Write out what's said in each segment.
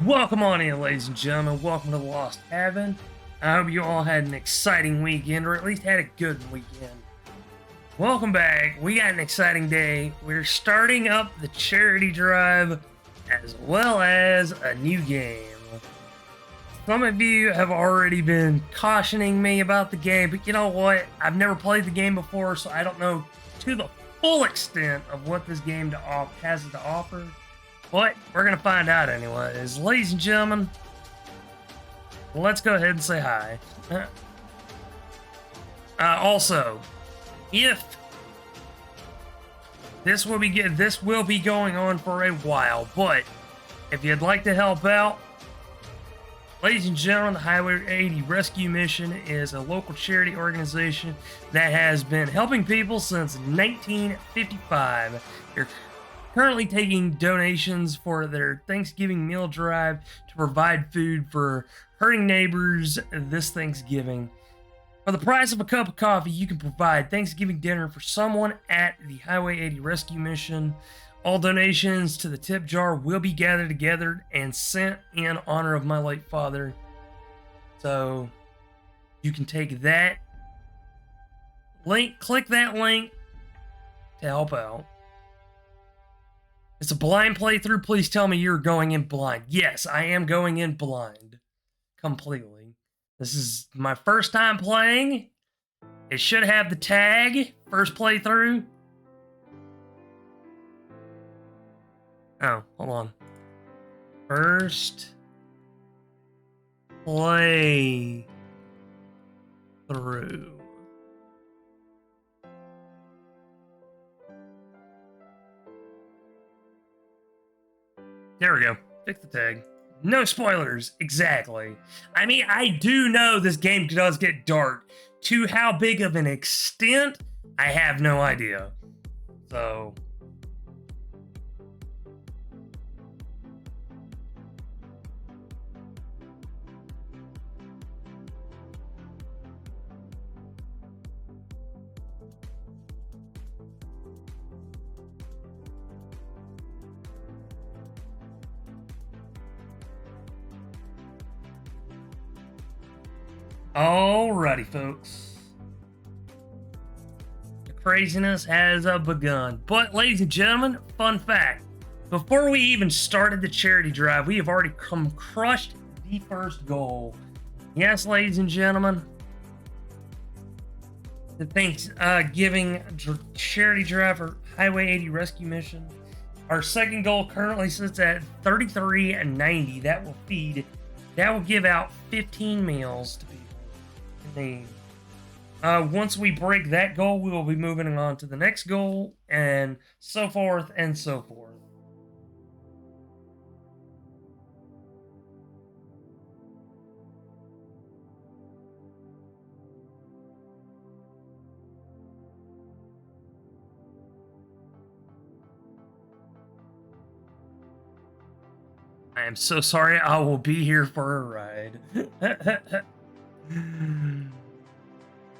Welcome on in, ladies and gentlemen. Welcome to the Lost Haven. I hope you all had an exciting weekend, or at least had a good weekend. Welcome back. We got an exciting day. We're starting up the charity drive as well as a new game. Some of you have already been cautioning me about the game, but you know what? I've never played the game before, so I don't know to the full extent of what this game has to offer. But we're going to find out anyways. Ladies and gentlemen, let's go ahead and say hi. Also, if this will be going on for a while, but if you'd like to help out, ladies and gentlemen, the Highway 80 Rescue Mission is a local charity organization that has been helping people since 1955. You're currently taking donations for their Thanksgiving meal drive to provide food for hurting neighbors this Thanksgiving. For the price of a cup of coffee, you can provide Thanksgiving dinner for someone at the Highway 80 Rescue Mission. All donations to the tip jar will be gathered together and sent in honor of my late father. So you can take that link, click that link to help out. It's a blind playthrough. Please tell me you're going in blind. Yes, I am going in blind. Completely. This is my first time playing. It should have the tag, first playthrough. Oh, hold on. First play through. There we go. Fix the tag. No spoilers. Exactly. I mean, I do know this game does get dark. To how big of an extent, I have no idea. So... Alrighty, folks. The craziness has begun. But, ladies and gentlemen, fun fact. Before we even started the charity drive, we have already crushed the first goal. Yes, ladies and gentlemen. The Thanksgiving charity drive for Highway 80 Rescue Mission. Our second goal currently sits at 33.90. That will give out 15 meals to people in need. Once we break that goal, we will be moving on to the next goal, and so forth and so forth. I am so sorry. I will be here for a ride.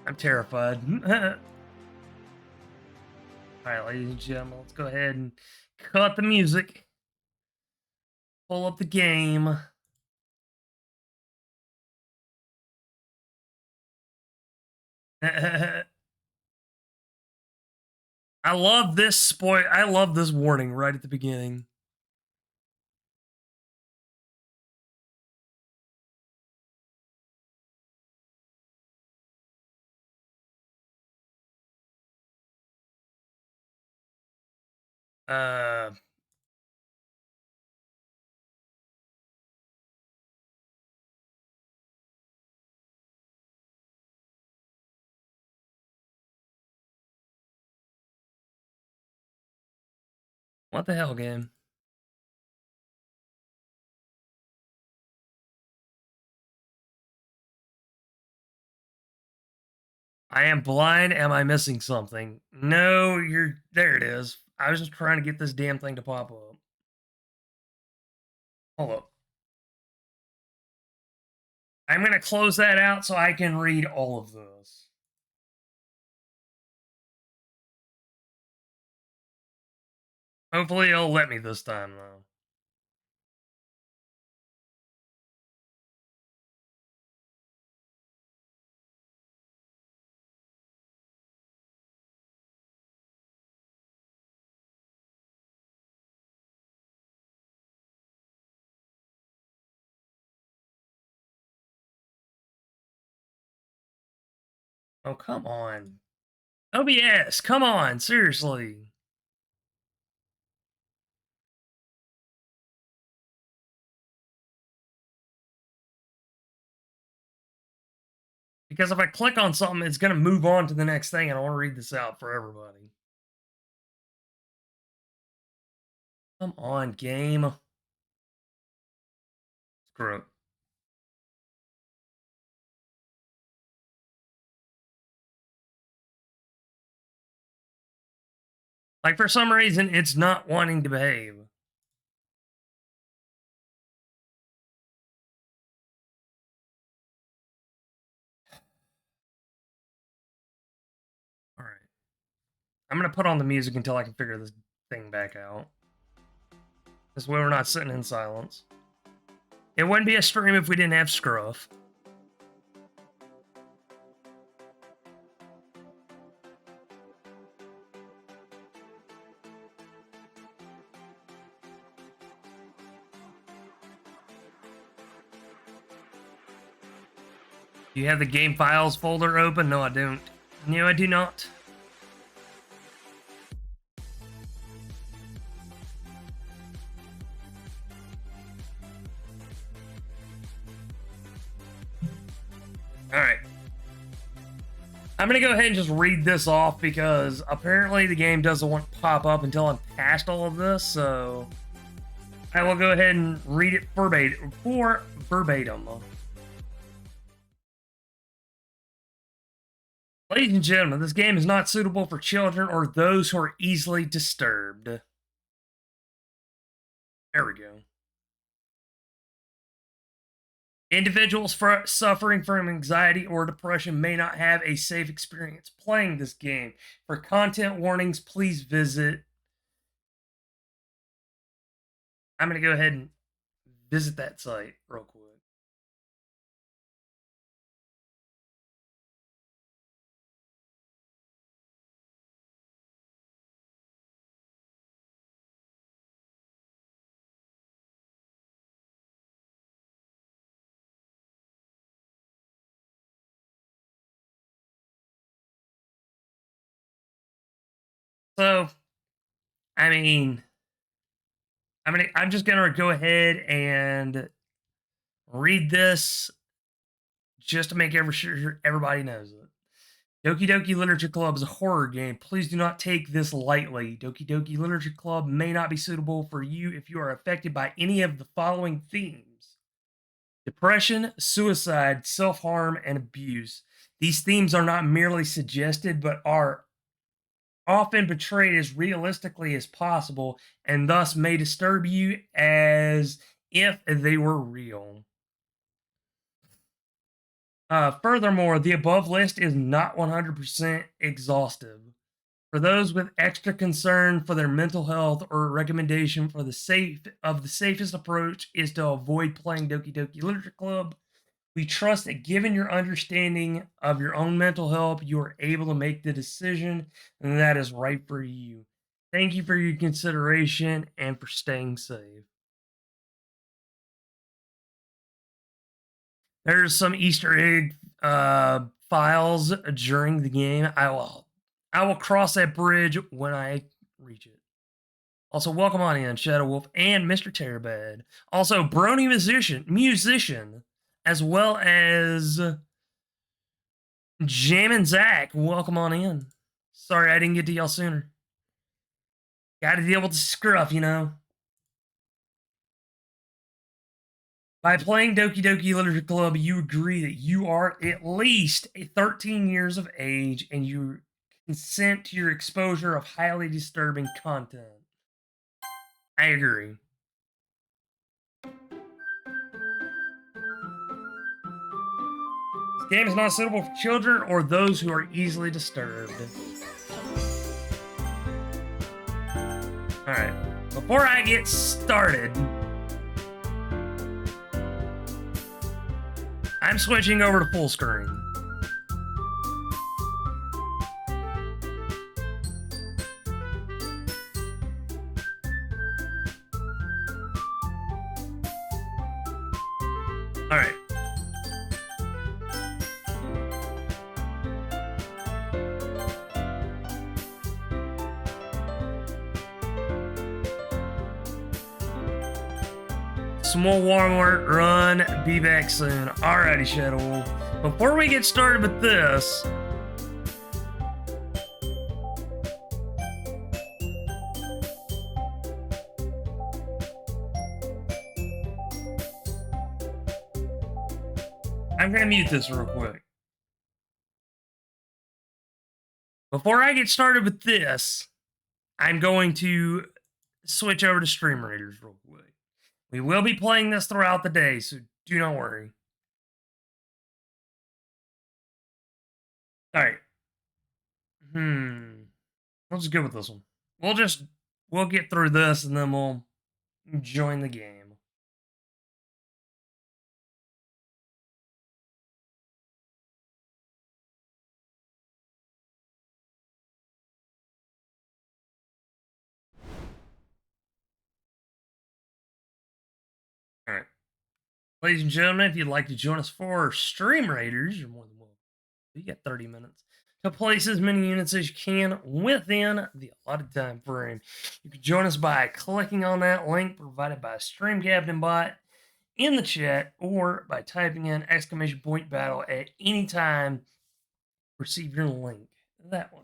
I'm terrified. Alright, ladies and gentlemen, let's go ahead and cut the music. Pull up the game. I love this I love this warning right at the beginning. Uh, what the hell, game? I am blind. Am I missing something? No, there it is. I was just trying to get this damn thing to pop up. Hold up. I'm going to close that out so I can read all of those. Hopefully it'll let me this time, though. Oh, come on. OBS, come on, seriously. Because if I click on something, it's going to move on to the next thing, and I want to read this out for everybody. Come on, game. Screw it. Like, for some reason, it's not wanting to behave. All right. I'm going to put on the music until I can figure this thing back out. This way we're not sitting in silence. It wouldn't be a stream if we didn't have Scruff. Do you have the game files folder open? No, I don't. No, I do not. Alright. I'm going to go ahead and just read this off because apparently the game doesn't want to pop up until I'm past all of this, so I will go ahead and read it verbatim. Ladies and gentlemen, this game is not suitable for children or those who are easily disturbed. There we go. Individuals suffering from anxiety or depression may not have a safe experience playing this game. For content warnings, please visit. I'm going to go ahead and visit that site real quick. So, I mean, I'm just gonna go ahead and read this just to make sure everybody knows it. Doki Doki Literature Club is a horror game. Please do not take this lightly. Doki Doki Literature Club may not be suitable for you if you are affected by any of the following themes: depression, suicide, self-harm, and abuse. These themes are not merely suggested, but are often portrayed as realistically as possible, and thus may disturb you as if they were real. Furthermore, the above list is not 100% exhaustive. For those with extra concern for their mental health, or a recommendation for the safest approach is to avoid playing Doki Doki Literature Club. We trust that given your understanding of your own mental health, you are able to make the decision and that is right for you. Thank you for your consideration and for staying safe. There's some Easter egg files during the game. I will cross that bridge when I reach it. Also, welcome on in, Shadow Wolf and Mr. Terabad. Also, Brony musician, as well as Jammin' Zach. Welcome on in. Sorry I didn't get to y'all sooner. Got to deal with the scruff, you know. By playing Doki Doki Literature Club, you agree that you are at least 13 years of age and you consent to your exposure of highly disturbing content. I agree. This game is not suitable for children or those who are easily disturbed. Alright, before I get started, I'm switching over to full screen. Alright. some more Walmart run. Be back soon. Alrighty, Shadow Wolf. Before we get started with this, I'm gonna mute this real quick. Before I get started with this, I'm going to switch over to Stream Raiders real quick. We will be playing this throughout the day, so do not worry. Alright. Let's just go with this one. We'll get through this and then we'll join the game. Alright. Ladies and gentlemen, if you'd like to join us for Stream Raiders, you're more than welcome. You got 30 minutes to place as many units as you can within the allotted time frame. You can join us by clicking on that link provided by Stream Captain Bot in the chat, or by typing in !battle at any time. Receive your link. That one.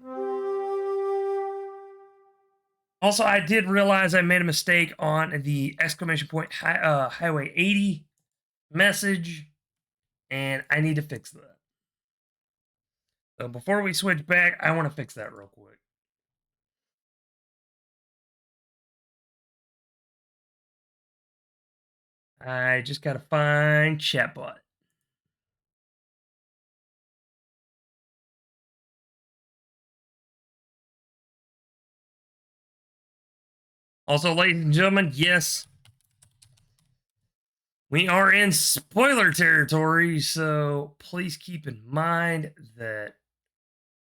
Also, I did realize I made a mistake on the Highway 80 message, and I need to fix that. So before we switch back, I want to fix that real quick. I just got to find chatbot. Also, ladies and gentlemen, yes, we are in spoiler territory, so please keep in mind that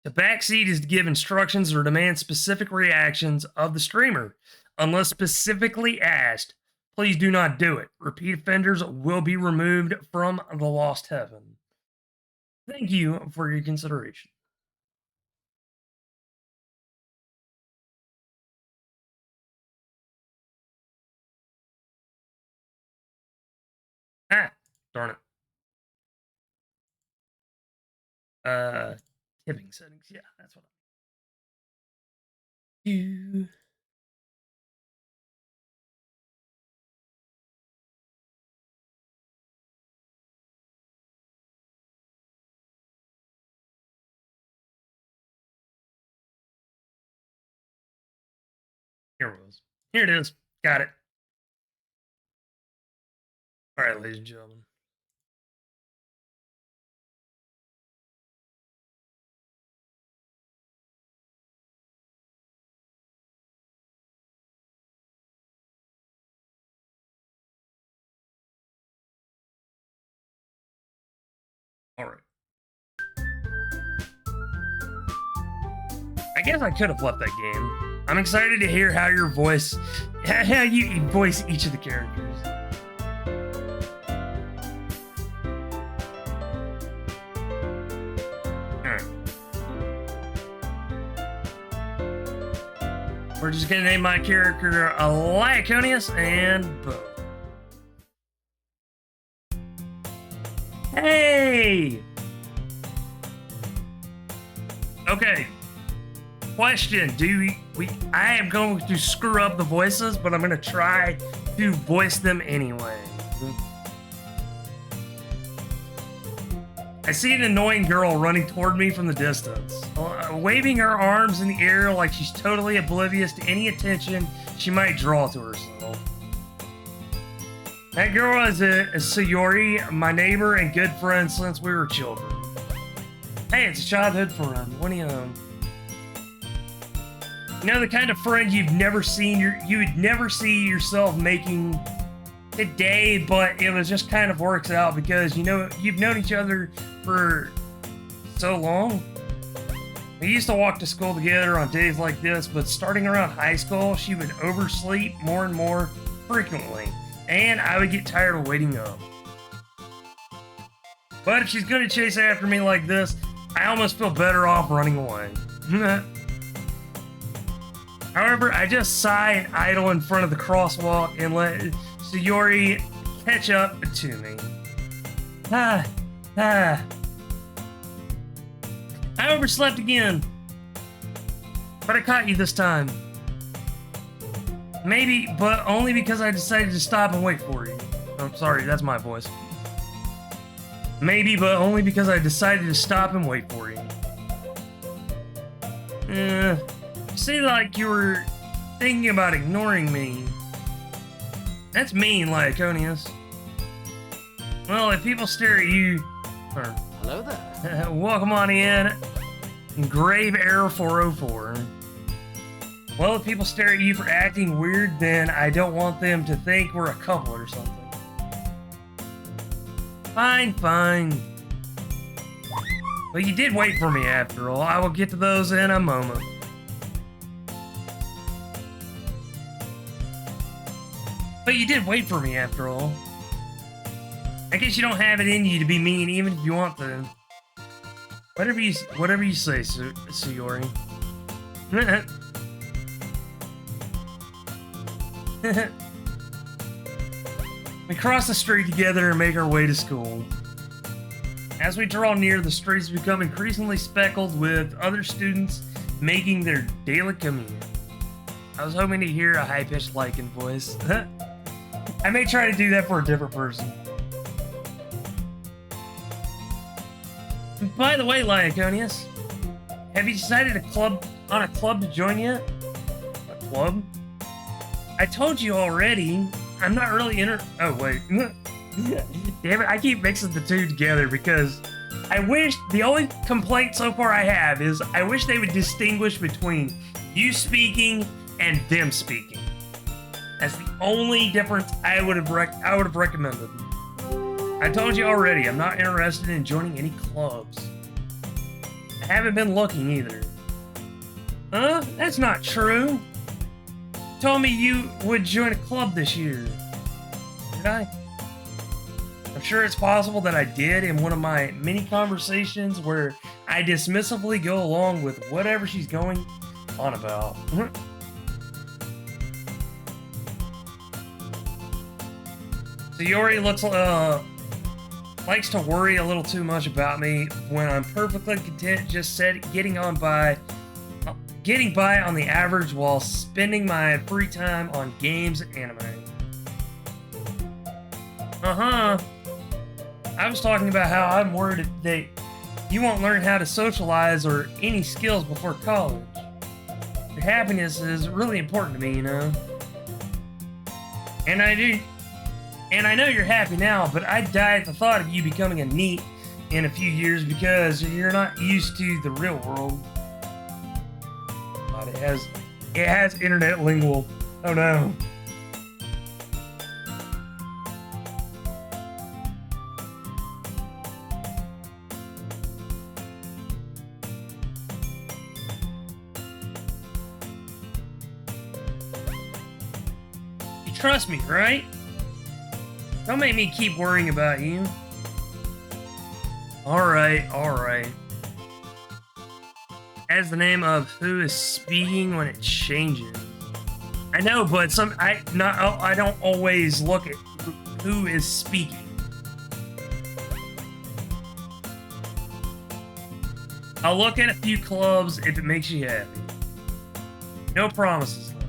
the backseat is to give instructions or demand specific reactions of the streamer. Unless specifically asked, please do not do it. Repeat offenders will be removed from the Lost Heaven. Thank you for your consideration. Ah, darn it. Tipping settings. Yeah, that's what I do. Here it was. Here it is. Got it. All right, ladies and gentlemen. All right. I guess I could have left that game. I'm excited to hear how you voice each of the characters. Alright. We're just gonna name my character Lyconius and boom. Hey! Okay. Question, I am going to screw up the voices, but I'm going to try to voice them anyway. I see an annoying girl running toward me from the distance, waving her arms in the air like she's totally oblivious to any attention she might draw to herself. That girl is Sayori, my neighbor and good friend since we were children. Hey, it's a childhood friend. What do you know? You know, the kind of friend you would never see yourself making today, but it was just kind of works out because, you know, you've known each other for so long. We used to walk to school together on days like this, but starting around high school, she would oversleep more and more frequently, and I would get tired of waiting up. But if she's going to chase after me like this, I almost feel better off running away. However, I just sigh and idle in front of the crosswalk and let Sayori catch up to me. Ah, ah. I overslept again. But I caught you this time. Maybe, but only because I decided to stop and wait for you. I'm sorry, that's my voice. Maybe, but only because I decided to stop and wait for you. You seem like you were thinking about ignoring me. That's mean, Lyconius. Well, if people stare at you... Hello there. Welcome on in. Grave Error 404. Well, if people stare at you for acting weird, then I don't want them to think we're a couple or something. Fine, fine. But you did wait for me after all. I will get to those in a moment. But you did wait for me after all. I guess you don't have it in you to be mean even if you want to. Whatever you say, Sayori. We cross the street together and make our way to school. As we draw near, the streets become increasingly speckled with other students making their daily commute. I was hoping to hear a high-pitched Lycan voice. I may try to do that for a different person. By the way, Lyconius, have you decided on a club to join yet? A club? I told you already. I'm not really oh, wait. Damn it, I keep mixing the two together because I wish... The only complaint so far I have is I wish they would distinguish between you speaking and them speaking. That's the only difference I would have recommended. I told you already, I'm not interested in joining any clubs. I haven't been looking either. Huh? That's not true. You told me you would join a club this year. Did I? I'm sure it's possible that I did in one of my many conversations where I dismissively go along with whatever she's going on about. Sayori likes to worry a little too much about me when I'm perfectly content just getting by on the average while spending my free time on games and anime. I was talking about how I'm worried that you won't learn how to socialize or any skills before college. Your happiness is really important to me, you know? And I know you're happy now, but I'd die at the thought of you becoming a NEET in a few years because you're not used to the real world. God, it has internet lingual. Oh no. You trust me, right? Don't make me keep worrying about you. Alright. As the name of who is speaking when it changes. I know, but I don't always look at who is speaking. I'll look at a few clubs if it makes you happy. No promises, though.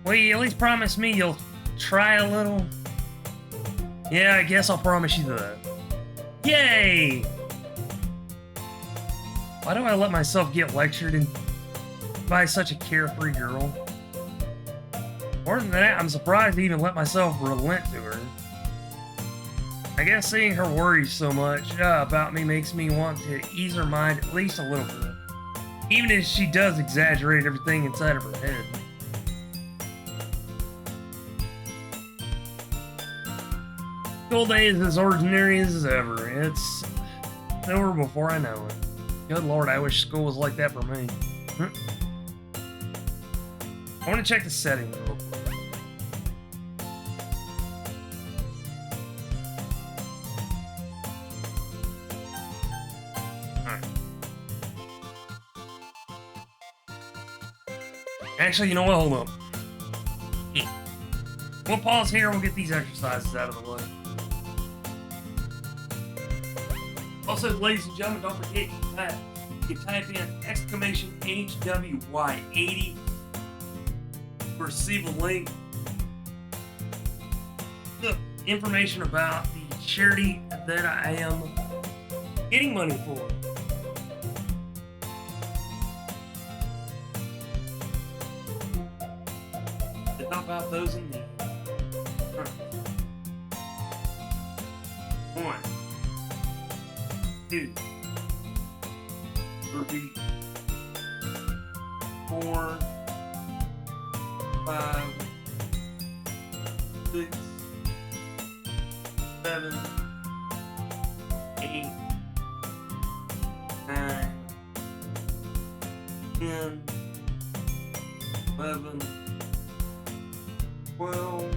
Will you at least promise me you'll try a little? Yeah, I guess I'll promise you that. Yay! Why do I let myself get lectured by such a carefree girl? More than that, I'm surprised to even let myself relent to her. I guess seeing her worry so much about me makes me want to ease her mind at least a little bit. Even if she does exaggerate everything inside of her head. School day is as ordinary as ever. It's over before I know it. Good lord, I wish school was like that for me. I want to check the settings real quick. Alright. Actually, you know what? Hold up. We'll pause here. We'll get these exercises out of the way. Also, ladies and gentlemen, don't forget you can type in exclamation HWY80 to receive a link. The information about the charity that I am getting money for. To help out those in need. One, two, three, 4, 5, 6, 7, 8, 9, 10, 11, 12,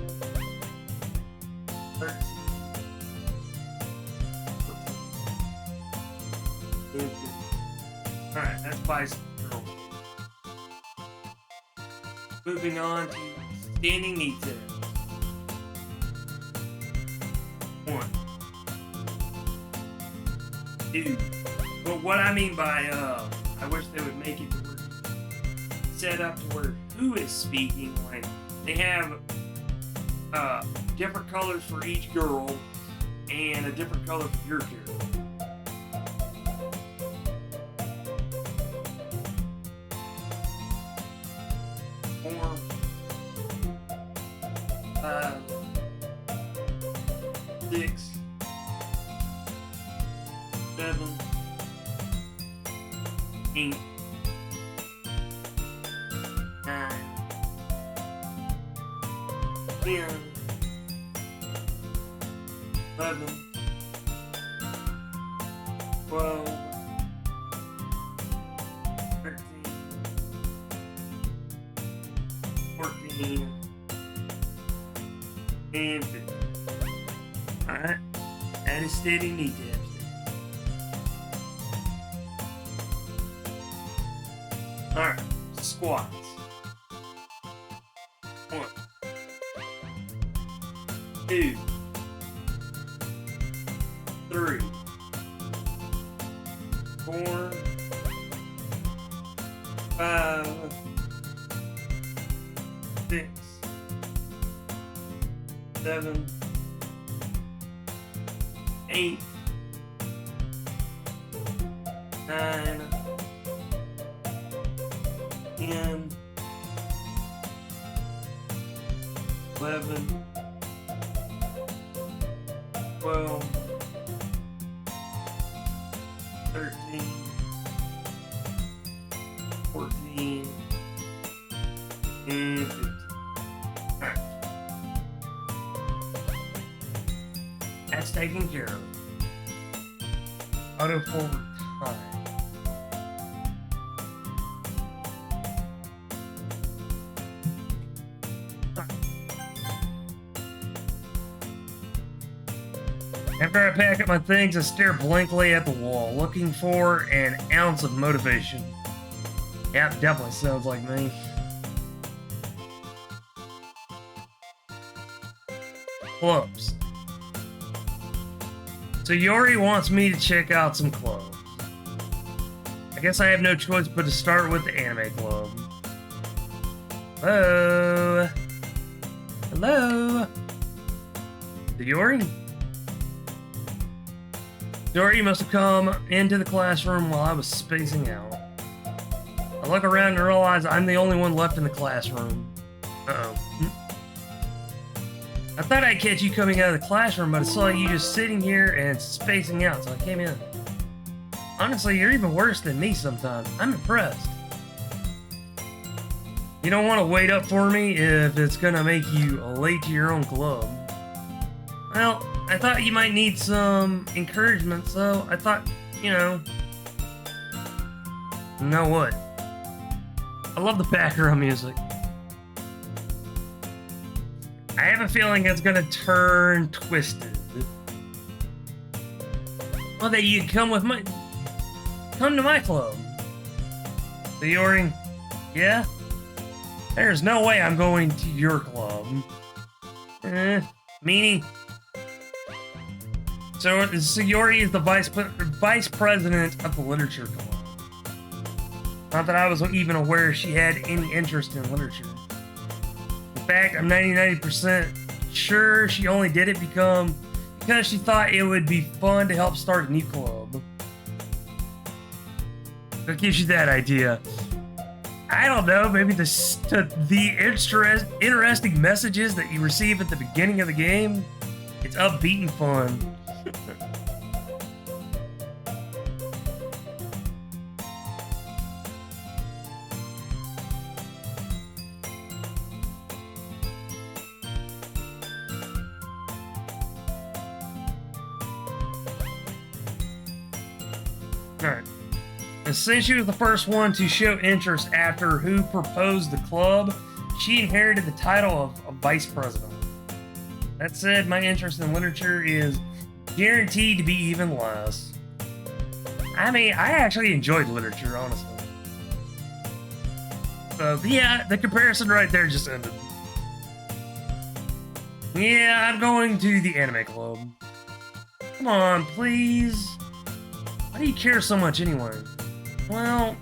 13, 14, 15. Alright, that's bicycle girl. Moving on to standing knee taps. 1, 2. But what I mean by I wish they would make it to where set up to where who is speaking, like they have different colors for each girl and a different color for your character. 4, 5, 6, 7, 8, 9, 10, 11, 12, 13, 14, and 15. Alright, that is steady knee taps. Alright, squats. 1, 2, 3, 4, 5, 6, 7, 8, 9, 10, 11, 12, 13, 14, and 15. Alright. That's taken care of. Auto forward time. After I pack up my things, I stare blankly at the wall, looking for an ounce of motivation. Yep, definitely sounds like me. Clubs. So Yori wants me to check out some clubs. I guess I have no choice but to start with the anime club. Hello? Hello? Yori? Doki must have come into the classroom while I was spacing out. I look around and realize I'm the only one left in the classroom. Uh-oh. I thought I'd catch you coming out of the classroom, but I saw you just sitting here and spacing out, so I came in. Honestly, you're even worse than me sometimes. I'm impressed. You don't want to wait up for me if it's gonna make you late to your own club. Well, I thought you might need some encouragement, so I thought, you know what? I love the background music. I have a feeling it's gonna turn twisted. Well, that you come to my club. So Yori, yeah? There's no way I'm going to your club. Meanie. So Sayori is the vice president of the literature club. Not that I was even aware she had any interest in literature. In fact, I'm 99% sure she only did it because she thought it would be fun to help start a new club. What gives you that idea? I don't know, maybe the interesting messages that you receive at the beginning of the game. It's upbeat and fun. Alright. And since she was the first one to show interest after who proposed the club, she inherited the title of vice president. That said, my interest in literature is guaranteed to be even less. I mean, I actually enjoyed literature, honestly. So, yeah, the comparison right there just ended. Yeah, I'm going to the anime club. Come on, please. Why do you care so much anyway? Well,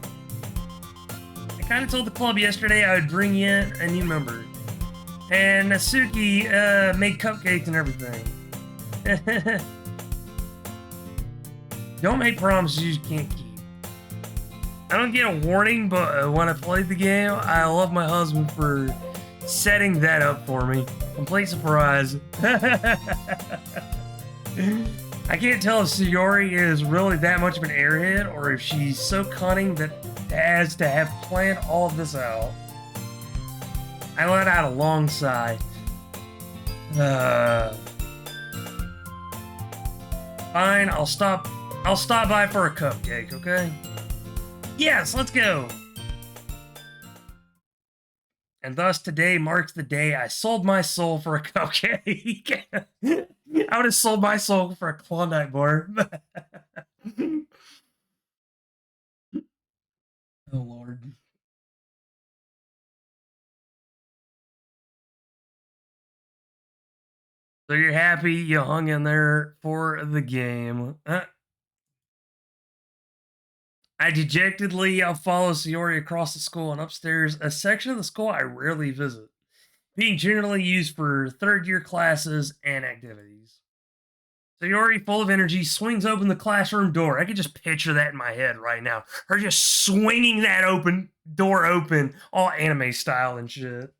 I kind of told the club yesterday I would bring in a new member. And Natsuki made cupcakes and everything. Don't make promises you can't keep. I don't get a warning, but when I played the game, I love my husband for setting that up for me. Complete surprise. I can't tell if Sayori is really that much of an airhead or if she's so cunning that has to have planned all of this out. I let out a long sigh. Fine, I'll stop by for a cupcake, okay? Yes, let's go! And thus today marks the day I sold my soul for a cupcake. I would have sold my soul for a Klondike bar. Oh, Lord. So you're happy you hung in there for the game. I dejectedly follow Sayori across the school and upstairs, a section of the school I rarely visit, being generally used for third-year classes and activities. Sayori, full of energy, swings open the classroom door. I can just picture that in my head right now. Her just swinging that door open, all anime style and shit.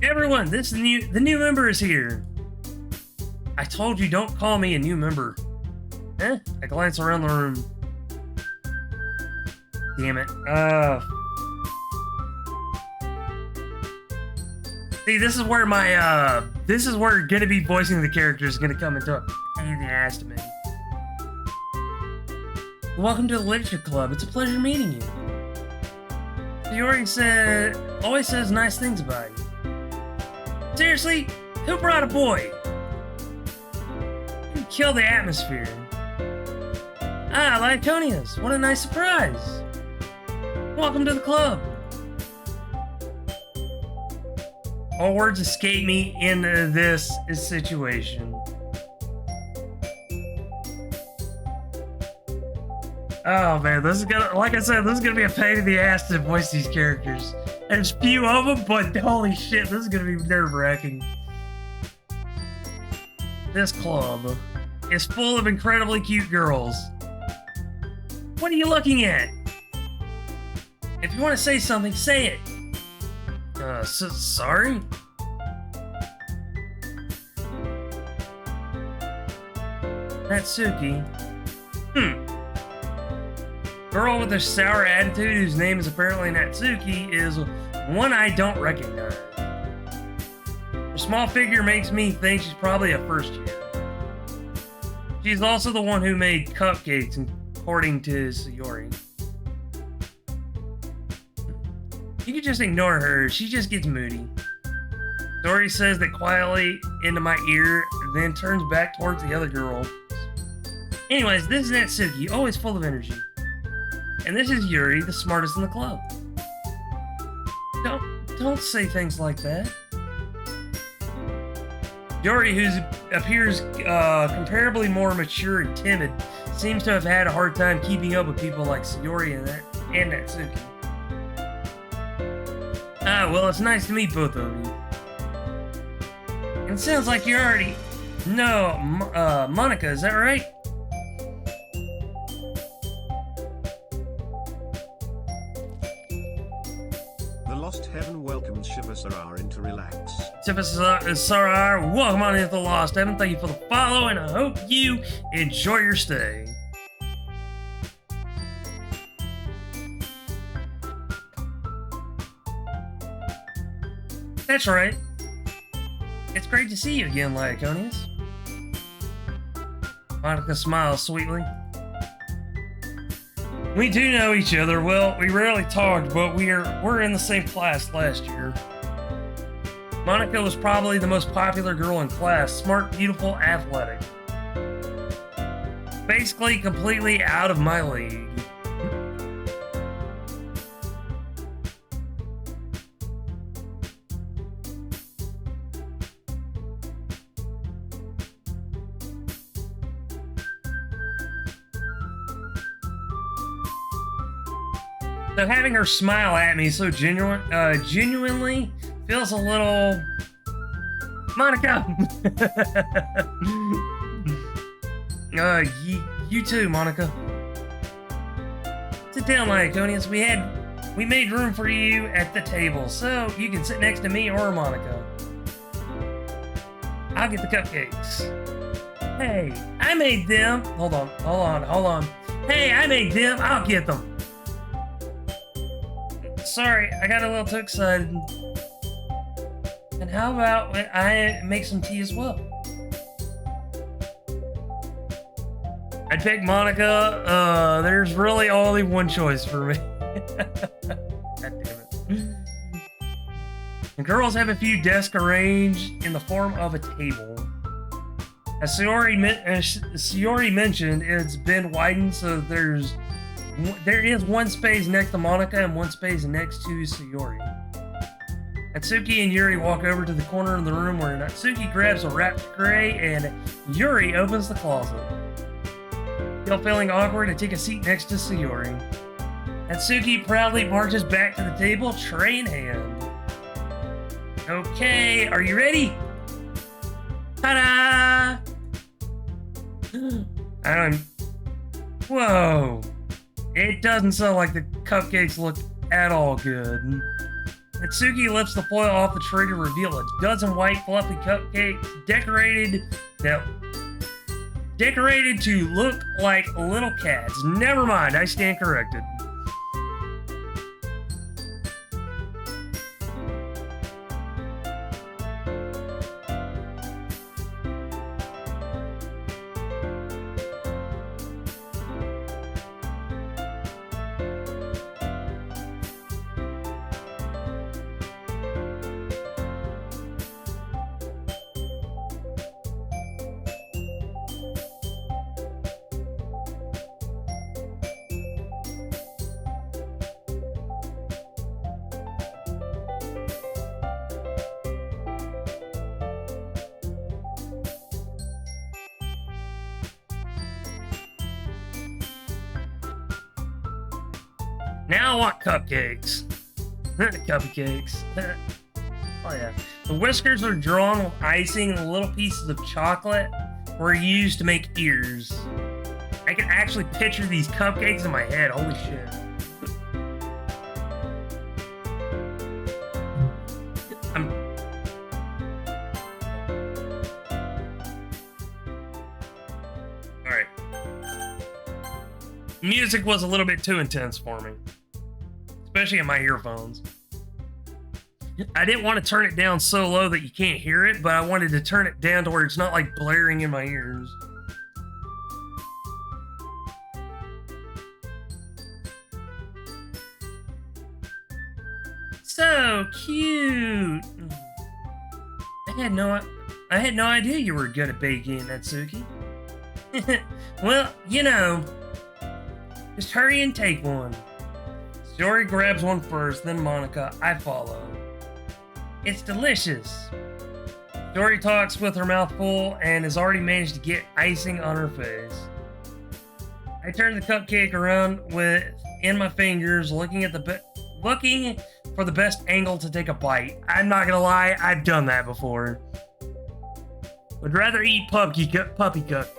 Everyone, the new member is here. I told you don't call me a new member. I glance around the room. Damn it. See, this is where gonna be voicing the character is gonna come into a pain in the ass to me. Welcome to the Literature Club. It's a pleasure meeting you. Sayori always says nice things about you. Seriously? Who brought a boy? You kill the atmosphere. Ah, Lyconius. What a nice surprise. Welcome to the club. All words escape me in this situation. Oh man, this is gonna, like I said, this is gonna be a pain in the ass to voice these characters. There's few of them, but holy shit, this is gonna be nerve-wracking. This club is full of incredibly cute girls. What are you looking at? If you want to say something, say it. Sorry? Natsuki. Girl with a sour attitude whose name is apparently Natsuki is one I don't recognize. Her small figure makes me think she's probably a first year. She's also the one who made cupcakes, according to Sayori. You can just ignore her, she just gets moody. Sayori says that quietly into my ear, then turns back towards the other girl. Anyways, this is Natsuki, always full of energy. And this is Yuri, the smartest in the club. Don't say things like that. Yuri, who appears comparably more mature and timid, seems to have had a hard time keeping up with people like Sayori and Natsuki. Ah, well, it's nice to meet both of you. And it sounds like you already know Monica, is that right? The Lost Heaven welcomes Shivasarar into Relax. Shivasarar, welcome on into the Lost Heaven. Thank you for the follow, and I hope you enjoy your stay. That's right. It's great to see you again, Laiconius. Monica smiles sweetly. We do know each other. Well, we rarely talked, but we're in the same class last year. Monica was probably the most popular girl in class. Smart, beautiful, athletic. Basically, completely out of my league. So having her smile at me so genuinely feels a little... Monica! You too, Monica. Sit down, Laiconius. We made room for you at the table, so you can sit next to me or Monica. I'll get the cupcakes. Hey, I made them. Hold on. Hey, I made them. I'll get them. Sorry, I got a little too excited. And how about I make some tea as well? I'd pick Monica. There's really only one choice for me. God damn it. The girls have a few desks arranged in the form of a table. As Sayori mentioned, it's been widened, so there is one space next to Monica and one space next to Sayori. Natsuki and Yuri walk over to the corner of the room where Natsuki grabs a wrapped tray and Yuri opens the closet. Still feeling awkward, I take a seat next to Sayori. Natsuki proudly marches back to the table, tray in hand. Okay, are you ready? Ta-da! Whoa! It doesn't sound like the cupcakes look at all good. Natsuki lifts the foil off the tray to reveal a dozen white fluffy cupcakes decorated to look like little cats. Never mind, I stand corrected. Now I want cupcakes. Cupcakes. Oh yeah. The whiskers are drawn with icing and the little pieces of chocolate were used to make ears. I can actually picture these cupcakes in my head. Holy shit. Alright. Music was a little bit too intense for me. Especially in my earphones. I didn't want to turn it down so low that you can't hear it, but I wanted to turn it down to where it's not like blaring in my ears. So cute. I had no idea you were good at baking, Natsuki. Well, you know, Just hurry and take one. Sayori grabs one first, then Monica. I follow. It's delicious. Sayori talks with her mouth full and has already managed to get icing on her face. I turn the cupcake around in my fingers, looking for the best angle to take a bite. I'm not gonna lie, I've done that before. Would rather eat puppy cupcakes.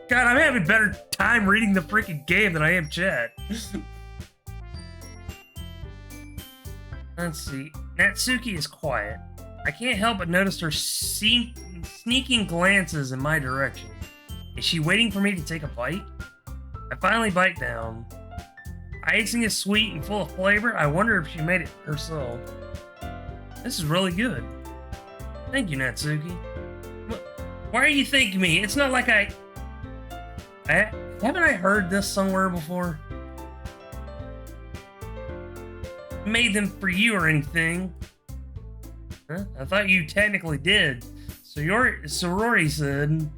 God, I'm having better time reading the freaking game than I am chat. Let's see. Natsuki is quiet. I can't help but notice her sneaking glances in my direction. Is she waiting for me to take a bite? I finally bite down. Icing is sweet and full of flavor. I wonder if she made it herself. This is really good. Thank you, Natsuki. Why are you thanking me? It's not like haven't I heard this somewhere before? Made them for you or anything. Huh? I thought you technically did. So Sorority said,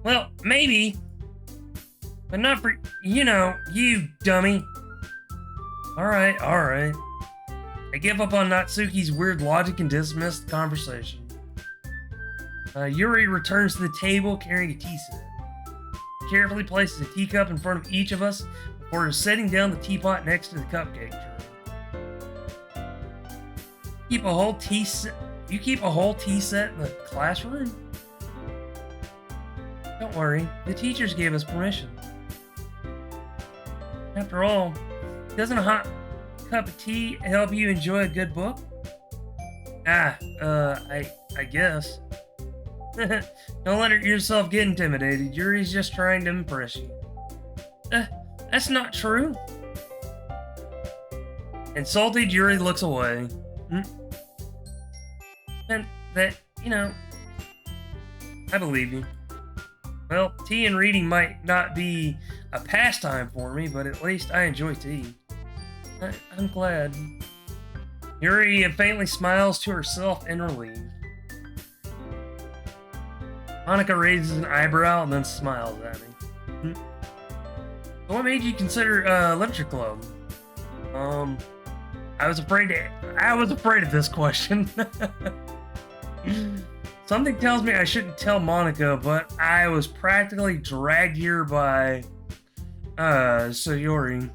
well, maybe. But not for, you dummy. Alright. I give up on Natsuki's weird logic and dismiss the conversation. Yuri returns to the table carrying a tea set. He carefully places a teacup in front of each of us before setting down the teapot next to the cupcake tray. You keep a whole tea set in the classroom? Don't worry, the teachers gave us permission. After all, doesn't a hot cup of tea help you enjoy a good book? I guess. Don't let yourself get intimidated. Yuri's just trying to impress you. That's not true. Insulted, Yuri looks away. And that, I believe you. Well, tea and reading might not be a pastime for me, but at least I enjoy tea. I'm glad. Yuri faintly smiles to herself and relieved. Monica raises an eyebrow and then smiles at me. So what made you consider literature club? I was afraid of this question. Something tells me I shouldn't tell Monica, but I was practically dragged here by Sayori.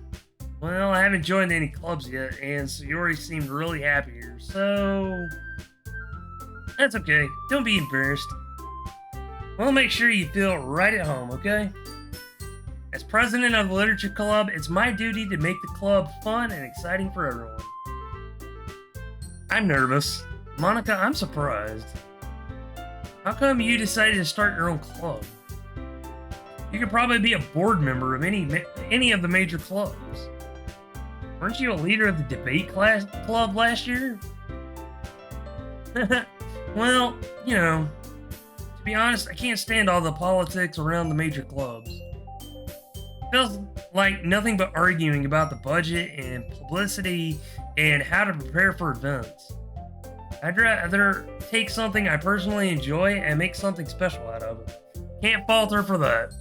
Well, I haven't joined any clubs yet, and Sayori seemed really happy here, so that's okay. Don't be embarrassed. We'll make sure you feel right at home, okay? As president of the literature club, it's my duty to make the club fun and exciting for everyone. I'm nervous. Monica, I'm surprised. How come you decided to start your own club? You could probably be a board member of any of the major clubs. Weren't you a leader of the debate club last year? Well, to be honest, I can't stand all the politics around the major clubs. It feels like nothing but arguing about the budget and publicity and how to prepare for events. I'd rather take something I personally enjoy and make something special out of it. Can't fault her for that.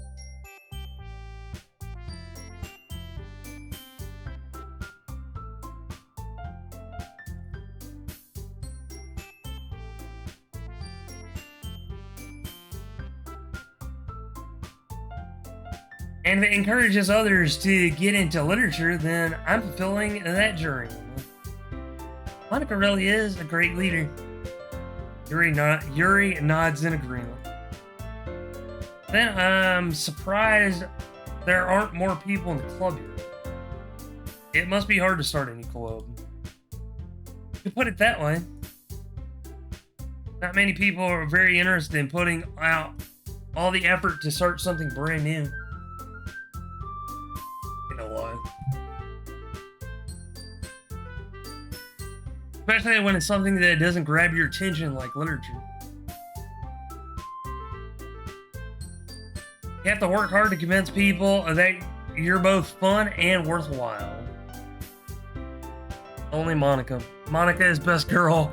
And if it encourages others to get into literature, then I'm fulfilling that dream. Monica really is a great leader. Yuri nods in agreement. Then I'm surprised there aren't more people in the club yet. It must be hard to start any club. To put it that way, not many people are very interested in putting out all the effort to start something brand new. You know why? Especially when it's something that doesn't grab your attention like literature. You have to work hard to convince people that you're both fun and worthwhile. Only Monica. Monica is best girl.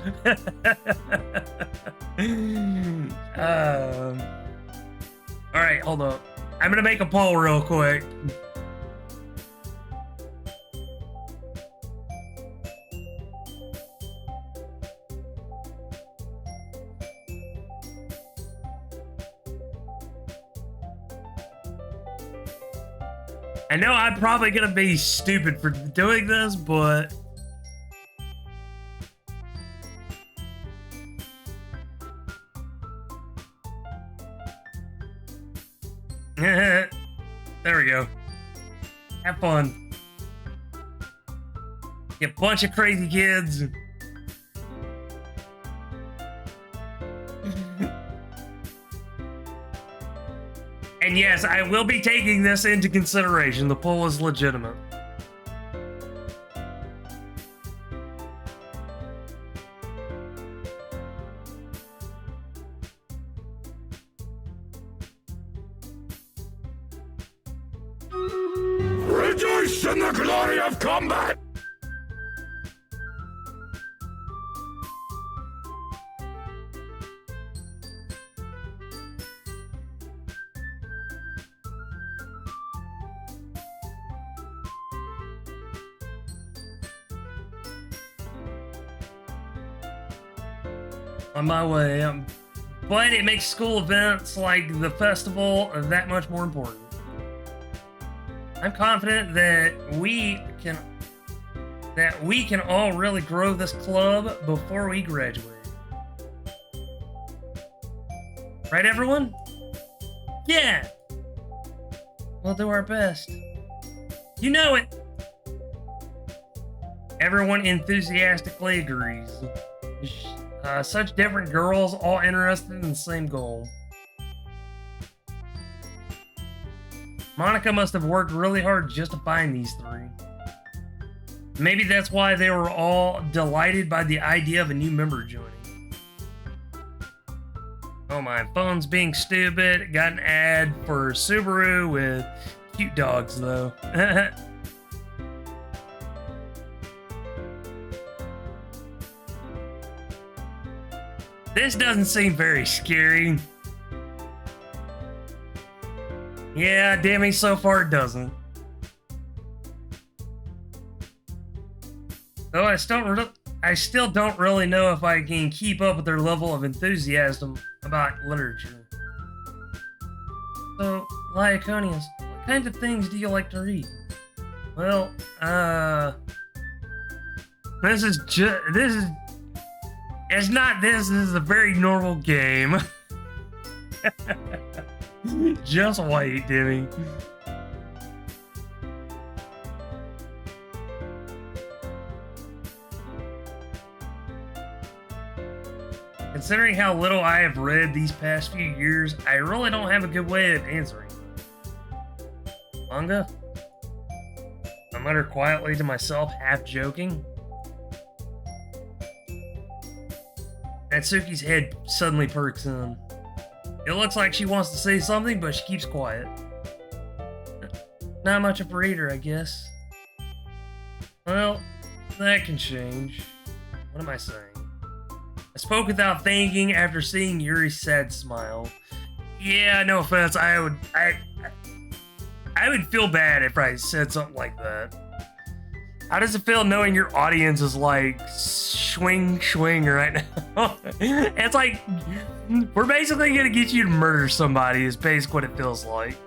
Alright, hold up. I'm gonna make a poll real quick. I know I'm probably gonna be stupid for doing this, but there we go. Have fun. You bunch of crazy kids. And yes, I will be taking this into consideration. The poll is legitimate. Rejoice in the glory of combat! On my way, but it makes school events like the festival that much more important. I'm confident that we can all really grow this club before we graduate. Right, everyone? Yeah! We'll do our best. You know it! Everyone enthusiastically agrees. Such different girls, all interested in the same goal. Monica must have worked really hard just to find these three. Maybe that's why they were all delighted by the idea of a new member joining. Oh, my phone's being stupid. Got an ad for Subaru with cute dogs, though. This doesn't seem very scary. Yeah, Demi, so far it doesn't. Though I still don't really know if I can keep up with their level of enthusiasm about literature. So, Lyconius, what kinds of things do you like to read? Well, this is a very normal game. Just wait, Demi. Considering how little I have read these past few years, I really don't have a good way of answering. Manga? I mutter quietly to myself, half joking. Natsuki's head suddenly perks in. It looks like she wants to say something, but she keeps quiet. Not much of a reader, I guess. Well, that can change. What am I saying? I spoke without thinking after seeing Yuri's sad smile. Yeah, no offense, I would feel bad if I said something like that. How does it feel knowing your audience is like swing right now? It's like we're basically gonna get you to murder somebody is basically what it feels like.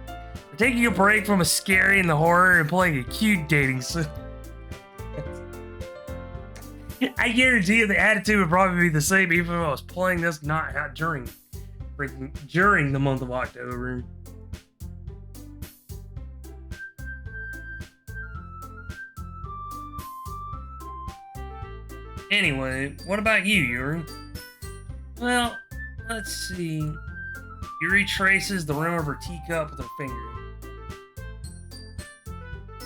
We're taking a break from a scary and the horror and playing a cute dating sim. I guarantee you the attitude would probably be the same even if I was playing this not during the month of October. Anyway, what about you, Yuri? Well, let's see. Yuri traces the rim of her teacup with her finger.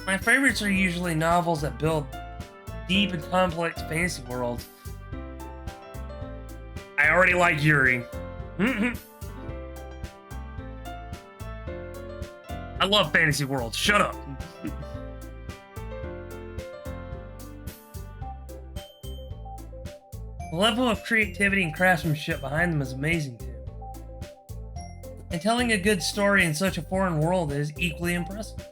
My favorites are usually novels that build deep and complex fantasy worlds. I already like Yuri. I love fantasy worlds. Shut up. The level of creativity and craftsmanship behind them is amazing too. And telling a good story in such a foreign world is equally impressive.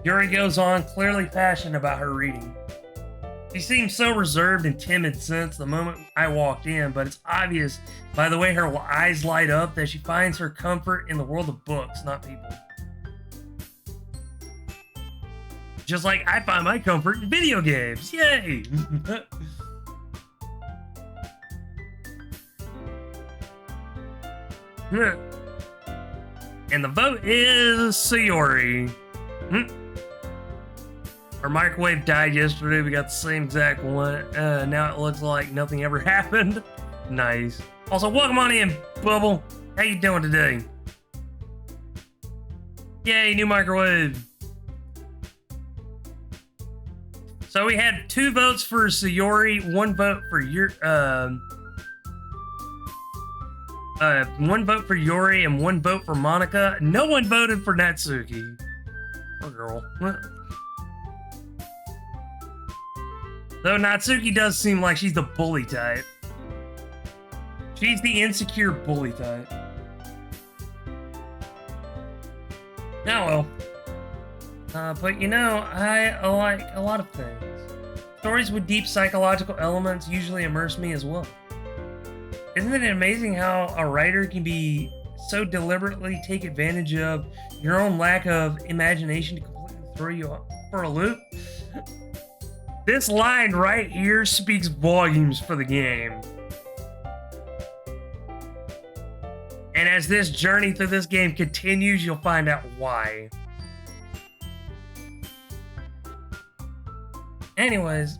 Yuri goes on, clearly passionate about her reading. She seems so reserved and timid since the moment I walked in, but it's obvious by the way her eyes light up that she finds her comfort in the world of books, not people. Just like I find my comfort in video games. Yay! And the vote is Sayori. Our microwave died yesterday. We got the same exact one. Now it looks like nothing ever happened. Nice. Also, welcome on in, Bubble. How you doing today? Yay, new microwave. So we had 2 votes for Sayori, 1 vote for one vote for Yuri, and 1 vote for Monica. No one voted for Natsuki. Poor girl. Though Natsuki does seem like she's the bully type. She's the insecure bully type. Oh well. But you know, I like a lot of things. Stories with deep psychological elements usually immerse me as well. Isn't it amazing how a writer can be so deliberately take advantage of your own lack of imagination to completely throw you for a loop? This line right here speaks volumes for the game. And as this journey through this game continues, you'll find out why. Anyways,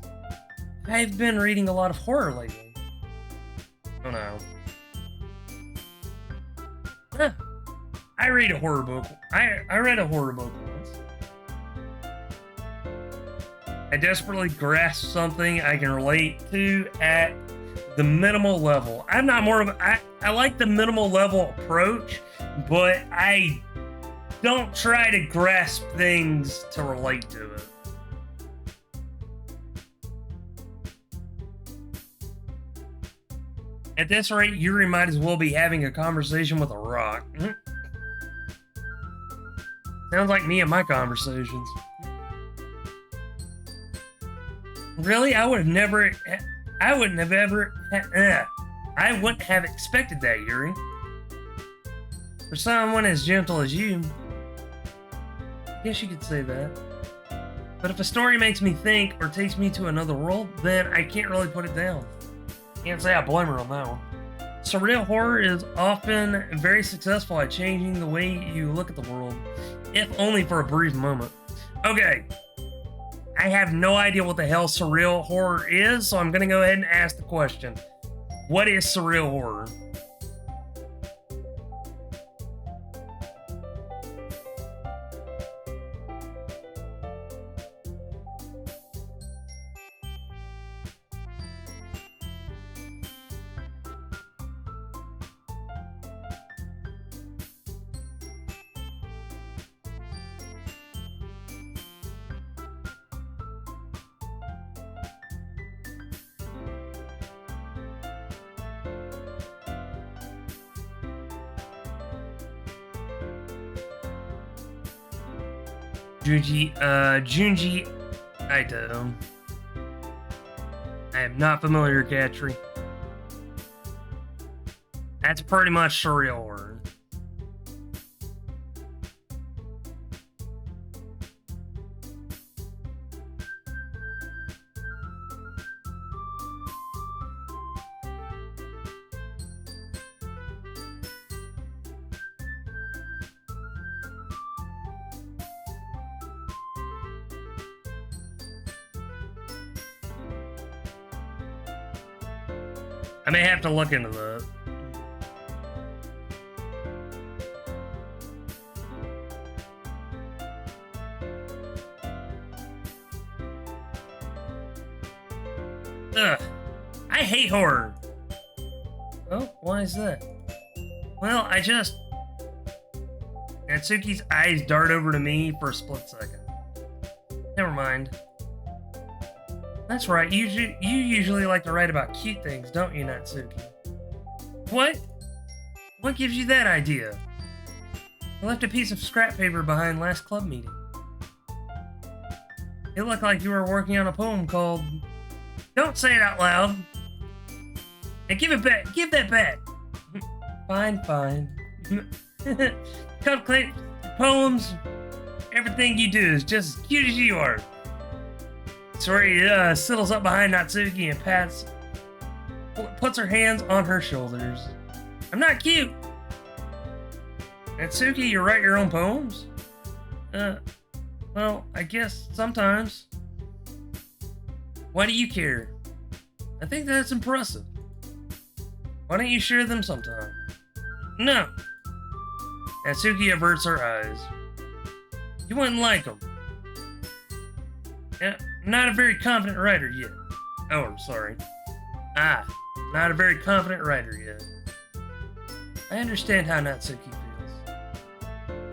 I've been reading a lot of horror lately. Oh no. I read a horror book. I read a horror book once. I desperately grasp something I can relate to at the minimal level. I'm not more of a, I like the minimal level approach, but I don't try to grasp things to relate to it. At this rate, Yuri might as well be having a conversation with a rock. Sounds like me and my conversations. Really? I wouldn't have expected that, Yuri. For someone as gentle as you, I guess you could say that. But if a story makes me think or takes me to another world, then I can't really put it down. Can't say I blame her on that one. Surreal horror is often very successful at changing the way you look at the world, if only for a brief moment. Okay, I have no idea what the hell surreal horror is, so I'm gonna go ahead and ask the question. What is surreal horror? Junji Ito. I am not familiar with Gatry. That's pretty much surreal horror. I may have to look into that. Ugh. I hate horror. Oh, why is that? Well, Natsuki's eyes dart over to me for a split second. Never mind. That's right, you usually like to write about cute things, don't you, Natsuki? What? What gives you that idea? I left a piece of scrap paper behind last club meeting. It looked like you were working on a poem called... Don't say it out loud. And give it back. Give that back. Fine, fine. Cupcake, poems, everything you do is just as cute as you are. Sori settles up behind Natsuki and puts her hands on her shoulders. I'm not cute. Natsuki, you write your own poems? Well, I guess sometimes. Why do you care? I think that's impressive. Why don't you share them sometime? No. Natsuki averts her eyes. You wouldn't like them. Yeah, not a very confident writer yet. Oh, I'm sorry. Not a very confident writer yet. I understand how Natsuki feels.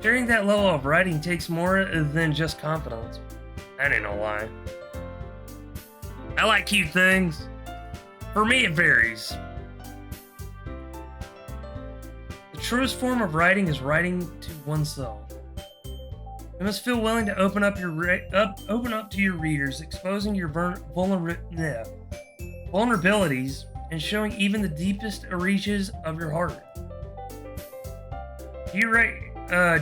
Sharing that level of writing takes more than just confidence. That ain't no lie. I like cute things. For me, it varies. The truest form of writing is writing to oneself. You must feel willing to open up to your readers, exposing your vulnerabilities and showing even the deepest reaches of your heart. Do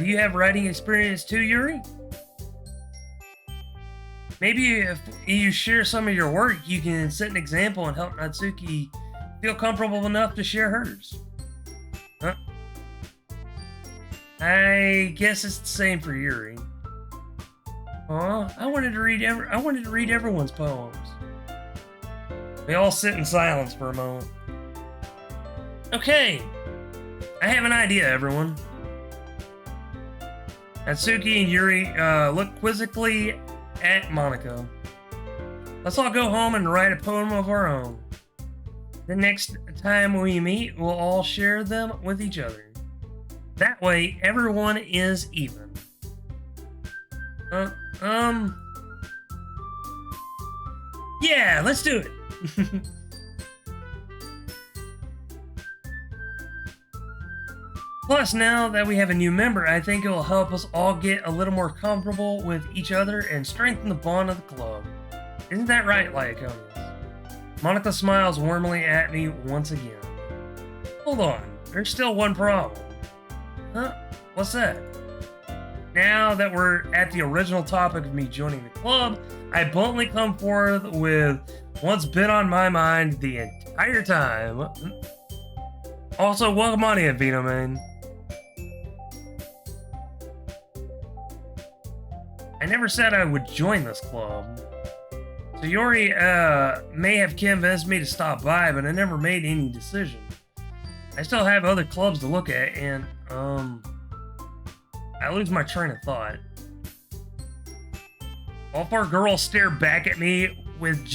you have writing experience too, Yuri? Maybe if you share some of your work, you can set an example and help Natsuki feel comfortable enough to share hers. Huh? I guess it's the same for Yuri. I wanted to read everyone's poems. We all sit in silence for a moment. Okay, I have an idea, everyone. Natsuki and Yuri look quizzically at Monaco. Let's all go home and write a poem of our own. The next time we meet, we'll all share them with each other. That way, everyone is even. Yeah, let's do it. Plus, now that we have a new member, I think it will help us all get a little more comfortable with each other and strengthen the bond of the club. Isn't that right, Lyconius? Monica smiles warmly at me once again. Hold on, there's still one problem. Huh? What's that? Now that we're at the original topic of me joining the club, I bluntly come forth with what's been on my mind the entire time. Also, welcome on in, Vino Man. I never said I would join this club. So Yuri may have convinced me to stop by, but I never made any decision. I still have other clubs to look at, and I lose my train of thought. All four girls stare back at me with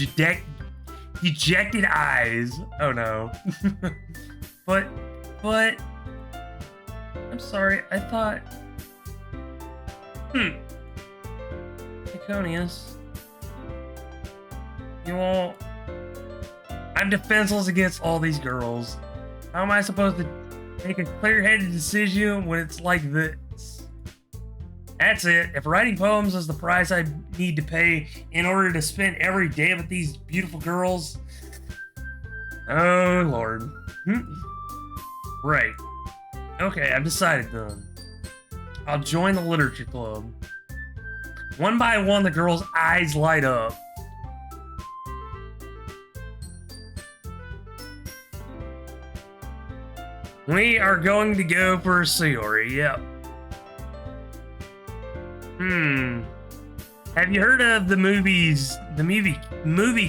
dejected eyes. Oh no. But, I'm sorry, I thought, Iconius, I'm defenseless against all these girls. How am I supposed to make a clear-headed decision when it's like this? That's it. If writing poems is the price I need to pay in order to spend every day with these beautiful girls, oh Lord. Right. Okay, I've decided then. I'll join the literature club. One by one, the girls' eyes light up. We are going to go for Sayori, yep. Have you heard of the movie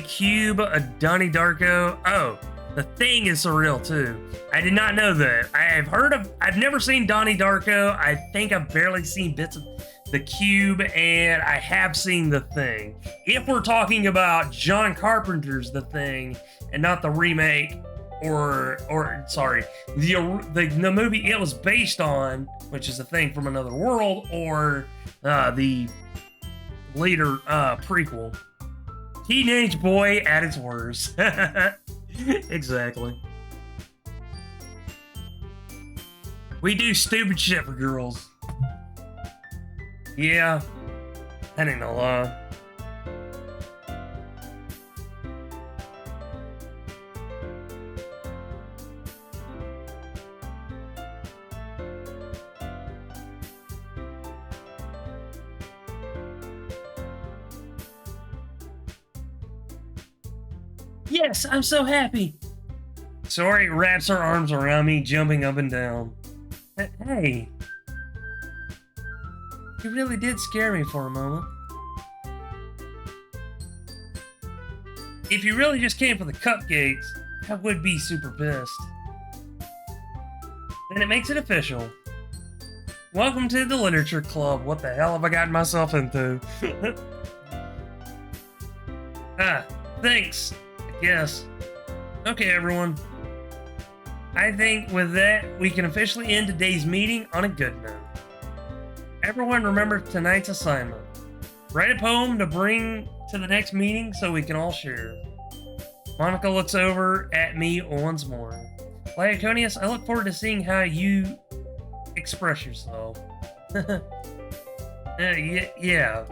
Cube of Donnie Darko? Oh, The Thing is surreal too. I did not know that. I've never seen Donnie Darko. I think I've barely seen bits of The Cube, and I have seen The Thing. If we're talking about John Carpenter's The Thing and not the remake, or sorry, the movie it was based on, which is A Thing from Another World, or the later prequel. Teenage boy at its worst. Exactly. We do stupid shit for girls. Yeah, that ain't no lie. Yes, I'm so happy. Sori wraps her arms around me, jumping up and down. Hey. You really did scare me for a moment. If you really just came for the cupcakes, I would be super pissed. Then it makes it official. Welcome to the Literature Club. What the hell have I gotten myself into? Thanks. Yes. Okay, everyone. I think with that, we can officially end today's meeting on a good note. Everyone remember tonight's assignment. Write a poem to bring to the next meeting so we can all share. Monica looks over at me once more. Laiconius, I look forward to seeing how you express yourself. Yeah.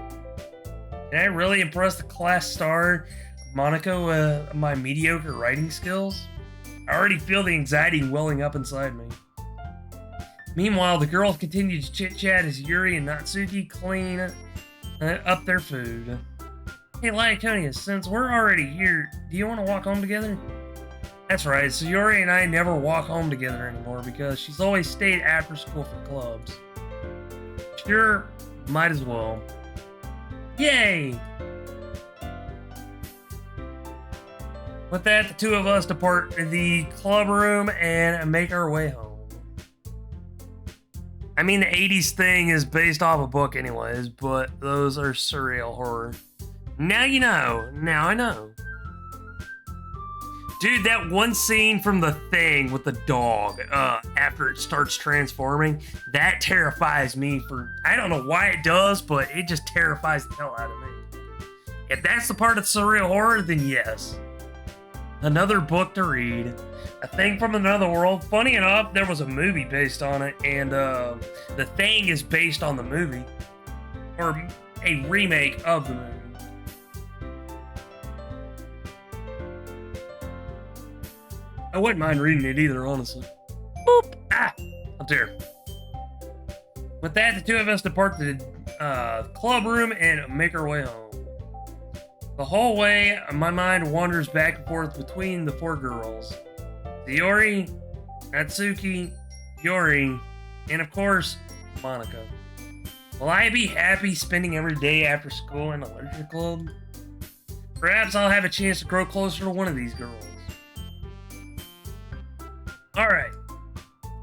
Can I really impress the class star Monica with my mediocre writing skills? I already feel the anxiety welling up inside me. Meanwhile, the girls continue to chit-chat as Yuri and Natsuki clean up their food. Hey, Laiconius, since we're already here, do you want to walk home together? That's right, so Yuri and I never walk home together anymore because she's always stayed after school for clubs. Sure, might as well. Yay! With that, the two of us depart the club room and make our way home. I mean, the 80s thing is based off a book anyways, but those are surreal horror. Now you know. Now I know. Dude, that one scene from The Thing with the dog, after it starts transforming, that terrifies me for... I don't know why it does, but it just terrifies the hell out of me. If that's the part of surreal horror, then yes. Another book to read. A Thing from Another World. Funny enough, there was a movie based on it, and The Thing is based on the movie. Or a remake of the movie. I wouldn't mind reading it either, honestly. Boop! Ah! Up there. With that, the two of us depart the club room and make our way home. The whole way, my mind wanders back and forth between the four girls. Yuri, Natsuki, Yuri, and of course, Monica. Will I be happy spending every day after school in a literature club? Perhaps I'll have a chance to grow closer to one of these girls. Alright,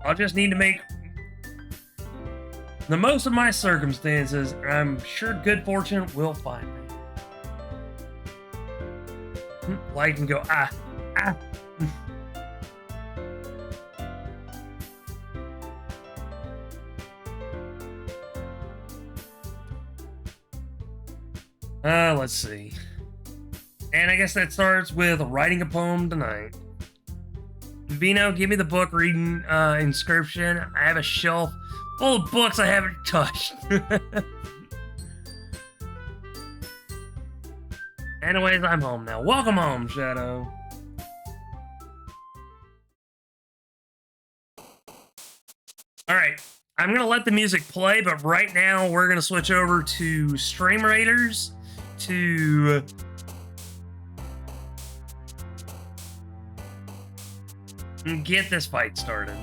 I'll just need to make the most of my circumstances, and I'm sure good fortune will find me. Light can go, ah. Let's see. And I guess that starts with writing a poem tonight. Vino, give me the book reading inscription. I have a shelf full of books I haven't touched. Anyways, I'm home now. Welcome home, Shadow. Alright, I'm gonna let the music play, but right now we're gonna switch over to Stream Raiders to get this fight started.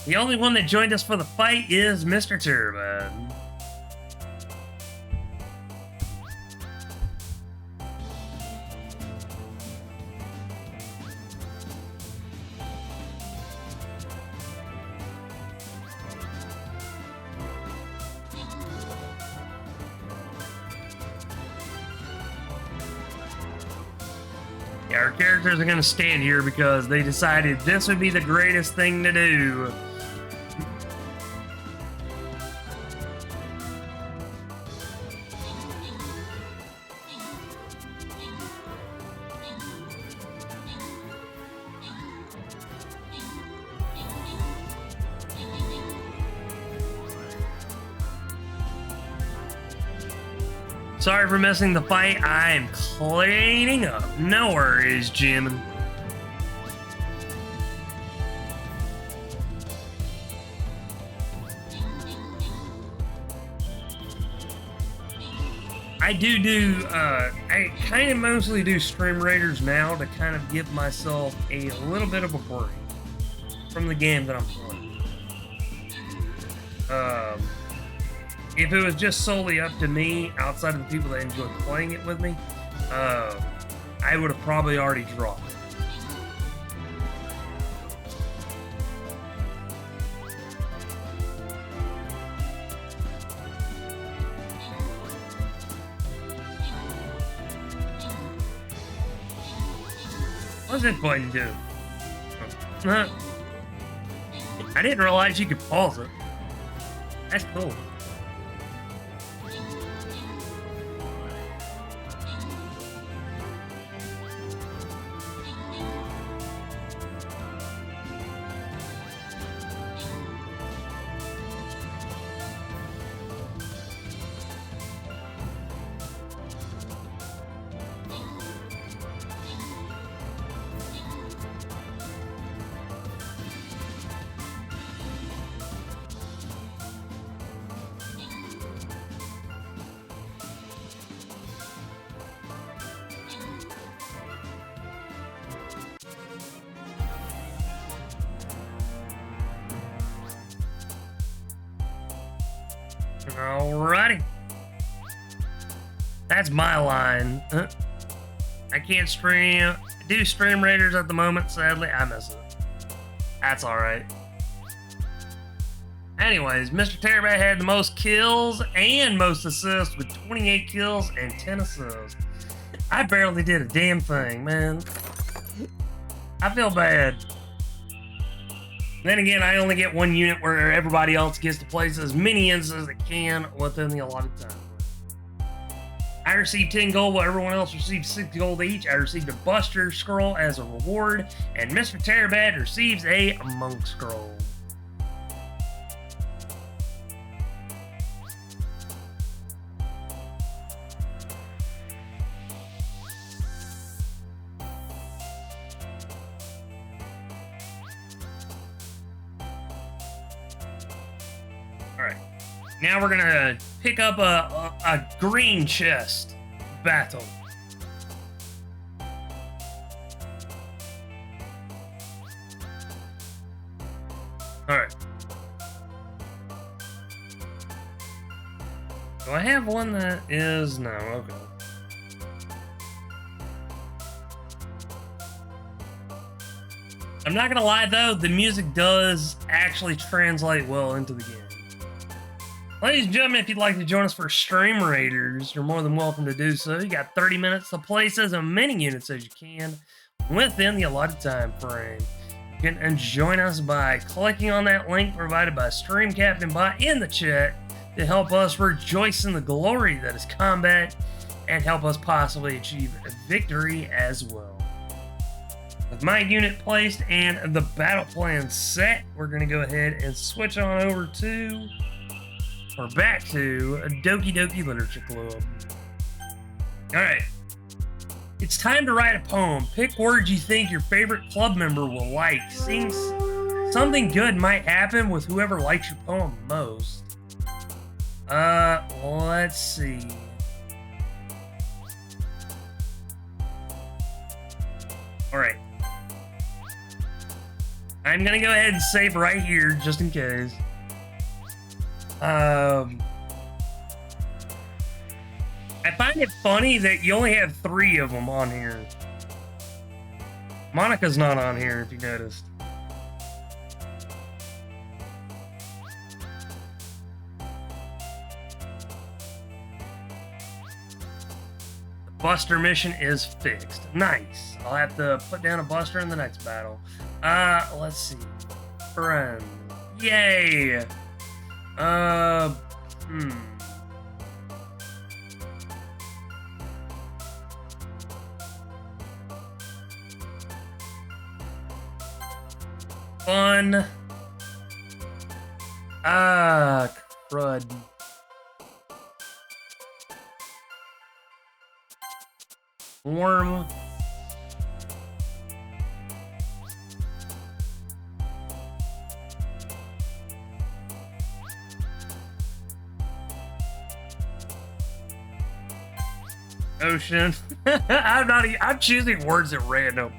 The only one that joined us for the fight is Mr. Turbine. Yeah, our characters are gonna stand here because they decided this would be the greatest thing to do. Sorry for missing the fight. I'm cleaning up. No worries, Jim. I kind of mostly do stream raiders now to kind of give myself a little bit of a break from the game that I'm playing. If it was just solely up to me, outside of the people that enjoy playing it with me, I would have probably already dropped it. What's this button do? I didn't realize you could pause it. That's cool. Alrighty. That's my line. I can't stream. I do stream raiders at the moment, sadly. I miss it. That's alright. Anyways, Mr. Terrorbat had the most kills and most assists with 28 kills and 10 assists. I barely did a damn thing, man. I feel bad. Then again, I only get one unit where everybody else gets to place as many as they can within the allotted time. I received 10 gold while everyone else received 6 gold each. I received a Buster Scroll as a reward, and Mr. Terrorbat receives a Monk Scroll. Alright, now we're gonna pick up a green chest battle. Alright. Do I have one that is... No, okay. I'm not gonna lie though, the music does actually translate well into the game. Ladies and gentlemen, if you'd like to join us for Stream Raiders, you're more than welcome to do so. You got 30 minutes to place as many units as you can within the allotted time frame. You can join us by clicking on that link provided by Stream Captain Bot in the chat to help us rejoice in the glory that is combat and help us possibly achieve victory as well. With my unit placed and the battle plan set, we're going to go ahead and switch on over to... We're back to Doki Doki Literature Club. Alright. It's time to write a poem. Pick words you think your favorite club member will like. Something good might happen with whoever likes your poem most. Let's see. Alright. I'm gonna go ahead and save right here, just in case. I find it funny that you only have 3 of them on here. Monica's not on here, if you noticed. The Buster mission is fixed. Nice. I'll have to put down a Buster in the next battle. Let's see. Friend. Yay! Fun. Crud. warm. Ocean. I'm choosing words at random.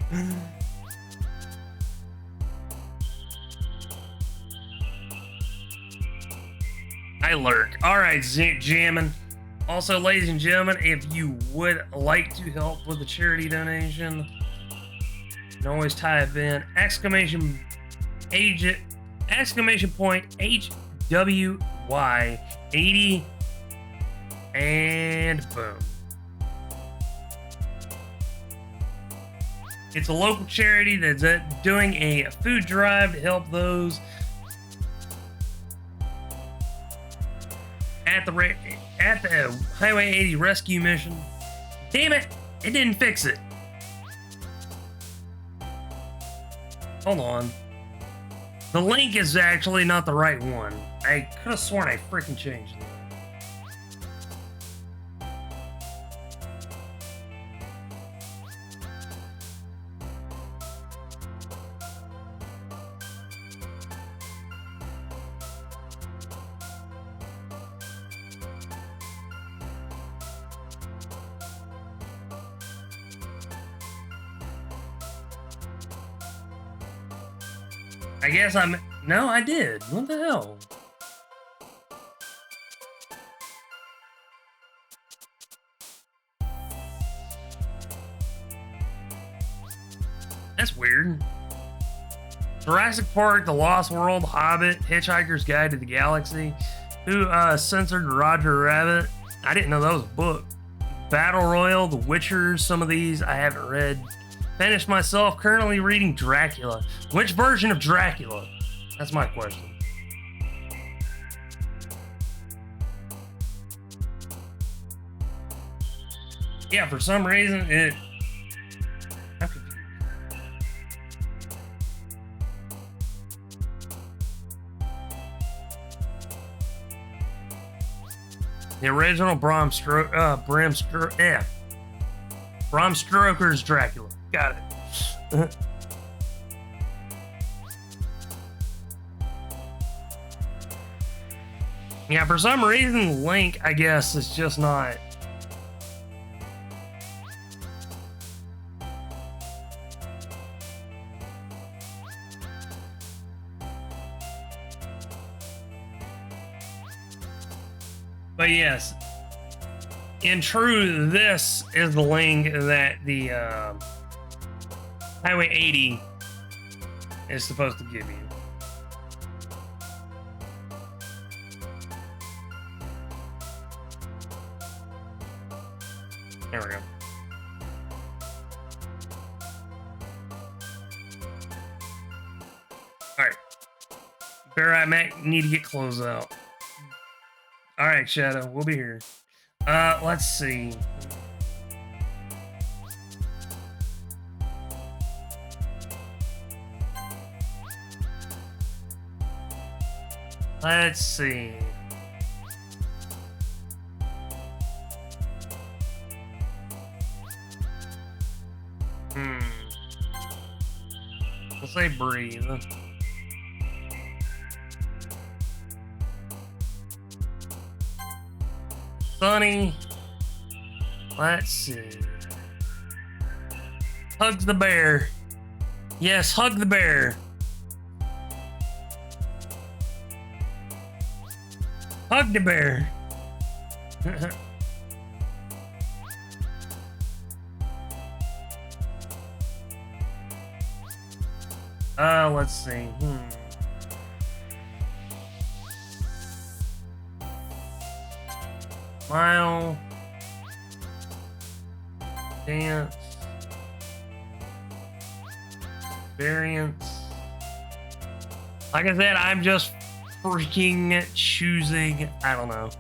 I lurk. Alright, jamming. Also, ladies and gentlemen, if you would like to help with the charity donation, you can always type in exclamation point HWY 80 and boom. It's a local charity that's doing a food drive to help those at the Highway 80 rescue mission. Damn it! It didn't fix it. Hold on. The link is actually not the right one. I could have sworn I freaking changed it. I guess no, I did. What the hell? That's weird. Jurassic Park, The Lost World, Hobbit, Hitchhiker's Guide to the Galaxy. Who censored Roger Rabbit? I didn't know that was a book. Battle Royale, The Witcher, some of these I haven't read. Finished myself, currently reading Dracula. Which version of Dracula? That's my question. Yeah, for some reason it... I'm confused. The original Bram Stoker's Dracula. Got it. Yeah, for some reason, Link, I guess, is just not. But yes, in truth, this is the link that the Highway 80 is supposed to give you. There we go. Alright. Bear I might need to get clothes out. Alright, Shadow, we'll be here. Let's see. Let's see. Let's say breathe. Sunny. Let's see. Hugs the bear. Yes, hug the bear. Hug the bear. Let's see. Smile. Dance. Variance. Like I said, I'm just freaking choosing. I don't know.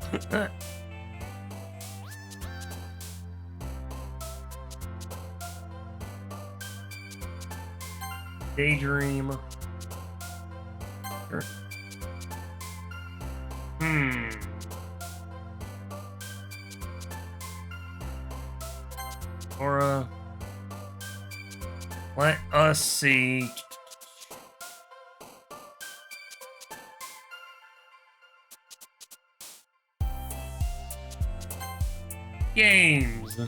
Daydream. Sure. Or, let us see. Games.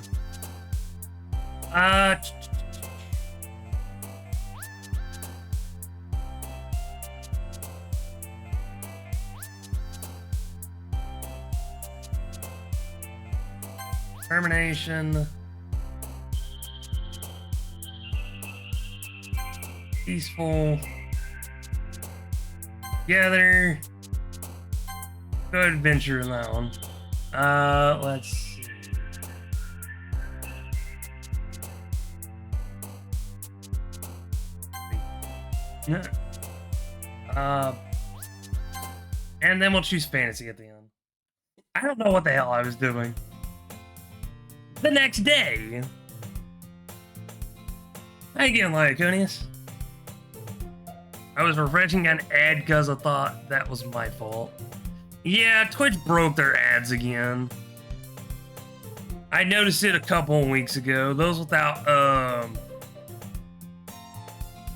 Termination. Peaceful. Together. Good adventure in that one. Let's see. And then we'll choose fantasy at the end. I don't know what the hell I was doing. The next day. How you getting, Lyconius? I was refreshing an ad because I thought that was my fault. Yeah, Twitch broke their ads again. I noticed it a couple of weeks ago. Those without,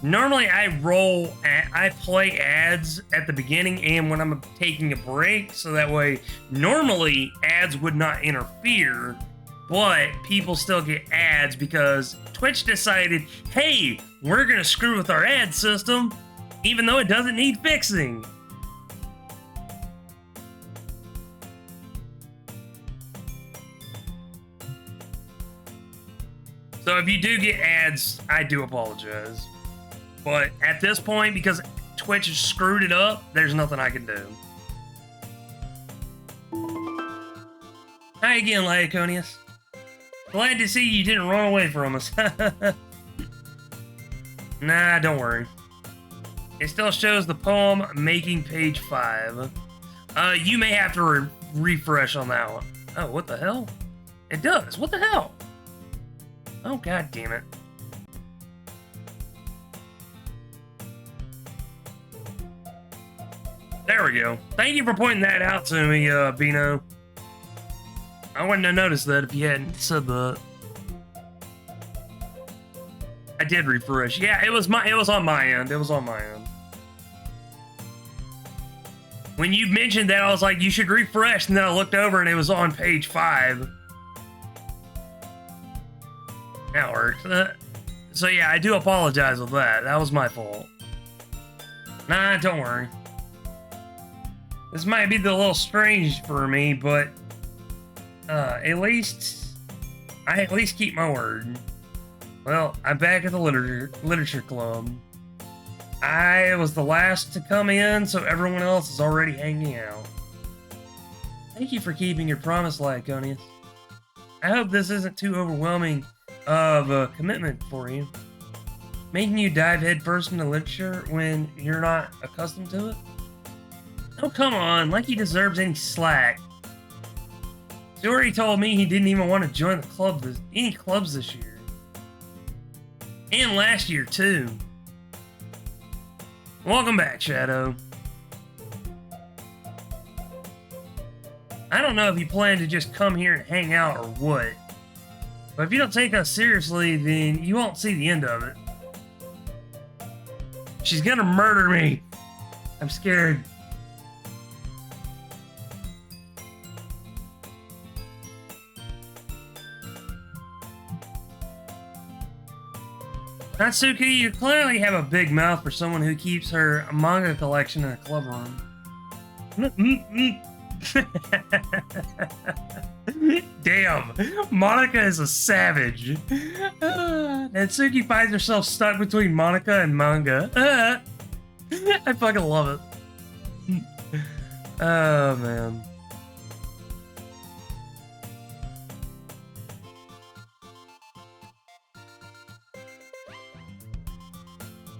normally I play ads at the beginning and when I'm taking a break, so that way normally ads would not interfere, but people still get ads because Twitch decided, hey, we're gonna screw with our ad system, even though it doesn't need fixing. So if you do get ads, I do apologize. But at this point, because Twitch has screwed it up, there's nothing I can do. Hi again, Lyconius. Glad to see you didn't run away from us. Nah, don't worry. It still shows the poem making page 5. You may have to refresh on that one. Oh, what the hell? It does. What the hell? Oh, god damn it. There we go. Thank you for pointing that out to me, Bino. I wouldn't have noticed that if you hadn't said that. I did refresh. Yeah, it was on my end. It was on my end. When you mentioned that, I was like, you should refresh, and then I looked over and it was on page 5. That works. So yeah, I do apologize with that. That was my fault. Nah, don't worry. This might be a little strange for me, but I at least keep my word. Well, I'm back at the literature club. I was the last to come in, so everyone else is already hanging out. Thank you for keeping your promise, Lyconius. I hope this isn't too overwhelming of a commitment for you. Making you dive headfirst into literature when you're not accustomed to it? Oh, come on, like he deserves any slack. He already told me he didn't even want to join the club any clubs this year. And last year, too. Welcome back, Shadow. I don't know if you plan to just come here and hang out or what. But if you don't take us seriously, then you won't see the end of it. She's gonna murder me. I'm scared. Natsuki, you clearly have a big mouth for someone who keeps her manga collection in a club room. Damn, Monica is a savage. Natsuki finds herself stuck between Monica and manga. I fucking love it. Oh, man.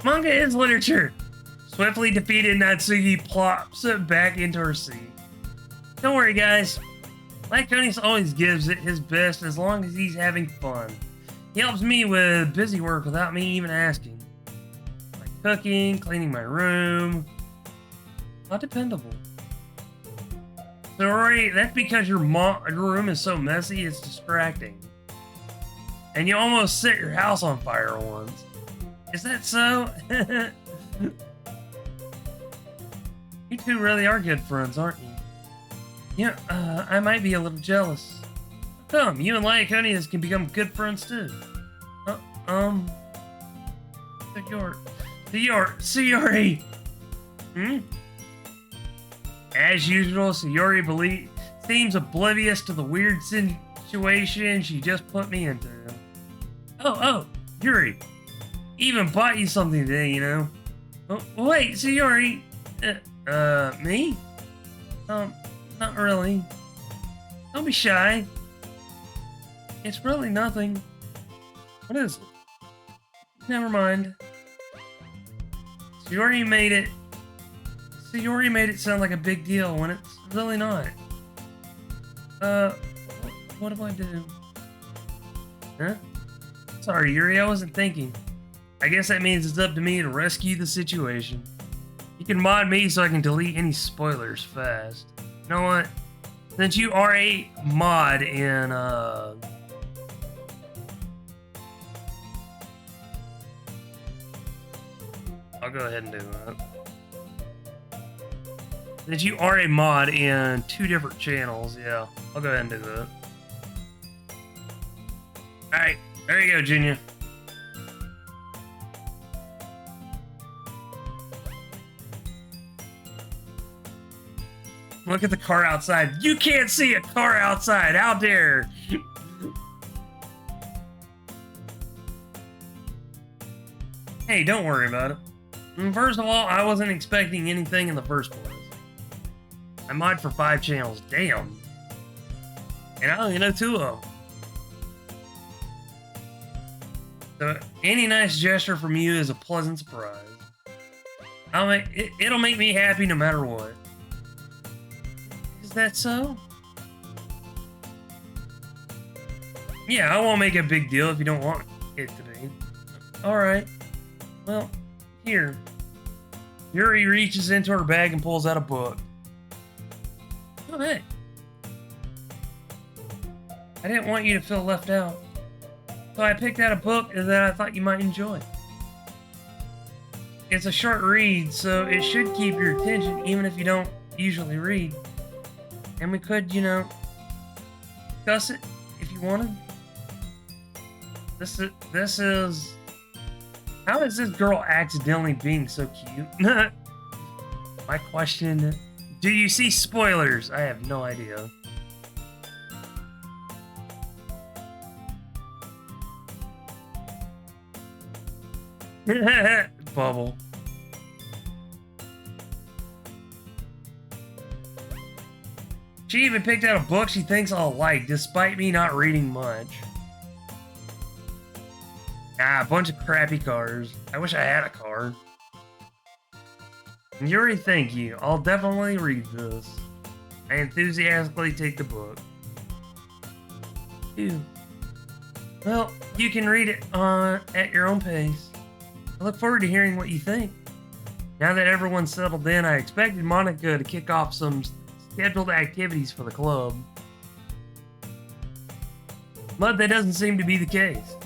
Manga is literature. Swiftly defeated, Natsuki plops it back into her seat. Don't worry, guys. Lyconius always gives it his best as long as he's having fun. He helps me with busy work without me even asking. Like cooking, cleaning my room. Not dependable. So, Rory, that's because your room is so messy, it's distracting. And you almost set your house on fire once. Is that so? You two really are good friends, aren't you? Yeah, I might be a little jealous. Come, you and Lyconius can become good friends too. Sayori. As usual, Sayori seems oblivious to the weird situation she just put me into. Oh, Yuri. Even bought you something today, you know. Oh, wait, Sayori. Me? Not really. Don't be shy. It's really nothing. What is it? Never mind. Sayori made it sound like a big deal when it's really not. What do I do? Huh? Sorry, Yuri, I wasn't thinking. I guess that means it's up to me to rescue the situation. You can mod me so I can delete any spoilers fast. You know what? Since you are a mod in, I'll go ahead and do that. Since you are a mod in 2 different channels, yeah, I'll go ahead and do that. Alright, there you go, Junior. Look at the car outside. You can't see a car outside. How dare? Hey, don't worry about it. First of all, I wasn't expecting anything in the first place. I mod for 5 channels. Damn. And I only know 2 of them. So any nice gesture from you is a pleasant surprise. It'll make me happy no matter what. Is that so? Yeah, I won't make a big deal if you don't want it to be. Alright. Well, here. Yuri reaches into her bag and pulls out a book. Oh, hey. I didn't want you to feel left out. So I picked out a book that I thought you might enjoy. It's a short read, so it should keep your attention even if you don't usually read. And we could, you know, discuss it if you wanted. This is... How is this girl accidentally being so cute? My question, do you see spoilers? I have no idea. Bubble. She even picked out a book she thinks I'll like, despite me not reading much. Ah, a bunch of crappy cars. I wish I had a car. Yuri, thank you. I'll definitely read this. I enthusiastically take the book. Ew. Well, you can read it at your own pace. I look forward to hearing what you think. Now that everyone's settled in, I expected Monica to kick off some scheduled activities for the club. But that doesn't seem to be the case.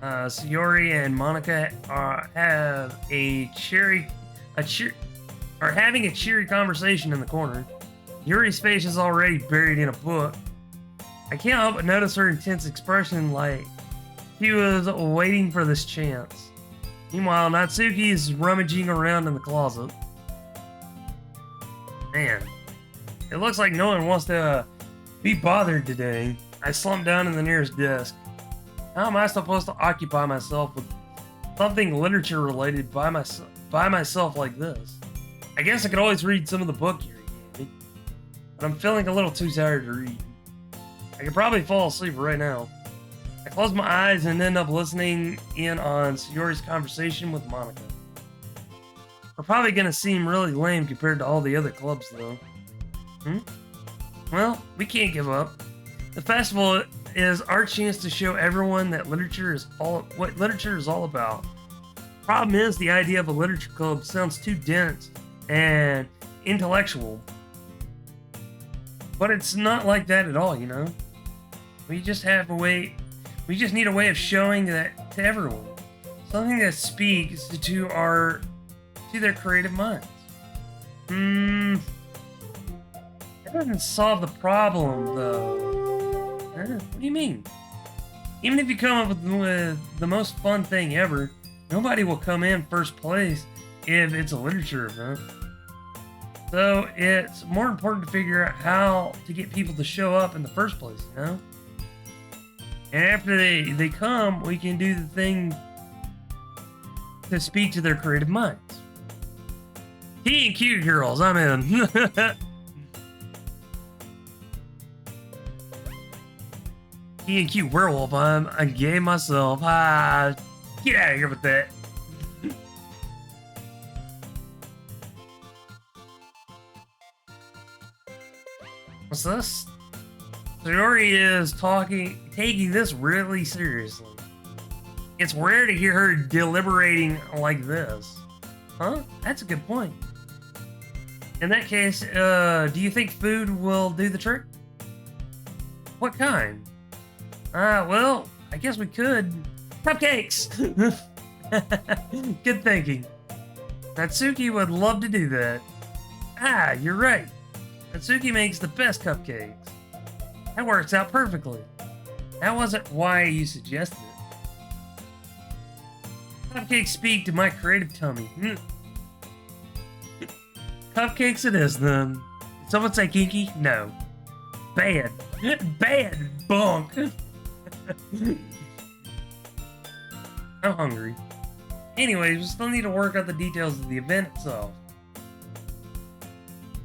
Sayori and Monica are having a cheery conversation in the corner. Yuri's face is already buried in a book. I can't help but notice her intense expression, like she was waiting for this chance. Meanwhile, Natsuki is rummaging around in the closet. Man, it looks like no one wants to be bothered today. I slumped down in the nearest desk. How am I supposed to occupy myself with something literature related by myself like this? I guess I could always read some of the book you gave me, but I'm feeling a little too tired to read. I could probably fall asleep right now. I close my eyes and end up listening in on Sayori's conversation with Monica. We're probably gonna seem really lame compared to all the other clubs though. Well, we can't give up. The festival is our chance to show everyone that what literature is all about. Problem is, the idea of a literature club sounds too dense and intellectual. But it's not like that at all, you know? We just have a way We just need a way of showing that to everyone. Something that speaks to their creative minds. That doesn't solve the problem, though. What do you mean? Even if you come up with the most fun thing ever, nobody will come in first place if it's a literature event. So it's more important to figure out how to get people to show up in the first place, you know? And after they come, we can do the thing to speak to their creative minds. Tea and cute girls, I'm in. Tea and cute werewolf, I'm gay myself. Get out of here with that. What's this? Sayori is taking this really seriously. It's rare to hear her deliberating like this. Huh? That's a good point. In that case, do you think food will do the trick? What kind? Well, I guess we could. Cupcakes! Good thinking. Natsuki would love to do that. You're right. Natsuki makes the best cupcakes. That works out perfectly. That wasn't why you suggested it. Cupcakes speak to my creative tummy. Cupcakes it is, then. Did someone say kinky? No. Bad. Bad bunk. I'm hungry. Anyways, we still need to work out the details of the event itself.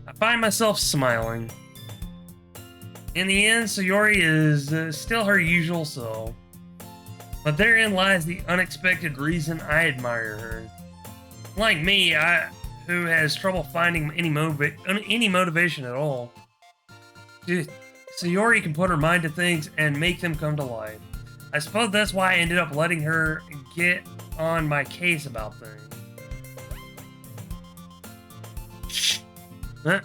I find myself smiling. In the end, Sayori is still her usual self. But therein lies the unexpected reason I admire her. Like me, who has trouble finding any motivation at all. Sayori can put her mind to things and make them come to life. I suppose that's why I ended up letting her get on my case about things. Shh. Huh?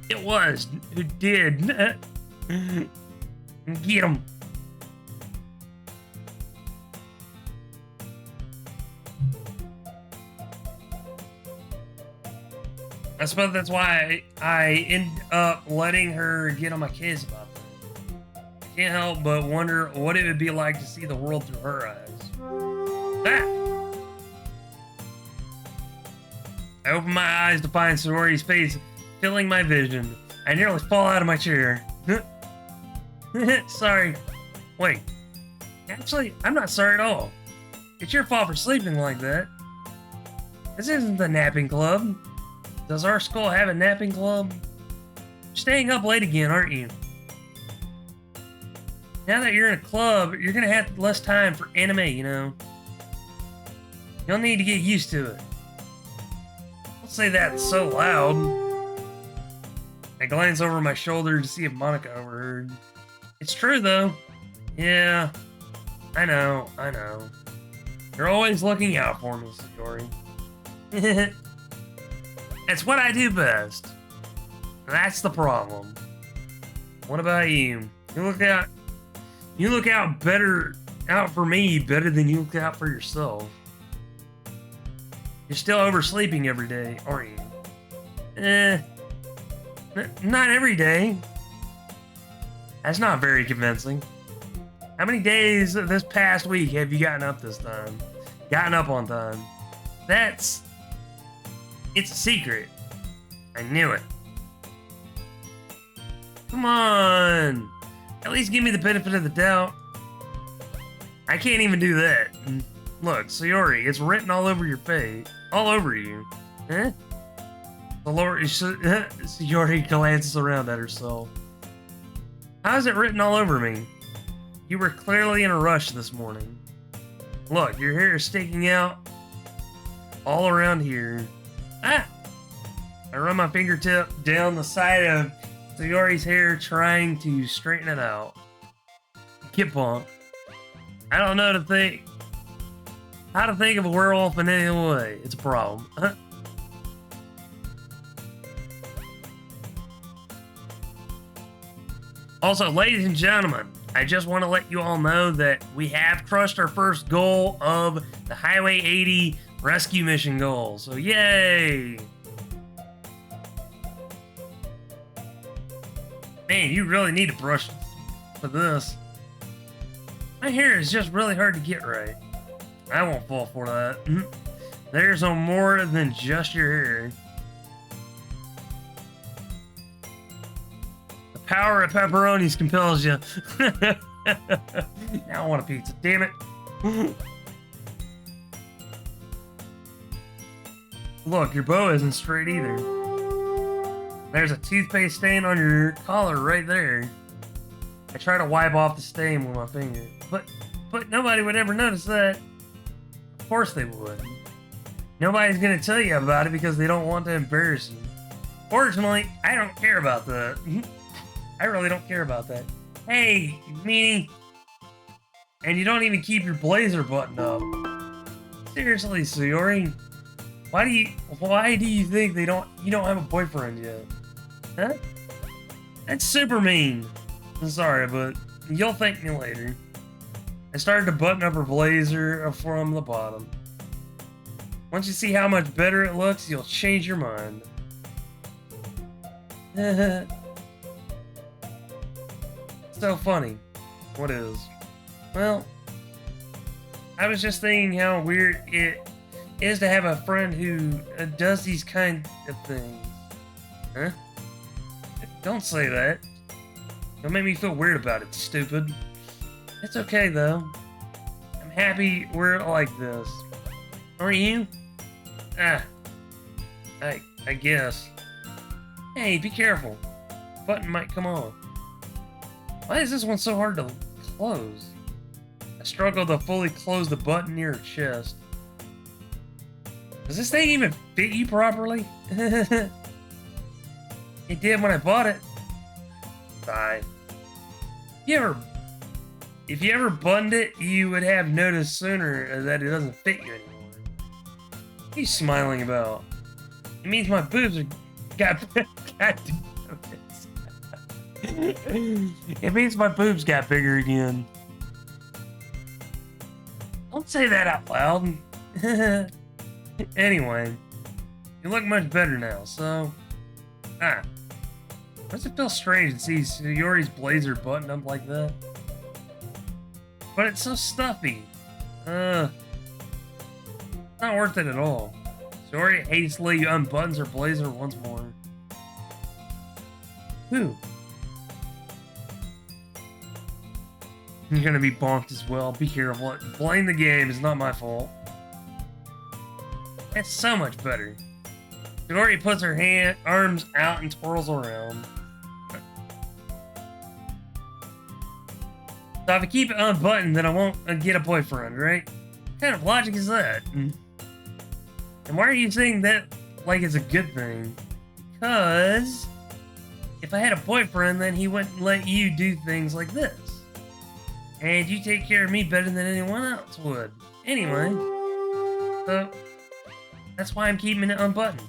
It was who did. Get him. I suppose that's why I end up letting her get on my case about things. I can't help but wonder what it would be like to see the world through her eyes. I open my eyes to find Sayori's face filling my vision. I nearly fall out of my chair. Sorry. Wait. Actually, I'm not sorry at all. It's your fault for sleeping like that. This isn't the napping club. Does our school have a napping club? You're staying up late again, aren't you? Now that you're in a club, you're gonna have less time for anime, you know? You'll need to get used to it. Don't say that so loud. I glance over my shoulder to see if Monica overheard. It's true, though. Yeah, I know. You're always looking out for me, Sayori. It's what I do best. That's the problem. What about you? You look out for me better than you look out for yourself. You're still oversleeping every day, aren't you? Not every day. That's not very convincing. How many days this past week have you gotten up this time? Gotten up on time? It's a secret. I knew it. Come on. At least give me the benefit of the doubt. I can't even do that. Look, Sayori, it's written all over your face. All over you. Huh? Sayori glances around at herself. How is it written all over me? You were clearly in a rush this morning. Look, your hair is sticking out all around here. I run my fingertip down the side of Sayori's hair, trying to straighten it out. Get bumped. I don't know how to think of a werewolf in any way. It's a problem. Also, ladies and gentlemen, I just want to let you all know that we have crushed our first goal of the Highway 80 rescue mission goal. So yay! Man, you really need a brush for this. My hair is just really hard to get right. I won't fall for that. There's no more than just your hair. The power of pepperonis compels you. Now I want a pizza. Damn it. Look, your bow isn't straight either. There's a toothpaste stain on your collar right there. I try to wipe off the stain with my finger, but nobody would ever notice that. Of course they would. Nobody's gonna tell you about it because they don't want to embarrass you. Fortunately, I don't care about that. I really don't care about that. Hey, meanie. And you don't even keep your blazer buttoned up. Seriously, Sayori. Why do you think you don't have a boyfriend yet? Huh? That's super mean. I'm sorry, but you'll thank me later. I started to button up her blazer from the bottom. Once you see how much better it looks, you'll change your mind. So funny. What is? Well, I was just thinking how weird it is to have a friend who does these kind of things. Huh? Don't say that. Don't make me feel weird about it, stupid. It's okay, though. I'm happy we're like this. Aren't you? I guess. Hey, be careful. Button might come off. Why is this one so hard to close? I struggle to fully close the button near her chest. Does this thing even fit you properly? It did when I bought it. Sigh. If you ever buttoned it, you would have noticed sooner that it doesn't fit you anymore. What are you smiling about? It means my boobs are got It means my boobs got bigger again. Don't say that out loud. Anyway, you look much better now, so... Does it feel strange to see Sayori's blazer buttoned up like that? But it's so stuffy. Not worth it at all. Sayori hastily unbuttons her blazer once more. Who? You're gonna be bonked as well. Be careful. Blame the game. It's not my fault. That's so much better. Sayori puts her arms out and twirls around. So if I keep it unbuttoned, then I won't get a boyfriend, right? What kind of logic is that? And why are you saying that like it's a good thing? Because if I had a boyfriend, then he wouldn't let you do things like this. And you take care of me better than anyone else would. Anyway, so that's why I'm keeping it unbuttoned.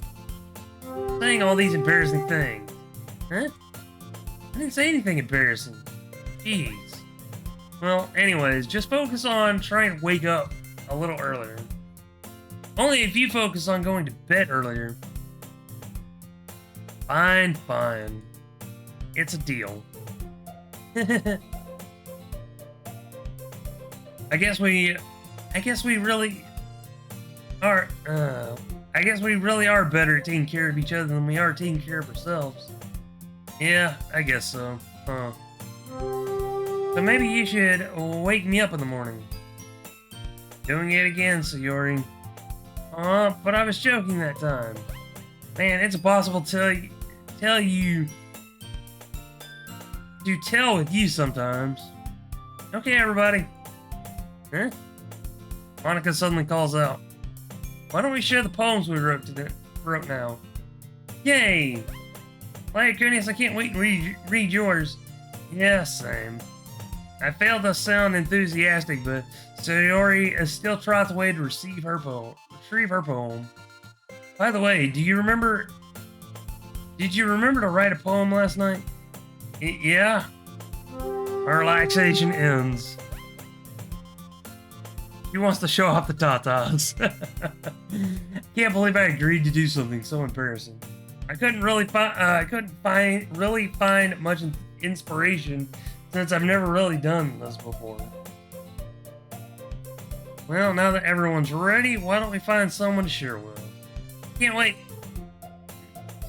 Saying all these embarrassing things. Huh? I didn't say anything embarrassing. Jeez. Well, anyways, just focus on trying to wake up a little earlier. Only if you focus on going to bed earlier. Fine. It's a deal. I guess we really are better at taking care of each other than we are taking care of ourselves. Yeah, I guess so. Huh. So maybe you should wake me up in the morning. Doing it again, Sayori. But I was joking that time. Man, it's impossible to tell with you sometimes. Okay, everybody. Huh? Monica suddenly calls out. Why don't we share the poems we wrote now? Yay! My goodness, I can't wait to read yours. Yeah, same. I failed to sound enthusiastic, but Sayori still trots away to retrieve her poem. By the way, did you remember to write a poem last night? Yeah? Our relaxation ends. He wants to show off the tatas. Can't believe I agreed to do something so embarrassing. I couldn't really find much inspiration since I've never really done this before. Well, now that everyone's ready, why don't we find someone to share with? Can't wait.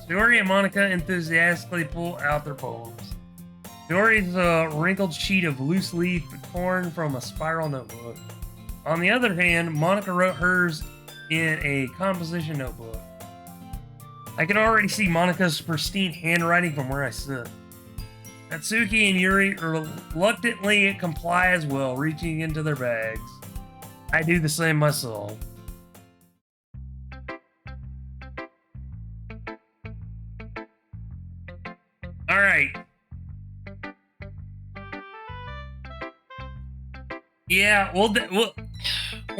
Sayori and Monica enthusiastically pull out their poems. Sayori's a wrinkled sheet of loose leaf torn from a spiral notebook. On the other hand, Monica wrote hers in a composition notebook. I can already see Monica's pristine handwriting from where I sit. Natsuki and Yuri reluctantly comply as well, reaching into their bags. I do the same myself. All right. Yeah, we'll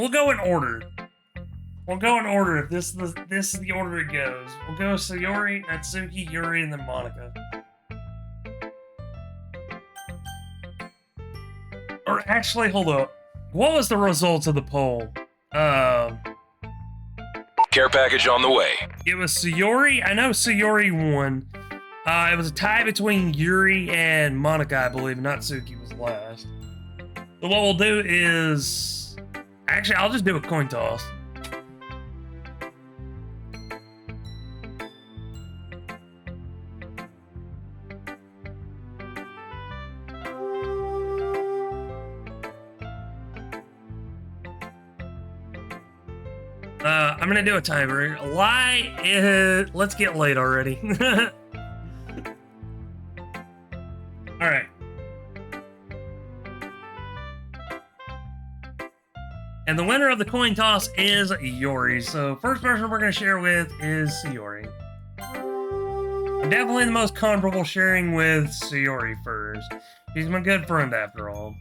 go in order. We'll go in order if this is the order it goes. We'll go Sayori, Natsuki, Yuri, and then Monica. Or actually, hold up. What was the results of the poll? Care package on the way. It was Sayori. I know Sayori won. It was a tie between Yuri and Monica, I believe. Natsuki was last. So what we'll do is... Actually, I'll just do a coin toss. I'm gonna do a timer. Let's get late already. Alright. And the winner of the coin toss is Yuri. So first person we're gonna share with is Sayori. I'm definitely the most comfortable sharing with Sayori first. She's my good friend after all.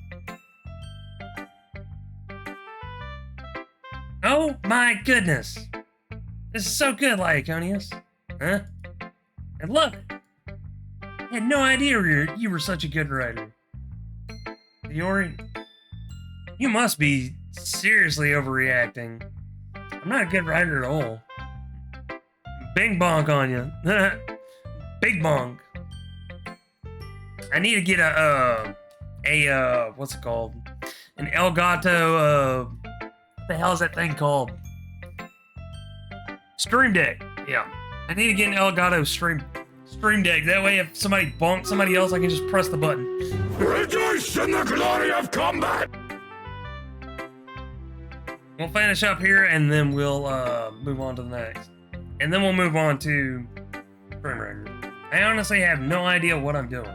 Oh my goodness! This is so good, Lyconius. Huh? And look! I had no idea you were such a good writer. Sayori, you must be seriously overreacting. I'm not a good writer at all. Bing bonk on you. Big bonk. I need to get what's it called? An Elgato, what the hell is that thing called? Stream Deck. Yeah. I need to get an Elgato Stream Deck. That way if somebody bonks somebody else, I can just press the button. Rejoice in the glory of combat! We'll finish up here and then we'll move on to the next. And then we'll move on to Frame Record. I honestly have no idea what I'm doing.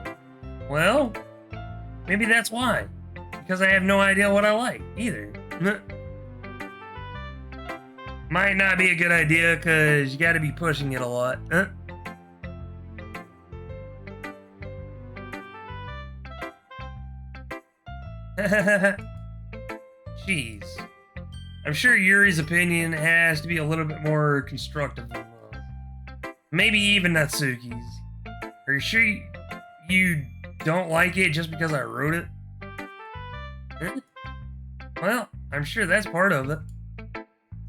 Well, maybe that's why. Because I have no idea what I like either. Might not be a good idea because you gotta be pushing it a lot. Jeez. I'm sure Yuri's opinion has to be a little bit more constructive than mine. Maybe even Natsuki's. Are you sure you don't like it just because I wrote it? Well, I'm sure that's part of it.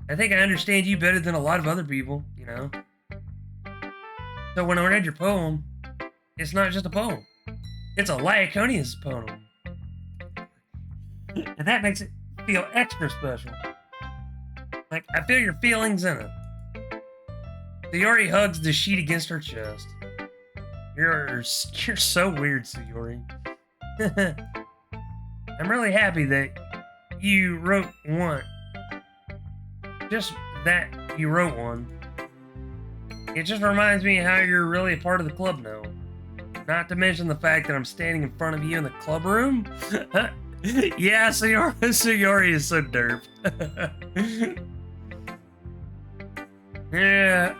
I think I understand you better than a lot of other people, you know. So when I read your poem, it's not just a poem. It's a Lyconius poem. And that makes it feel extra special. Like, I feel your feelings in it. Sayori hugs the sheet against her chest. You're so weird, Sayori. I'm really happy that you wrote one. Just that you wrote one. It just reminds me how you're really a part of the club now. Not to mention the fact that I'm standing in front of you in the club room. Yeah, Sayori is so derp. Yeah,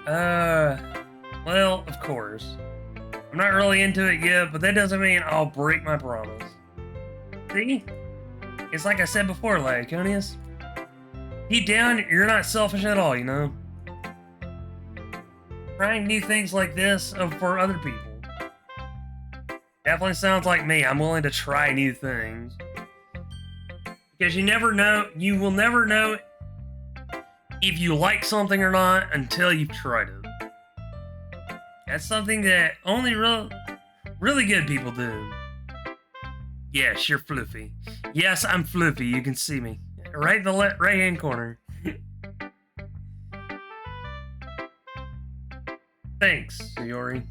well, of course. I'm not really into it yet, but that doesn't mean I'll break my promise. See? It's like I said before, Lyconius. Deep down, you're not selfish at all, you know? Trying new things like this for other people. Definitely sounds like me. I'm willing to try new things. Because you never know, you will never know if you like something or not until you've tried it. That's something that only really good people do. Yes, you're floofy. Yes, I'm floofy. You can see me. Right in the right-hand corner. Thanks, Sayori.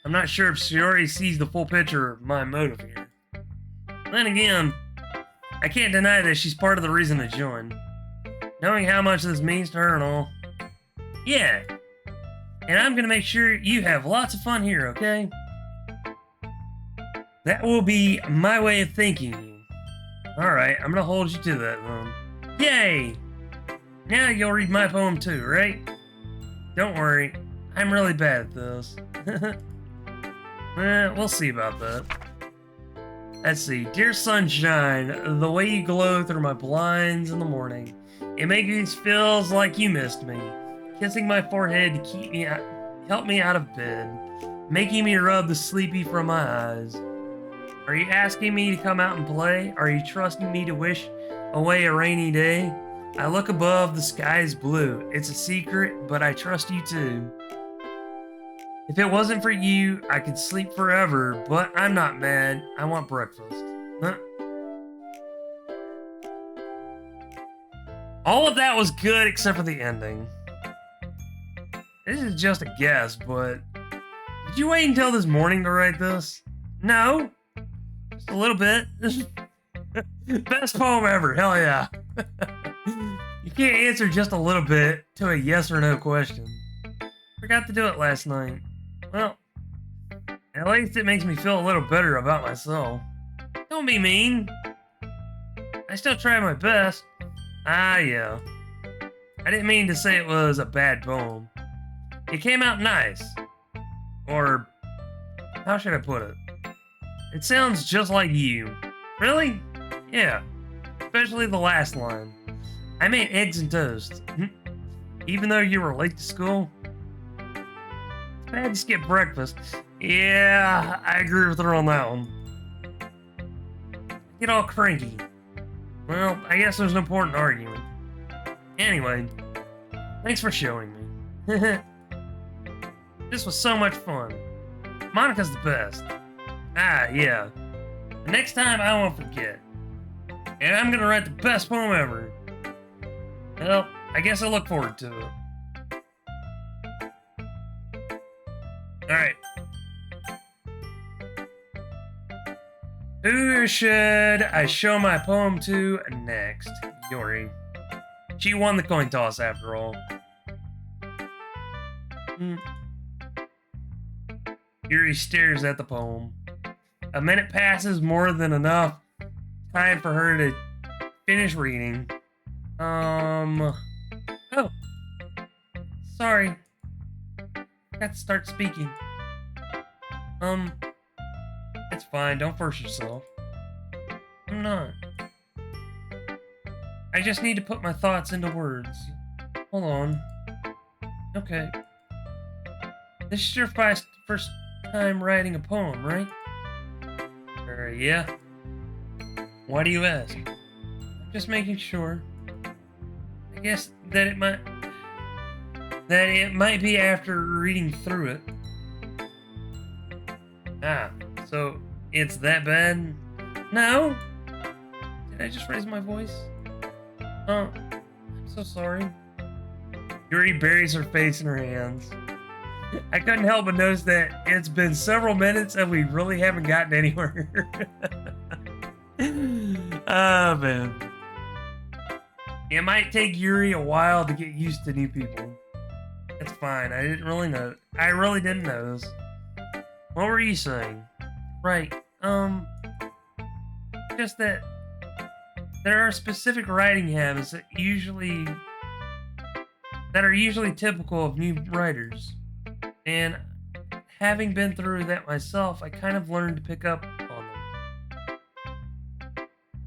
I'm not sure if Sayori sees the full picture of my motive here. Then again, I can't deny that she's part of the reason to join. Knowing how much this means to her and all. Yeah. And I'm gonna make sure you have lots of fun here, okay? That will be my way of thinking. Alright, I'm gonna hold you to that then. Yay! Now you'll read my poem too, right? Don't worry, I'm really bad at this. We'll see about that. Let's see. Dear sunshine, the way you glow through my blinds in the morning. It makes me feel like you missed me. Kissing my forehead to keep me out, help me out of bed. Making me rub the sleepy from my eyes. Are you asking me to come out and play? Are you trusting me to wish away a rainy day? I look above, the sky is blue. It's a secret, but I trust you too. If it wasn't for you, I could sleep forever, but I'm not mad. I want breakfast. Huh? All of that was good except for the ending. This is just a guess, but did you wait until this morning to write this? No. Just a little bit. Best poem ever, hell yeah. You can't answer just a little bit to a yes or no question. Forgot to do it last night. Well, at least it makes me feel a little better about myself. Don't be mean. I still try my best. Ah, yeah. I didn't mean to say it was a bad poem. It came out nice. Or, how should I put it? It sounds just like you. Really? Yeah. Especially the last line. I made eggs and toast. Even though you were late to school? It's bad to skip breakfast. Yeah, I agree with her on that one. Get all cranky. Well, I guess there's no point in arguing. Anyway, thanks for showing me. This was so much fun. Monica's the best. Ah, yeah. The next time I won't forget. And I'm gonna write the best poem ever. Well, I guess I look forward to it. Alright. Who should I show my poem to next? Yuri. She won the coin toss after all. Yuri stares at the poem. A minute passes, more than enough time for her to finish reading. Oh. Sorry. Got to start speaking. It's fine, don't force yourself. I'm not. I just need to put my thoughts into words. Hold on. Okay. This is your first time writing a poem, right? Yeah. Why do you ask? I'm just making sure. I guess that it might be after reading through it. Ah, so it's that bad? No? Did I just raise my voice? Oh, I'm so sorry. Yuri buries her face in her hands. I couldn't help but notice that it's been several minutes and we really haven't gotten anywhere. Oh, man. It might take Yuri a while to get used to new people. It's fine. I really didn't notice. What were you saying? Right. Just that there are specific writing habits that are usually typical of new writers. And having been through that myself, I kind of learned to pick up on them.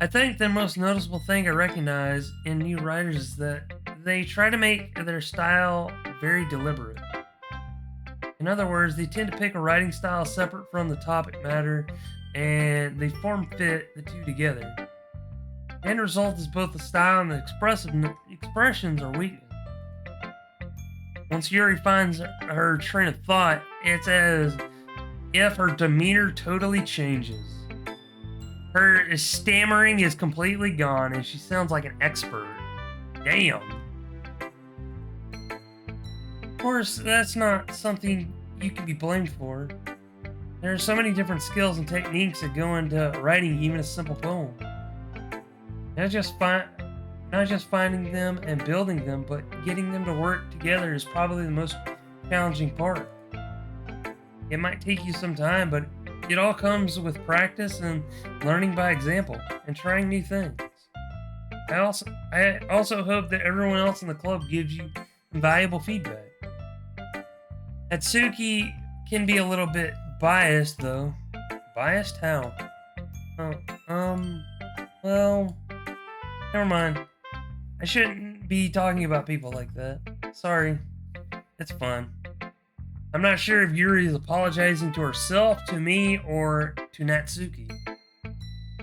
I think the most noticeable thing I recognize in new writers is that they try to make their style very deliberate. In other words, they tend to pick a writing style separate from the topic matter, and they form fit the two together. The end result is both the style and the expressions are weakened. Once Yuri finds her train of thought, it's as if her demeanor totally changes. Her stammering is completely gone, and she sounds like an expert. Damn. Of course, that's not something you can be blamed for. There are so many different skills and techniques that go into writing even a simple poem. Not just finding them and building them, but getting them to work together is probably the most challenging part. It might take you some time, but it all comes with practice and learning by example and trying new things. I also hope that everyone else in the club gives you valuable feedback. Atsuki can be a little bit biased, though. Biased? How? Well, never mind. I shouldn't be talking about people like that. Sorry. It's fun. I'm not sure if Yuri is apologizing to herself, to me, or to Natsuki.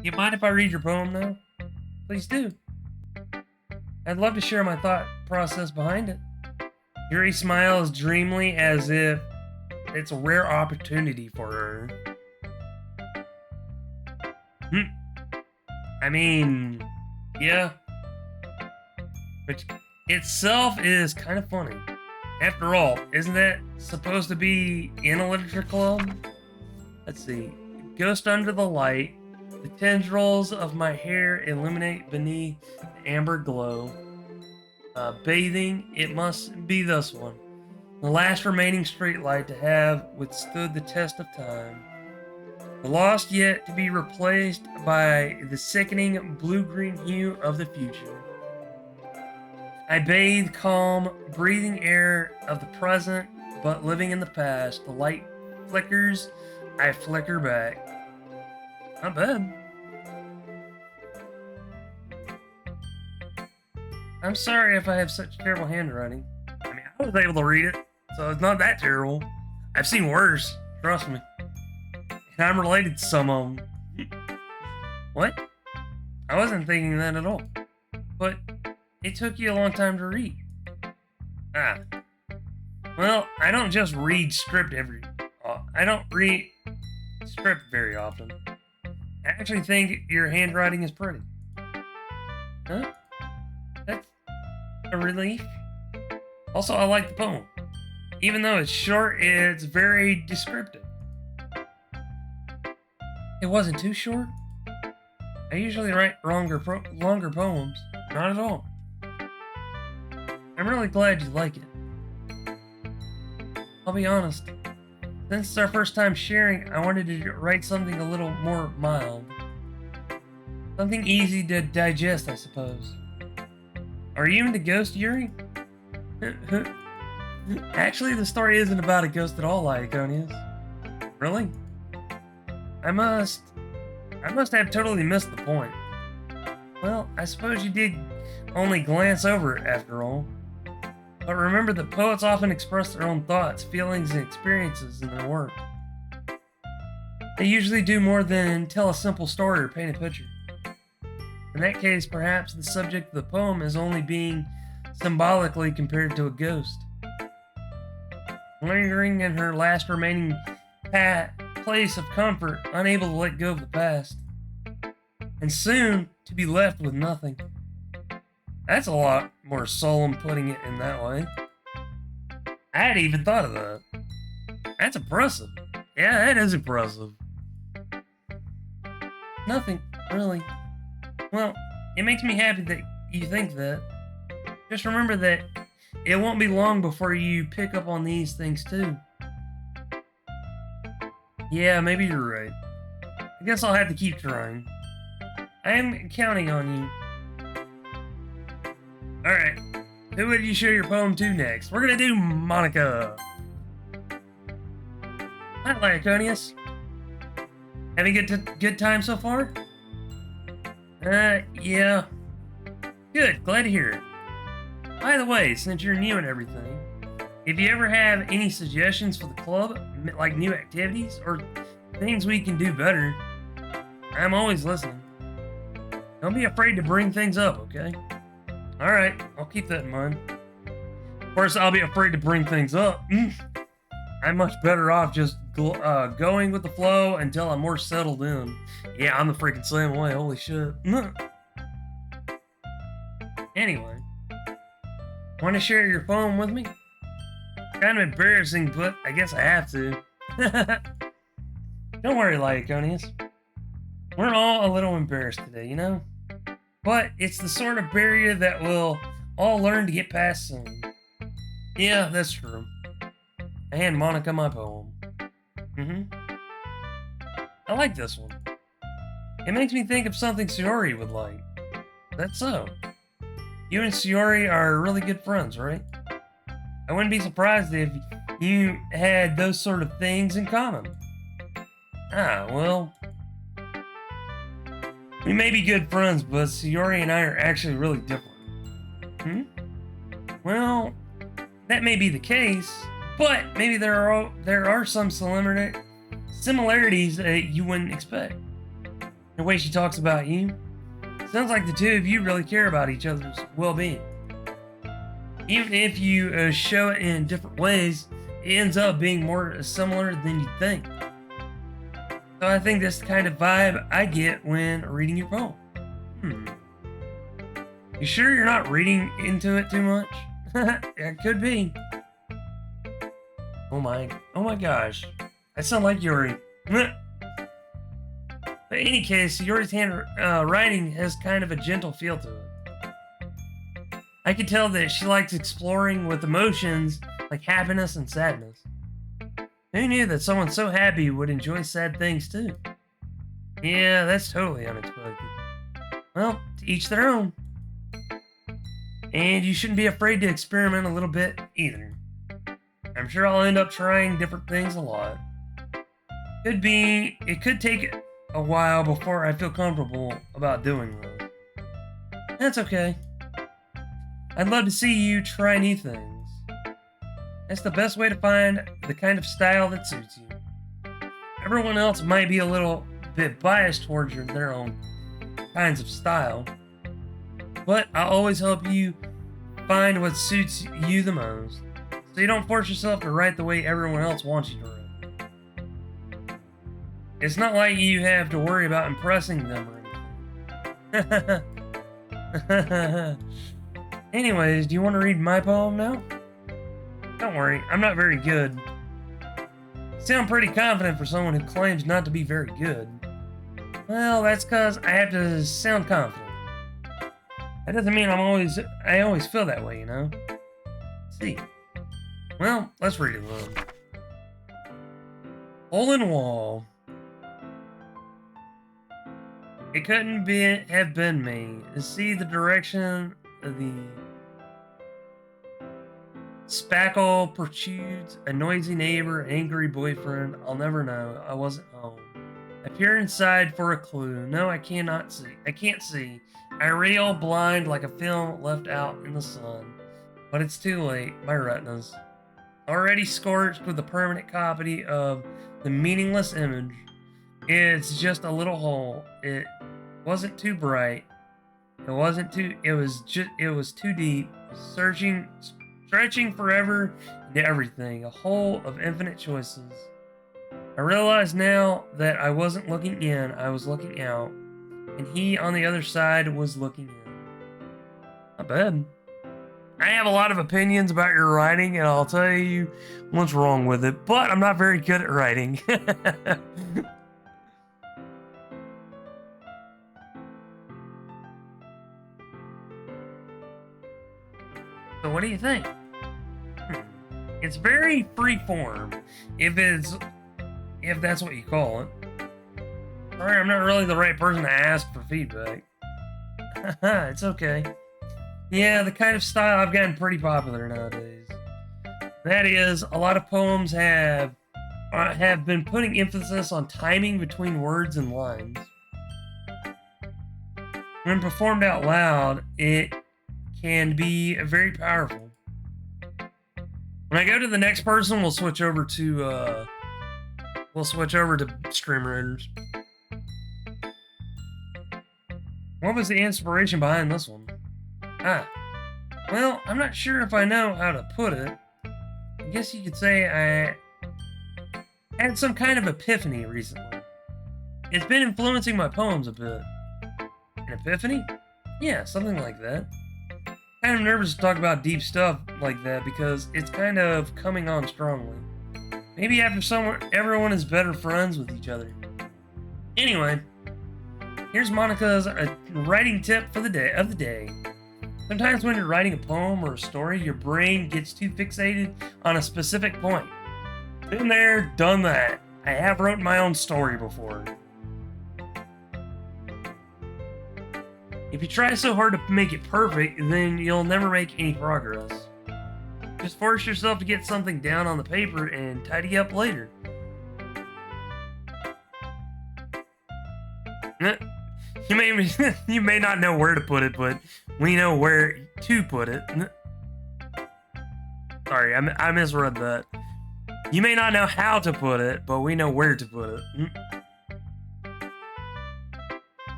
You mind if I read your poem now? Please do. I'd love to share my thought process behind it. Yuri smiles dreamily as if it's a rare opportunity for her. I mean, yeah. Which itself is kind of funny. After all, isn't that supposed to be in a literature club? Let's see. Ghost under the light. The tendrils of my hair illuminate beneath the amber glow. Bathing, it must be this one. The last remaining streetlight to have withstood the test of time. The lost yet to be replaced by the sickening blue-green hue of the future. I bathe calm, breathing air of the present, but living in the past. The light flickers, I flicker back. Not bad. I'm sorry if I have such terrible handwriting. I mean, I was able to read it, so it's not that terrible. I've seen worse, trust me. And I'm related to some of them. What? I wasn't thinking that at all. But it took you a long time to read. Ah. Well, I don't just read script I don't read script very often. I actually think your handwriting is pretty. Huh? That's a relief. Also, I like the poem. Even though it's short, it's very descriptive. It wasn't too short. I usually write longer poems. Not at all. I'm really glad you like it. I'll be honest. Since it's our first time sharing, I wanted to write something a little more mild. Something easy to digest, I suppose. Are you into ghost, Yuri? Actually, the story isn't about a ghost at all, Iaconius. Really? I must have totally missed the point. Well, I suppose you did only glance over it after all. But remember that poets often express their own thoughts, feelings, and experiences in their work. They usually do more than tell a simple story or paint a picture. In that case, perhaps the subject of the poem is only being symbolically compared to a ghost. Lingering in her last remaining place of comfort, unable to let go of the past. And soon to be left with nothing. That's a lot more solemn putting it in that way. I hadn't even thought of that. That's impressive. Yeah, that is impressive. Nothing, really. Well, it makes me happy that you think that. Just remember that it won't be long before you pick up on these things too. Yeah, maybe you're right. I guess I'll have to keep trying. I am counting on you. Alright, who would you show your poem to next? We're gonna do Monica. Hi, Iaconius. Having a good time so far? Yeah. Good, glad to hear it. By the way, since you're new and everything, If you ever have any suggestions for the club, like new activities or things we can do better, I'm always listening. Don't be afraid to bring things up, okay? Alright, I'll keep that in mind. Of course, I'll be afraid to bring things up. I'm much better off just going with the flow until I'm more settled in. Yeah, I'm the freaking same way, holy shit. Anyway, want to share your phone with me? Kind of embarrassing, but I guess I have to. Don't worry, Lyconius. We're all a little embarrassed today, you know? But it's the sort of barrier that we'll all learn to get past soon. Yeah, that's true. I hand Monica my poem. I like this one. It makes me think of something Sayori would like. That's so. You and Sayori are really good friends, right? I wouldn't be surprised if you had those sort of things in common. Ah, well... We may be good friends, but Sayori and I are actually really different. Well, that may be the case, but maybe there are some similarities that you wouldn't expect. The way she talks about you, sounds like the two of you really care about each other's well-being. Even if you show it in different ways, it ends up being more similar than you think. So I think that's the kind of vibe I get when reading your poem. You sure you're not reading into it too much? It could be. Oh my gosh. I sound like Yuri. But in any case, Yuri's writing has kind of a gentle feel to it. I can tell that she likes exploring with emotions like happiness and sadness. Who knew that someone so happy would enjoy sad things too? Yeah, that's totally unexpected. Well, to each their own. And you shouldn't be afraid to experiment a little bit either. I'm sure I'll end up trying different things a lot. It could take a while before I feel comfortable about doing those. That's okay. I'd love to see you try new things. That's the best way to find the kind of style that suits you. Everyone else might be a little bit biased towards their own kinds of style, but I'll always help you find what suits you the most, so you don't force yourself to write the way everyone else wants you to write. It's not like you have to worry about impressing them or anything. Anyways, do you want to read my poem now? Don't worry, I'm not very good. You sound pretty confident for someone who claims not to be very good. Well, that's because I have to sound confident. That doesn't mean I always feel that way, you know? Let's see. Well, let's read it a little. Hole in wall. It couldn't have been me. To see the direction of the spackle protrudes, a noisy neighbor, angry boyfriend. I'll never know. I wasn't home. I peer inside for a clue. No, I cannot see. I can't see. I reel blind like a film left out in the sun. But it's too late. My retinas. Already scorched with a permanent copy of the meaningless image. It's just a little hole. It wasn't too bright. It was too deep. Stretching forever into everything. A hole of infinite choices. I realize now that I wasn't looking in, I was looking out. And he on the other side was looking in. Not bad. I have a lot of opinions about your writing, and I'll tell you what's wrong with it, but I'm not very good at writing. So what do you think? It's very free form, if that's what you call it. Sorry, I'm not really the right person to ask for feedback. It's okay. Yeah, the kind of style I've gotten pretty popular nowadays. That is, a lot of poems have been putting emphasis on timing between words and lines. When performed out loud, it can be very powerful. When I go to the next person, we'll switch over to Stream Raiders. What was the inspiration behind this one? Well, I'm not sure if I know how to put it. I guess you could say I had some kind of epiphany recently. It's been influencing my poems a bit. An epiphany? Yeah, something like that. Kind of nervous to talk about deep stuff like that because it's kind of coming on strongly. Maybe after everyone is better friends with each other. Anyway, here's Monica's writing tip for the day. Sometimes when you're writing a poem or a story, your brain gets too fixated on a specific point. Been there, done that. I have wrote my own story before. If you try so hard to make it perfect, then you'll never make any progress. Just force yourself to get something down on the paper and tidy up later. You may not know where to put it, but we know where to put it. Sorry, I misread that. You may not know how to put it, but we know where to put it.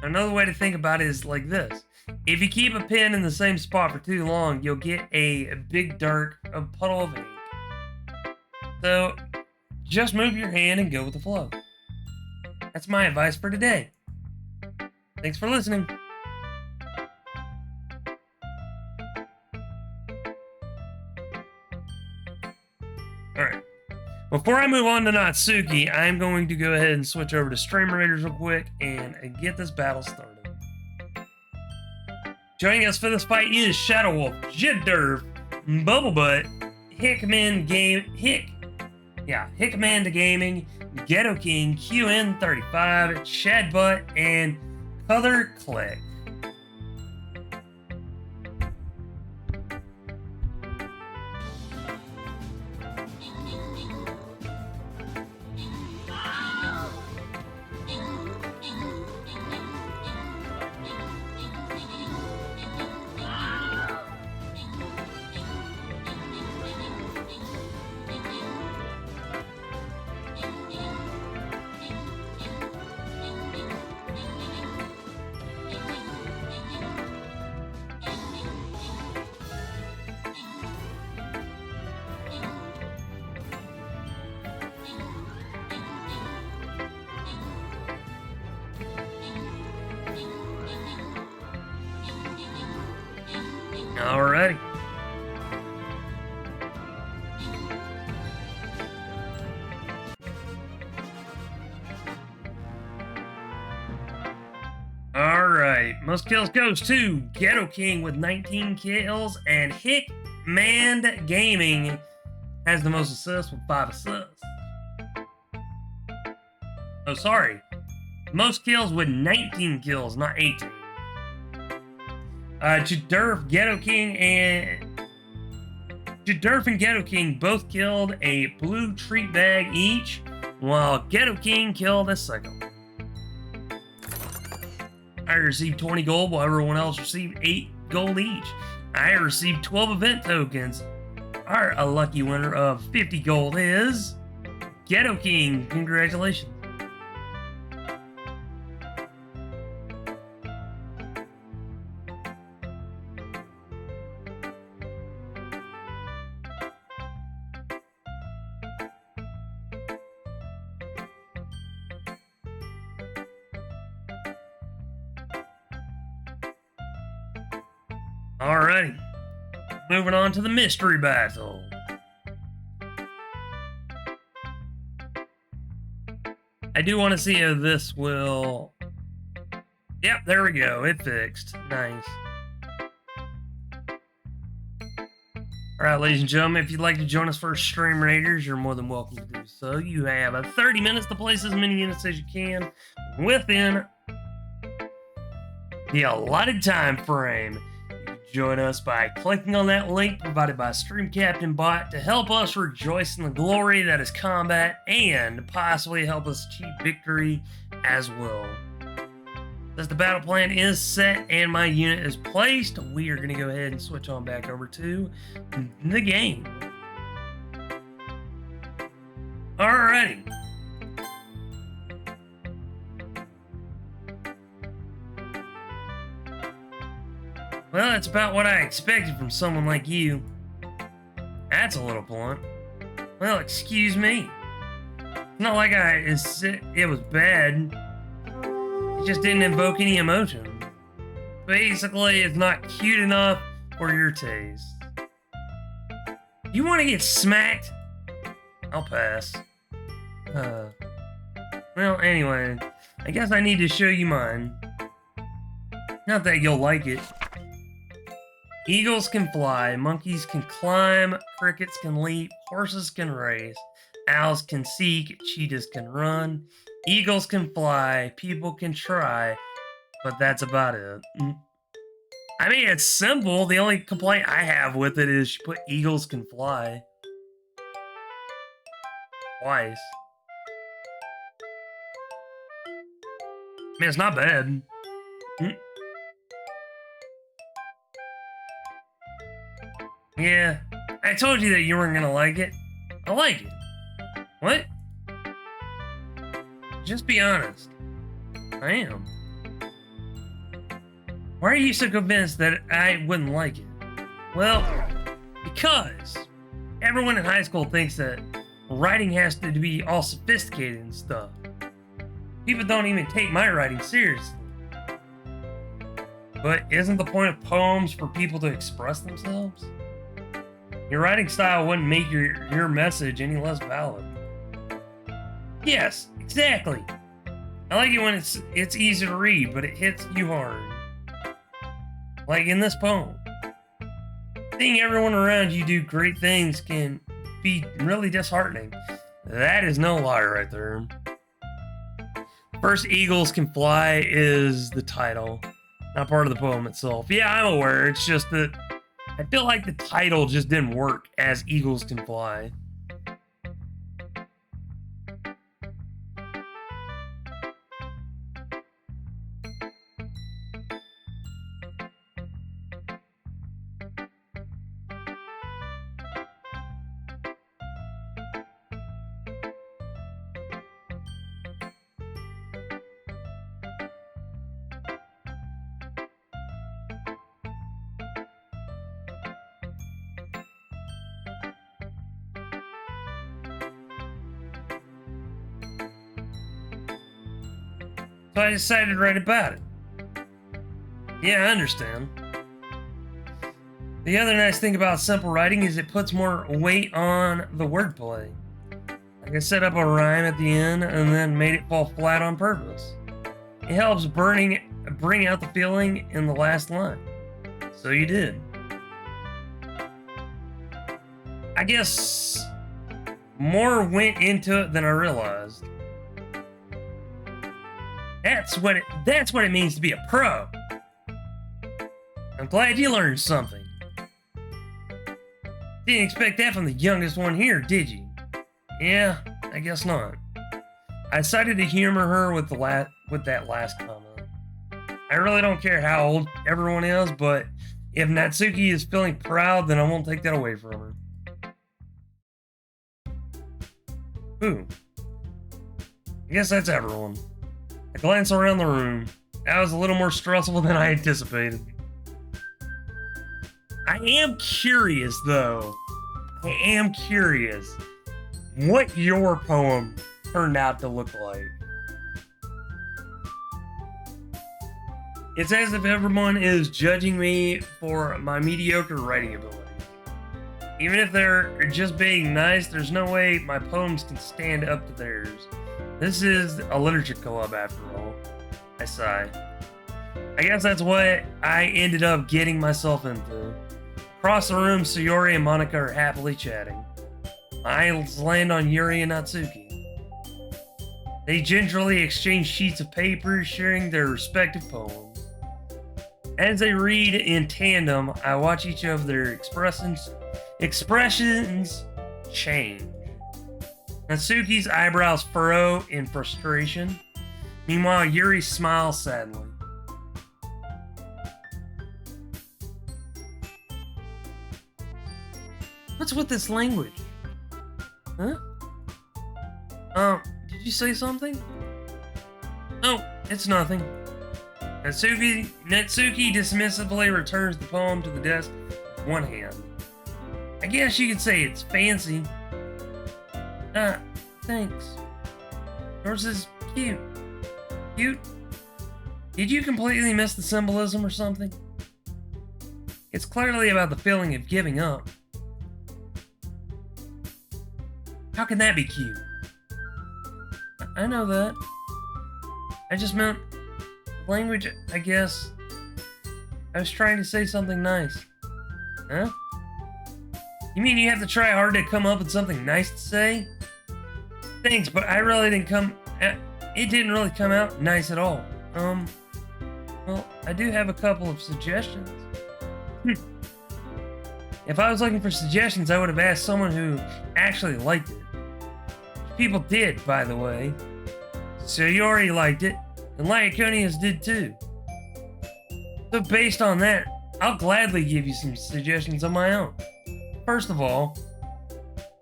Another way to think about it is like this. If you keep a pen in the same spot for too long, you'll get a big dark puddle of ink. So, just move your hand and go with the flow. That's my advice for today. Thanks for listening. Alright. Before I move on to Natsuki, I'm going to go ahead and switch over to Stream Raiders real quick and get this battle started. Joining us for this fight is Shadow Wolf, Jidderf, Bubblebutt, Hickman Gaming, Ghetto King, QN35, Shadbutt, and Color Click. Alrighty. Alright, most kills goes to Ghetto King with 19 kills, and Hickman Gaming has the most assists with 5 assists. Oh, sorry. Most kills with 19 kills, not 18. Jidderf, Ghetto King, and Ghetto King both killed a blue treat bag each, while Ghetto King killed a second. I received 20 gold, while everyone else received 8 gold each. I received 12 event tokens. Our lucky winner of 50 gold is Ghetto King. Congratulations. Alrighty, moving on to the mystery battle. I do want to see if this will... Yep, there we go, it fixed. Nice. Alright, ladies and gentlemen, if you'd like to join us for Stream Raiders, you're more than welcome to do so. You have 30 minutes to place as many units as you can within the allotted time frame. Join us by clicking on that link provided by Stream Captain Bot to help us rejoice in the glory that is combat and possibly help us achieve victory as well. As the battle plan is set and my unit is placed, we are going to go ahead and switch on back over to the game. Alrighty. Well, that's about what I expected from someone like you. That's a little blunt. Well, excuse me. It's not like it was bad. It just didn't invoke any emotion. Basically, it's not cute enough for your taste. You want to get smacked? I'll pass. Well, anyway, I guess I need to show you mine. Not that you'll like it. Eagles can fly, monkeys can climb, crickets can leap, horses can race, owls can seek, cheetahs can run, eagles can fly, people can try, but that's about it. I mean, it's simple. The only complaint I have with it is she put eagles can fly. Twice. I mean, it's not bad. Yeah, I told you that you weren't gonna like it. I like it. What? Just be honest. I am. Why are you so convinced that I wouldn't like it? Well, because everyone in high school thinks that writing has to be all sophisticated and stuff. People don't even take my writing seriously. But isn't the point of poems for people to express themselves? Your writing style wouldn't make your message any less valid. Yes, exactly. I like it when it's easy to read, but it hits you hard. Like in this poem. Seeing everyone around you do great things can be really disheartening. That is no lie right there. First Eagles Can Fly is the title, not part of the poem itself. Yeah, I'm aware. It's just that I feel like the title just didn't work as Eagles Can Fly. So I decided to write about it. Yeah, I understand. The other nice thing about simple writing is it puts more weight on the wordplay. Like I set up a rhyme at the end and then made it fall flat on purpose. It helps bring out the feeling in the last line. So you did. I guess more went into it than I realized. That's what it means to be a pro. I'm glad you learned something. Didn't expect that from the youngest one here, did you? Yeah, I guess not. I decided to humor her with that last comment. I really don't care how old everyone is, but if Natsuki is feeling proud, then I won't take that away from her. Ooh. I guess that's everyone. I glance around the room. That was a little more stressful than I anticipated. I am curious, though. I am curious what your poem turned out to look like. It's as if everyone is judging me for my mediocre writing ability. Even if they're just being nice, there's no way my poems can stand up to theirs. This is a literature club after all. I sigh. I guess that's what I ended up getting myself into. Across the room, Sayori and Monica are happily chatting. My eyes land on Yuri and Natsuki. They gingerly exchange sheets of paper, sharing their respective poems. As they read in tandem, I watch each of their expressions change. Natsuki's eyebrows furrow in frustration. Meanwhile, Yuri smiles sadly. What's with this language? Huh? Did you say something? Oh, it's nothing. Natsuki dismissively returns the poem to the desk with one hand. I guess you could say it's fancy. Thanks. Yours is cute. Cute? Did you completely miss the symbolism or something? It's clearly about the feeling of giving up. How can that be cute? I know that. I just meant language, I guess. I was trying to say something nice. Huh? You mean you have to try hard to come up with something nice to say? Thanks, but I really didn't it didn't really come out nice at all. Well, I do have a couple of suggestions. If I was looking for suggestions, I would have asked someone who actually liked it. People did, by the way. So you already liked it, and Lyconius did too. So based on that, I'll gladly give you some suggestions of my own. First of all,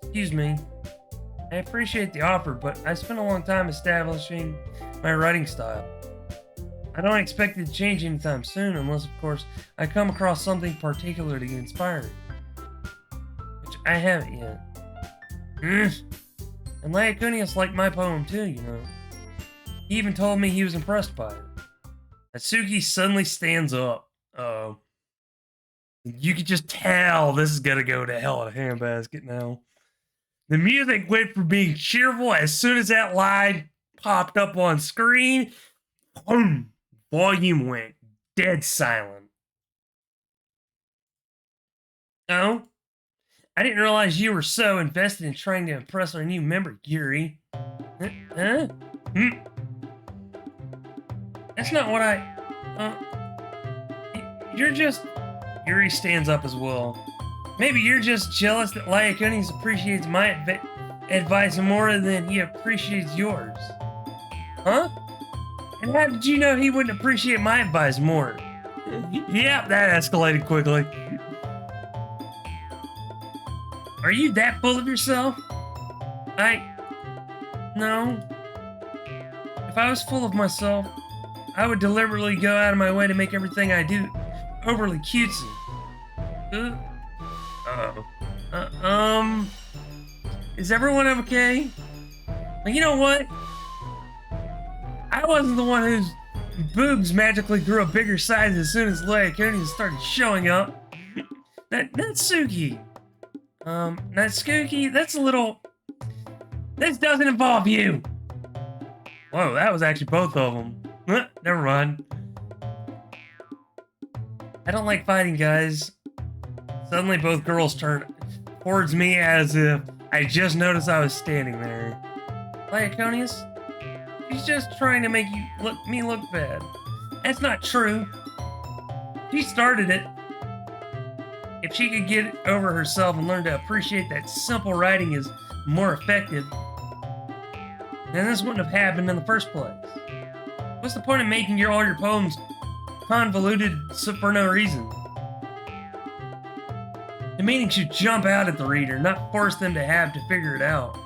excuse me, I appreciate the offer, but I spent a long time establishing my writing style. I don't expect it to change anytime soon, unless, of course, I come across something particularly inspiring. Which I haven't yet. And Lyconius liked my poem too, you know. He even told me he was impressed by it. Natsuki suddenly stands up. Uh-oh. You could just tell this is gonna go to hell in a handbasket now. The music went from being cheerful as soon as that line popped up on screen. Boom! Volume went dead silent. Oh? I didn't realize you were so invested in trying to impress our new member, Yuri. Huh? That's not what you're just... Yuri stands up as well. Maybe you're just jealous that Lyconius appreciates my advice more than he appreciates yours. Huh? And how did you know he wouldn't appreciate my advice more? Yep, that escalated quickly. Are you that full of yourself? No. If I was full of myself, I would deliberately go out of my way to make everything I do overly cutesy. Is everyone okay? Well, you know what? I wasn't the one whose boobs magically grew a bigger size as soon as Lyconius started showing up. Natsuki. Natsuki, that's a little... This doesn't involve you! Whoa, that was actually both of them. Never mind. I don't like fighting, guys. Suddenly both girls turned towards me as if I just noticed I was standing there. Lyconius? She's just trying to make me look bad. That's not true. She started it. If she could get over herself and learn to appreciate that simple writing is more effective, then this wouldn't have happened in the first place. What's the point of making all your poems convoluted for no reason? The meaning should jump out at the reader, not force them to have to figure it out.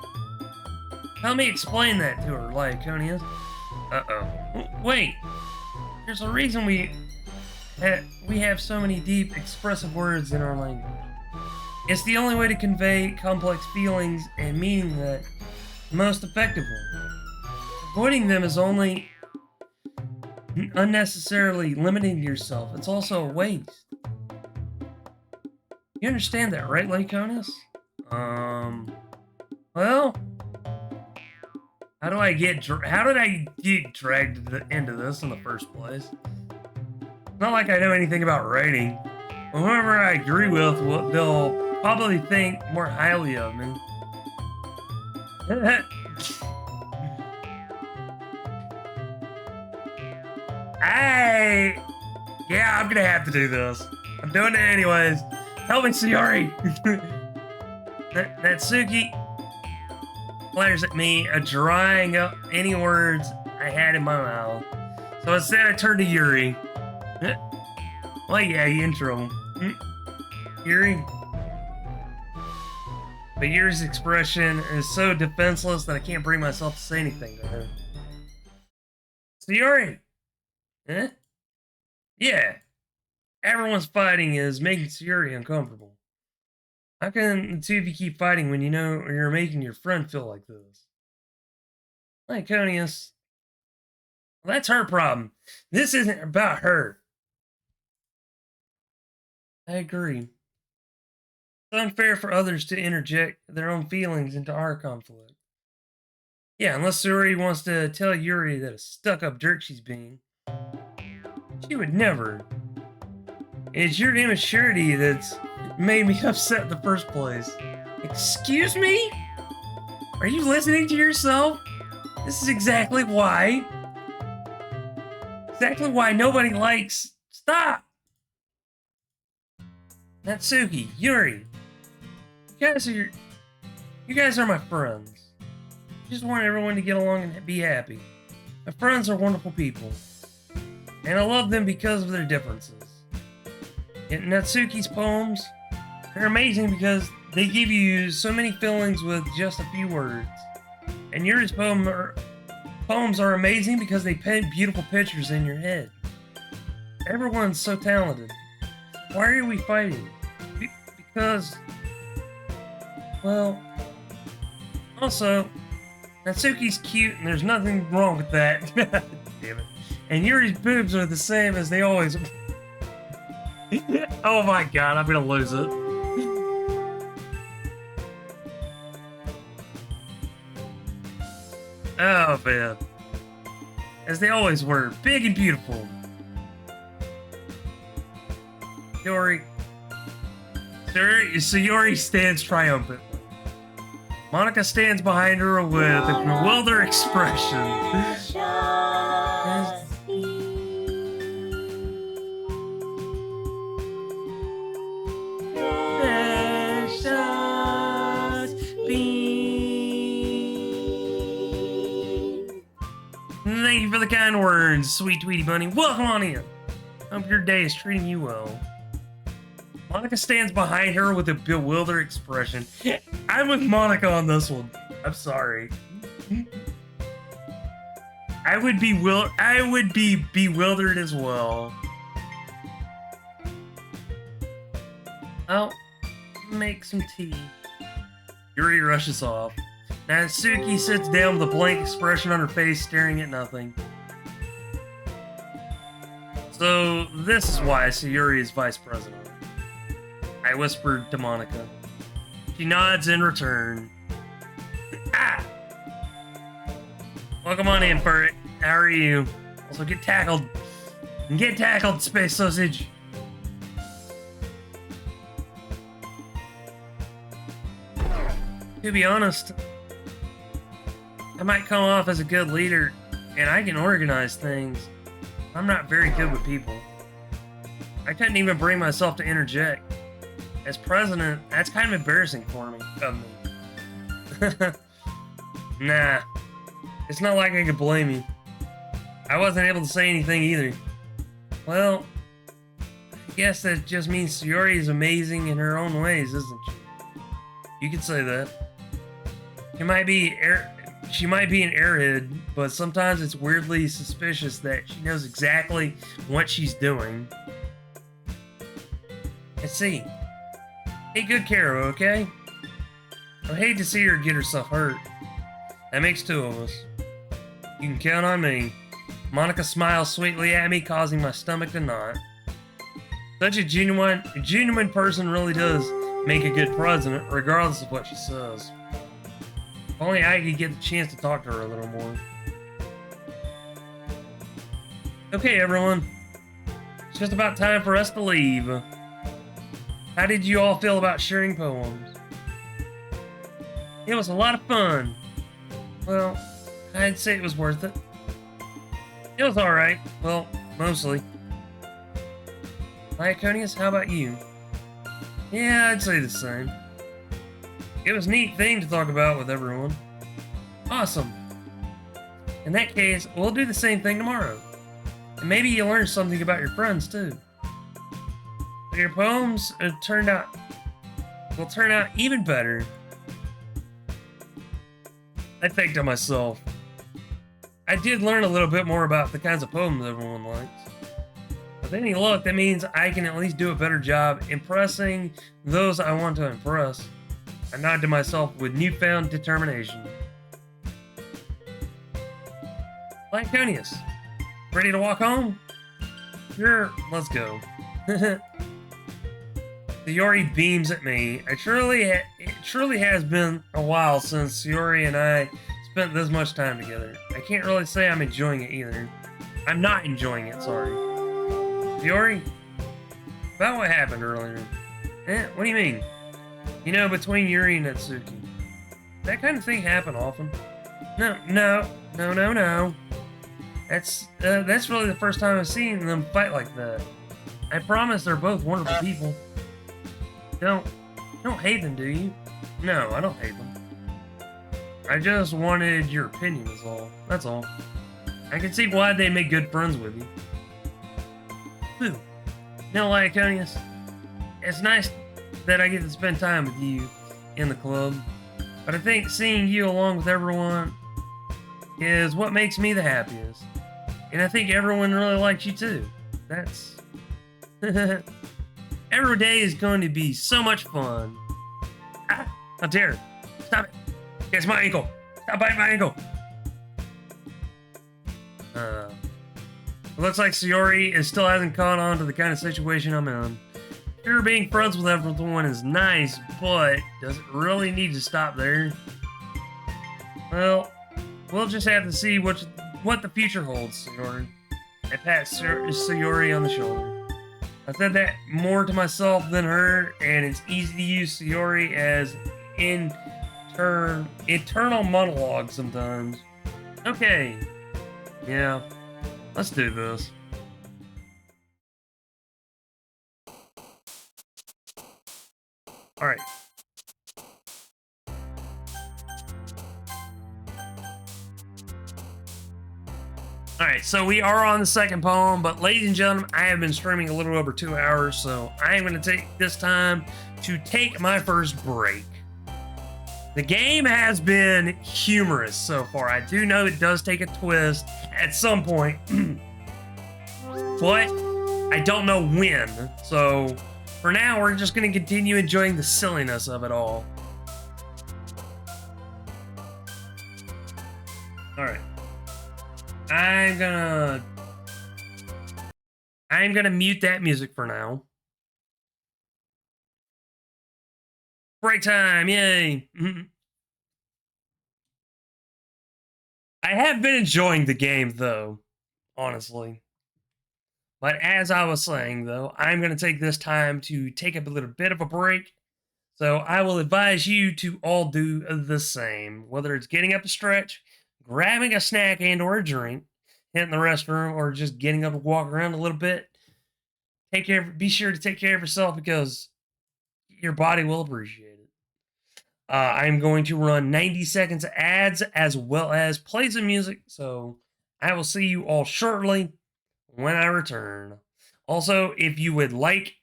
Help me explain that to her, Lyconius. Uh-oh. Wait. There's a reason we have so many deep, expressive words in our language. It's the only way to convey complex feelings and meaning that most effectively. Avoiding them is only unnecessarily limiting yourself. It's also a waste. You understand that, right, Lyconius? Well, how did I get dragged into this in the first place? It's not like I know anything about writing. Whoever I agree with, they'll probably think more highly of me. Yeah, I'm gonna have to do this. I'm doing it anyways. Help me, Sayori! Natsuki glares at me, drying up any words I had in my mouth. So instead, I turned to Yuri. Well, yeah, you intro him. Yuri? But Yuri's expression is so defenseless that I can't bring myself to say anything to her. So Yuri! Eh? Yeah. Everyone's fighting is making Sayuri uncomfortable. How can the two of you keep fighting when you know you're making your friend feel like this? Lyconius. Well, that's her problem. This isn't about her. I agree. It's unfair for others to interject their own feelings into our conflict. Yeah, unless Sayuri wants to tell Yuri that a stuck-up jerk she's being. She would never. It's your immaturity that's made me upset in the first place. Excuse me? Are you listening to yourself? This is exactly why nobody likes... Stop! Natsuki, Yuri. You guys are my friends. I just want everyone to get along and be happy. My friends are wonderful people. And I love them because of their differences. Yet Natsuki's poems are amazing because they give you so many feelings with just a few words. And Yuri's poems are amazing because they paint beautiful pictures in your head. Everyone's so talented. Why are we fighting? Because... well... also, Natsuki's cute and there's nothing wrong with that. Damn it. And Yuri's boobs are the same as they always... oh my god, I'm gonna lose it. Oh man. As they always were, big and beautiful. Yuri. Sayuri stands triumphantly. Monica stands behind her with a bewildered expression. Thank you for the kind words, sweet Tweety Bunny. Welcome on in. Hope your day is treating you well. Monica stands behind her with a bewildered expression. I'm with Monica on this one. I'm sorry. I would be bewildered as well. I'll make some tea. Yuri rushes off. Natsuki sits down with a blank expression on her face, staring at nothing. So, this is why Sayuri is vice president. I whispered to Monica. She nods in return. Ah! Welcome on in, Bert. How are you? Also, get tackled. Get tackled, Space Sausage. To be honest, I might come off as a good leader, and I can organize things. I'm not very good with people. I couldn't even bring myself to interject. As president, that's kind of embarrassing for me. Nah, it's not like I could blame you. I wasn't able to say anything either. Well, I guess that just means Sayuri is amazing in her own ways, isn't she? You could say that. She might be an airhead, but sometimes it's weirdly suspicious that she knows exactly what she's doing. Let's see. Take good care of her, okay? I'd hate to see her get herself hurt. That makes two of us. You can count on me. Monica smiles sweetly at me, causing my stomach to knot. Such a genuine person really does make a good president, regardless of what she says. If only I could get the chance to talk to her a little more. Okay, everyone. It's just about time for us to leave. How did you all feel about sharing poems? It was a lot of fun. Well, I'd say it was worth it. It was alright. Well, mostly. Lyconius, how about you? Yeah, I'd say the same. It was a neat thing to talk about with everyone. Awesome. In that case, we'll do the same thing tomorrow. And maybe you'll learn something about your friends, too. But your poems will turn out even better. I think to myself, I did learn a little bit more about the kinds of poems everyone likes. With any luck, that means I can at least do a better job impressing those I want to impress. I nod to myself with newfound determination. Lyconius, ready to walk home? Sure, let's go. Sayori beams at me. It truly has been a while since Sayori and I spent this much time together. I can't really say I'm enjoying it either. I'm not enjoying it, sorry. Sayori? About what happened earlier. What do you mean? You know, between Yuri and Natsuki. That kind of thing happen often. No. That's really the first time I've seen them fight like that. I promise they're both wonderful people. You don't hate them, do you? No, I don't hate them. I just wanted your opinion is all. That's all. I can see why they make good friends with you. Who? No, Lyconius. It's nice that I get to spend time with you in the club, but I think seeing you along with everyone is what makes me the happiest. And I think everyone really likes you too. That's... Every day is going to be so much fun. Ah, how dare. Stop it. It's my ankle. Stop biting my ankle. Looks like Sayori still hasn't caught on to the kind of situation I'm in. Sure, being friends with everyone is nice, but does it really need to stop there? Well, we'll just have to see what the future holds, Sayori. I pat Sayori on the shoulder. I said that more to myself than her, and it's easy to use Sayori as internal monologue sometimes. Okay. Yeah. Let's do this. Alright. Alright, so we are on the second poem, but ladies and gentlemen, I have been streaming a little over 2 hours, so I am going to take this time to take my first break. The game has been humorous so far. I do know it does take a twist at some point, but I don't know when. So for now, we're just going to continue enjoying the silliness of it all. Alright. I'm gonna mute that music for now. Break time, yay! I have been enjoying the game though, honestly. But as I was saying though, I'm gonna take this time to take a little bit of a break. So I will advise you to all do the same, whether it's getting up to stretch, grabbing a snack and or a drink, hitting the restroom, or just getting up and walk around a little bit. Be sure to take care of yourself because your body will appreciate it. I'm going to run 90 seconds of ads as well as play some music. So I will see you all shortly when I return. Also, if you would like,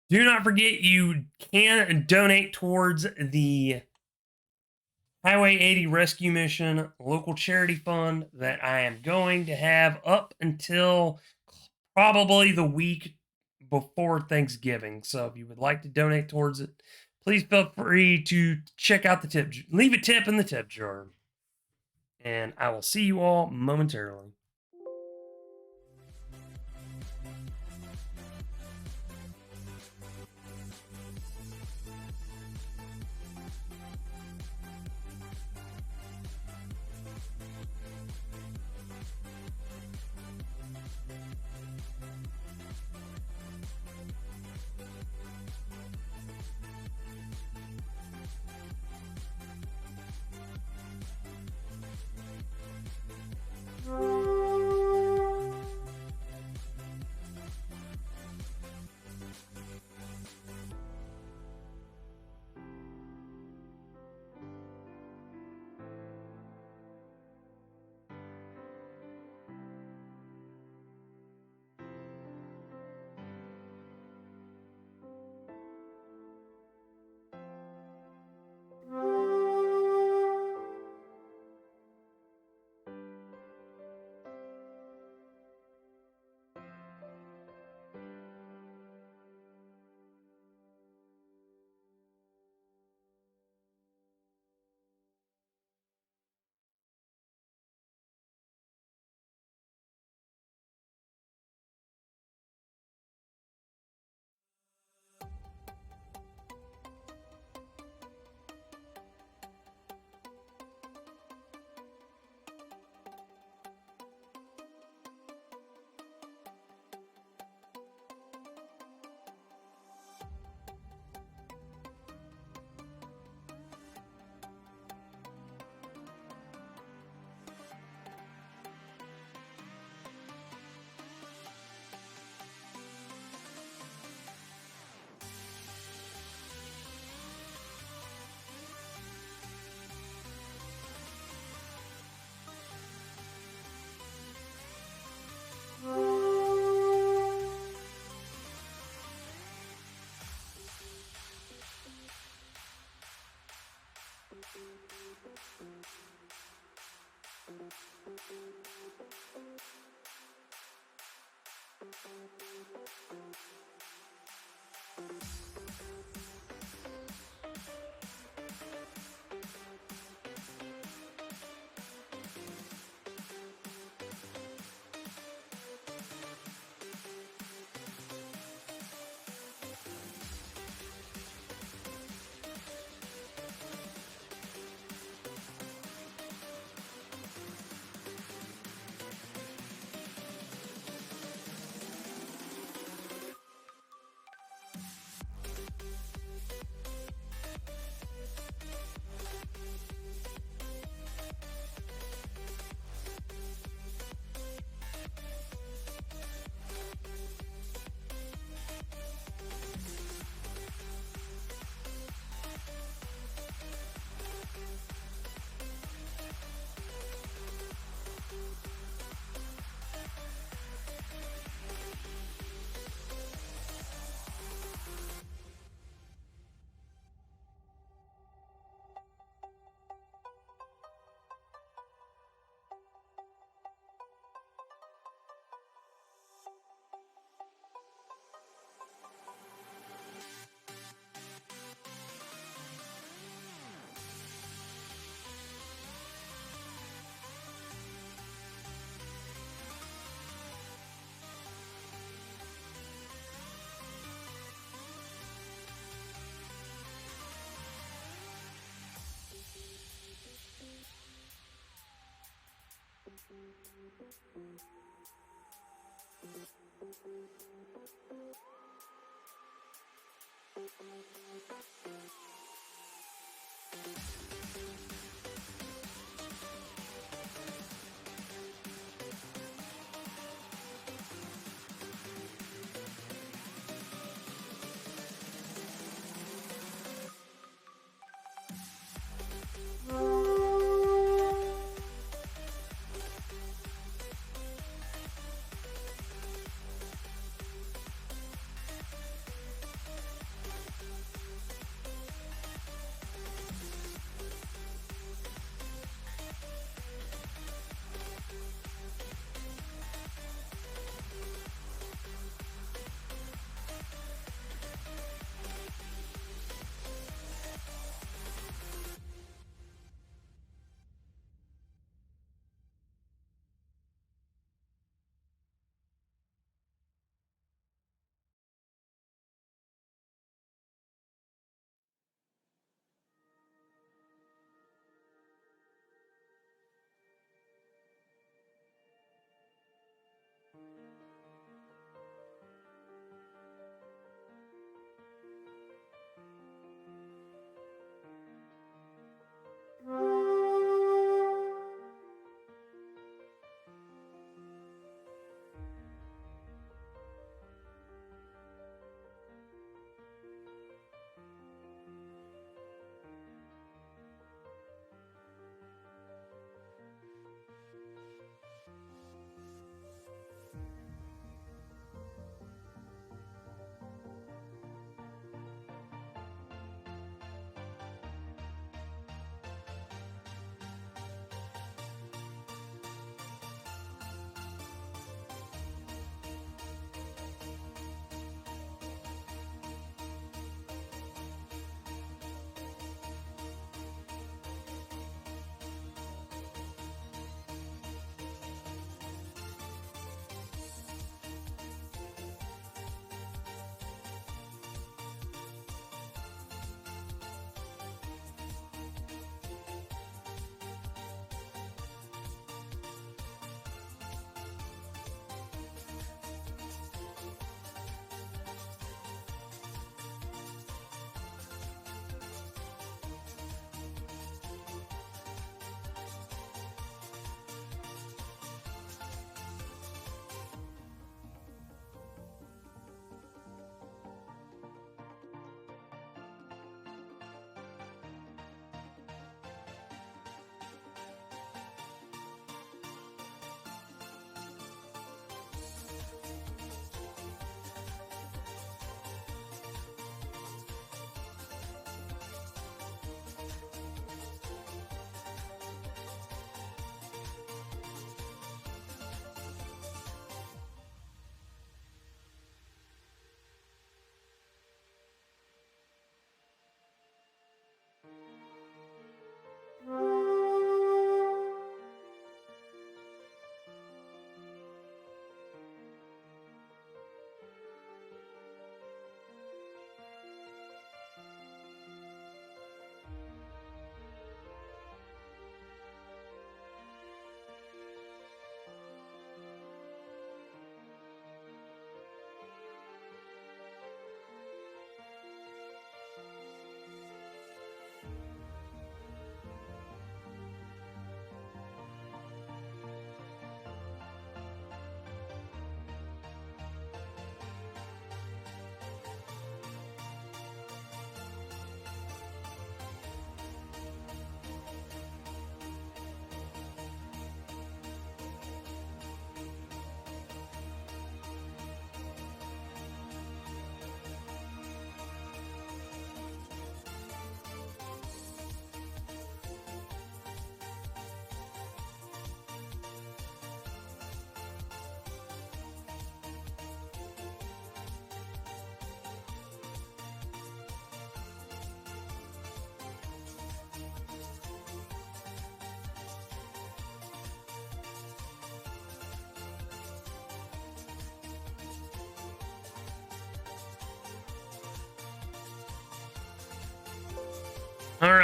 do not forget you can donate towards the Highway 80 Rescue Mission local charity fund that I am going to have up until probably the week before Thanksgiving. So if you would like to donate towards it, please feel free to check out the tip. Leave a tip in the tip jar. And I will see you all momentarily.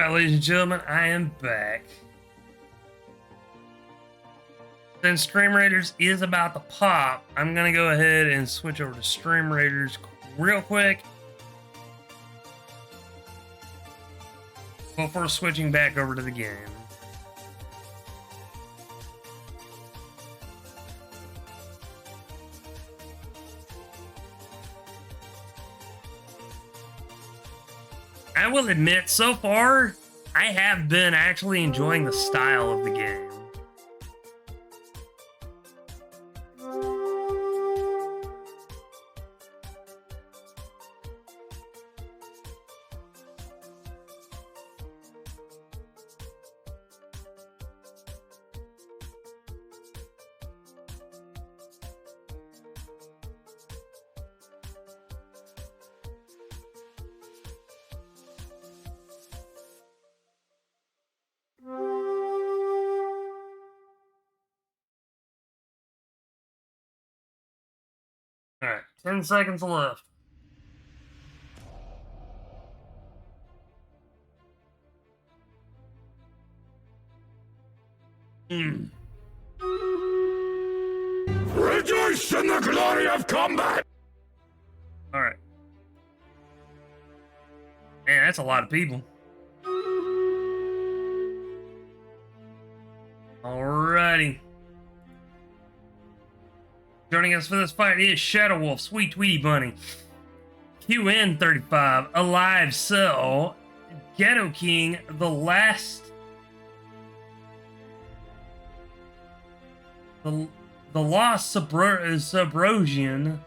Alright, ladies and gentlemen, I am back. Since Stream Raiders is about to pop, I'm gonna go ahead and switch over to Stream Raiders real quick. Before switching back over to the game. I will admit, so far, I have been actually enjoying the style of the game. Alright, 10 seconds left. Rejoice in the glory of combat! Alright. Man, that's a lot of people. Alrighty. Joining us for this fight is Shadow Wolf, Sweet Tweety Bunny, QN35, Alive Cell, Ghetto King, The Lost Subrosian,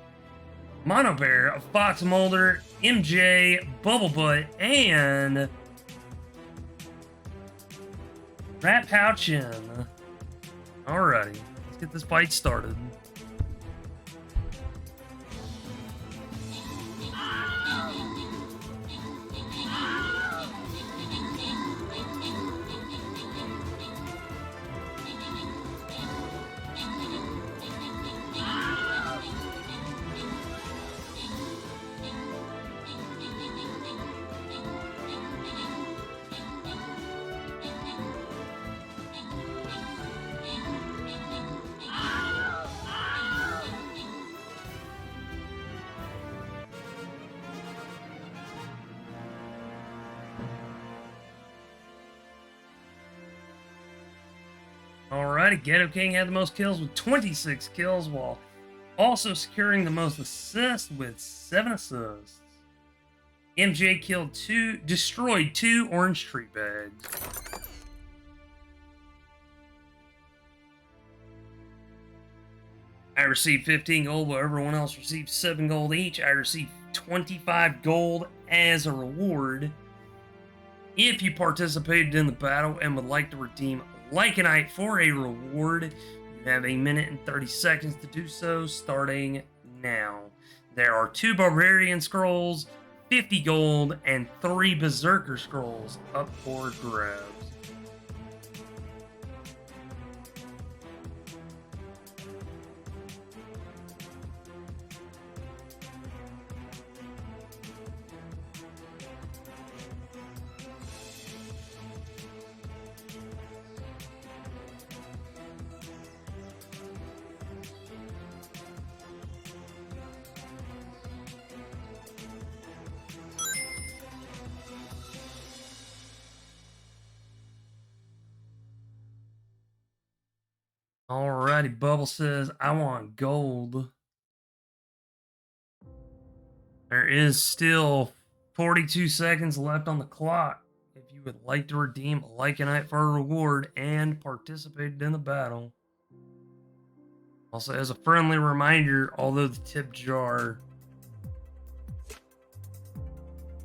Mono Bear, Fox Molder, MJ, Bubblebutt, and Rat Pouchin. Alrighty, let's get this fight started. Alrighty, Ghetto King had the most kills with 26 kills, while also securing the most assists with 7 assists. MJ destroyed 2 orange tree bags. I received 15 gold, while everyone else received 7 gold each. I received 25 gold as a reward. If you participated in the battle and would like to redeem Lycanite for a reward, you have 1 minute and 30 seconds to do so, starting now. There are 2 Barbarian Scrolls, 50 gold, and 3 Berserker Scrolls up for grabs. Alrighty, Bubble says, I want gold. There is still 42 seconds left on the clock. If you would like to redeem a Lycanite for a reward and participated in the battle. Also, as a friendly reminder, although the tip jar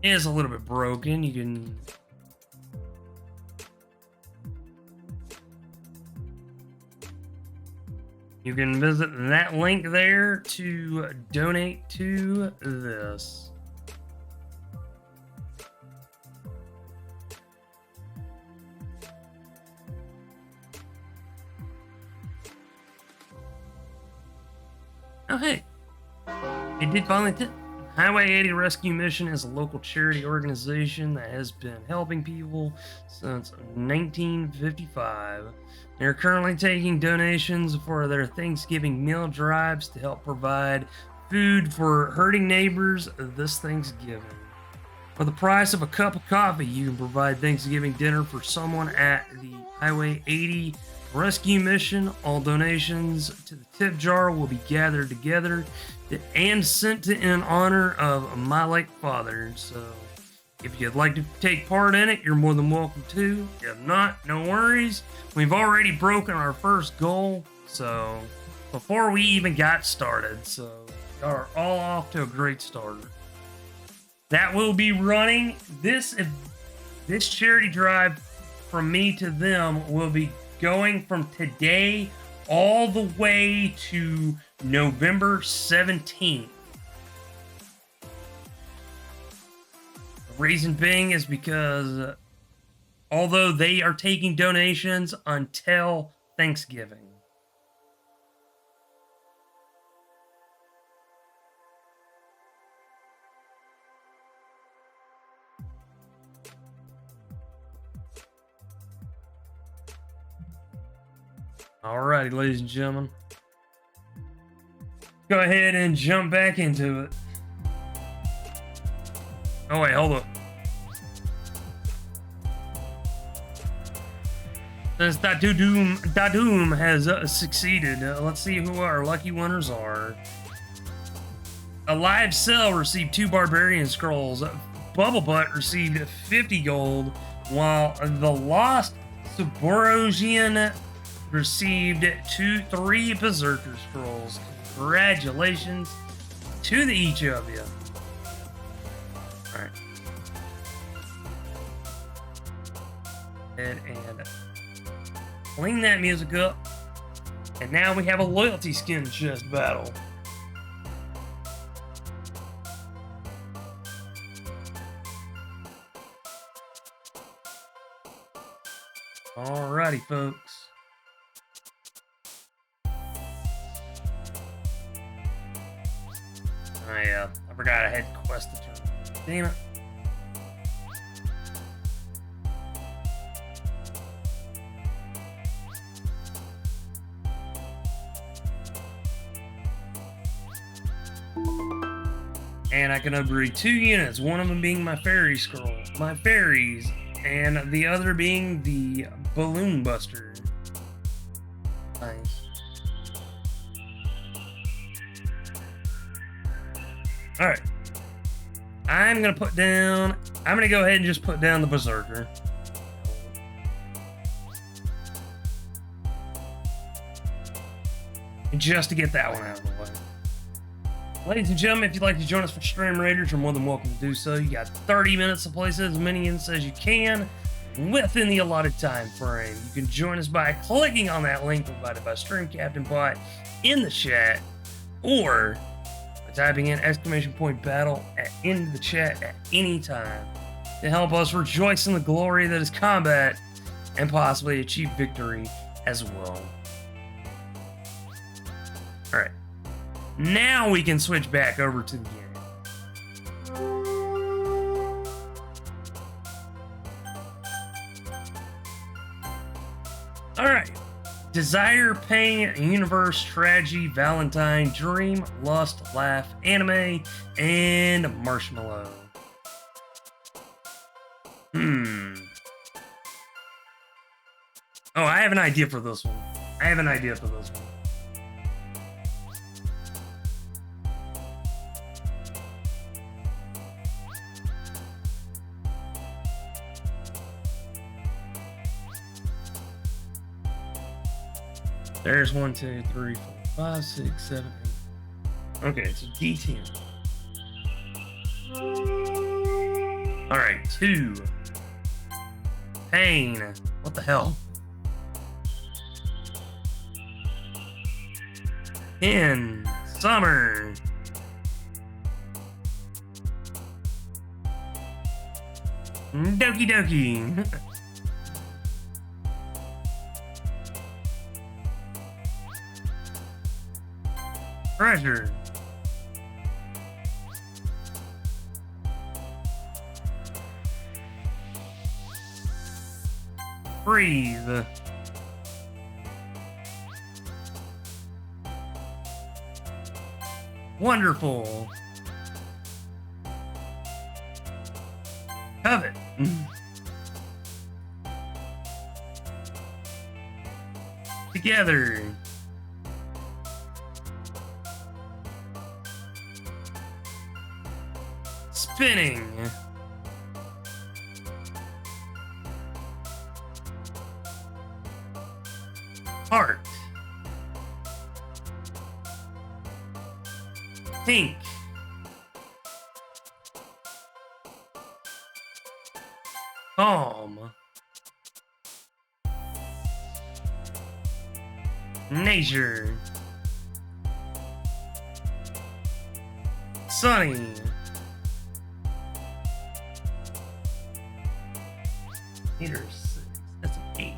is a little bit broken, you can visit that link there to donate to this. Oh, hey. It did finally tip. Highway 80 Rescue Mission is a local charity organization that has been helping people since 1955. They're currently taking donations for their Thanksgiving meal drives to help provide food for hurting neighbors this Thanksgiving. For the price of a cup of coffee, you can provide Thanksgiving dinner for someone at the Highway 80 Rescue Mission. All donations to the tip jar will be gathered together and sent in honor of my late father. So, if you'd like to take part in it, you're more than welcome to. If not, no worries. We've already broken our first goal, so before we even got started, so we are all off to a great start. That will be running this charity drive from me to them will be going from today all the way to November 17th. The reason being is because although they are taking donations until Thanksgiving. Alrighty, ladies and gentlemen. Go ahead and jump back into it. Oh wait, hold up. Since Dadoom has succeeded, let's see who our lucky winners are. A live cell received 2 barbarian scrolls. Bubblebutt received 50 gold, while the lost Suborosian received 3 berserker scrolls. Congratulations to each of you. Alright. And clean that music up. And now we have a loyalty skin chest battle. Alrighty, folks. I forgot I had quest to turn. Damn it. And I can upgrade 2 units, one of them being my fairy scroll, my fairies, and the other being the balloon buster. Nice. Alright. I'm gonna go ahead and just put down the berserker. Just to get that one out of the way. Ladies and gentlemen, if you'd like to join us for Stream Raiders, you're more than welcome to do so. You got 30 minutes to place as many units as you can within the allotted time frame. You can join us by clicking on that link provided by Stream Captain Bot in the chat, or typing in !battle at end of the chat at any time to help us rejoice in the glory that is combat and possibly achieve victory as well. Alright. Now we can switch back over to the game. Alright. Desire, Pain, Universe, Tragedy, Valentine, Dream, Lust, Laugh, Anime, and Marshmallow. Oh, I have an idea for this one. There's 1, 2, 3, 4, 5, 6, 7, 8. Okay, it's a D10. Alright, 2. Pain. What the hell? 10. Summer. Doki Doki. Treasure. Breathe. Wonderful. Covet. Together. Spinning. Heart. Pink. Calm. Nature. Sunny. Meter 6. That's an 8.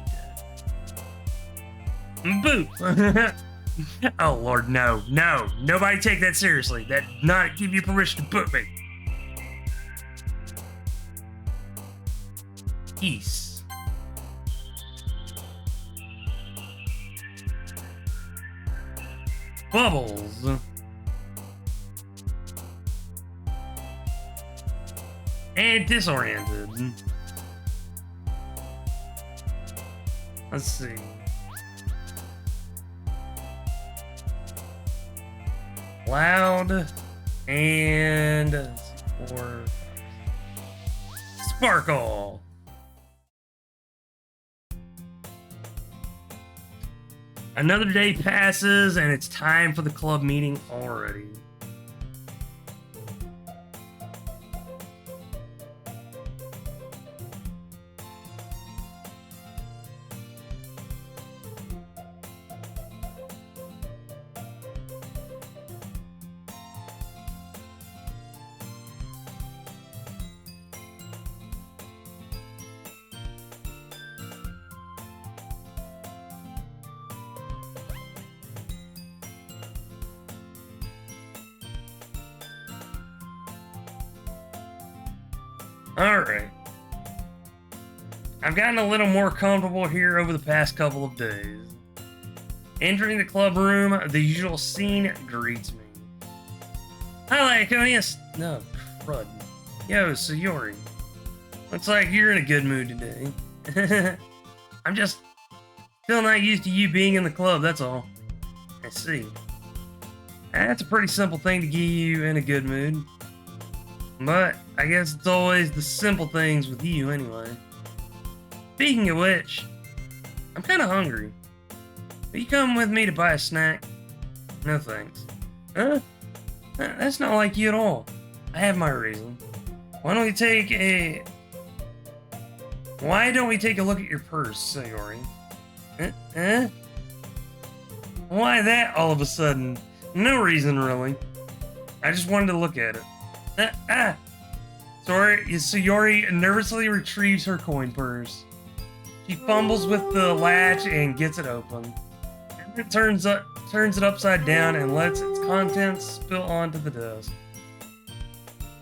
Boop. Oh Lord, no, no, nobody take that seriously. That did not give you permission to boot me. Peace. Bubbles. And disoriented. Let's see. Loud and or sparkle. Another day passes and it's time for the club meeting already. Alright. I've gotten a little more comfortable here over the past couple of days. Entering the club room, the usual scene greets me. Hi, Lyconius! No, crud. Yo, Sayori. Looks like you're in a good mood today. I'm just still not used to you being in the club, that's all. I see. That's a pretty simple thing to get you in a good mood. But I guess it's always the simple things with you anyway. Speaking of which, I'm kind of hungry. Will you come with me to buy a snack? No thanks. Huh? That's not like you at all. I have my reason. Why don't we take a look at your purse, Sayori? Why that all of a sudden? No reason really. I just wanted to look at it. Sayori nervously retrieves her coin purse. She fumbles with the latch and gets it open. And then turns it upside down and lets its contents spill onto the desk.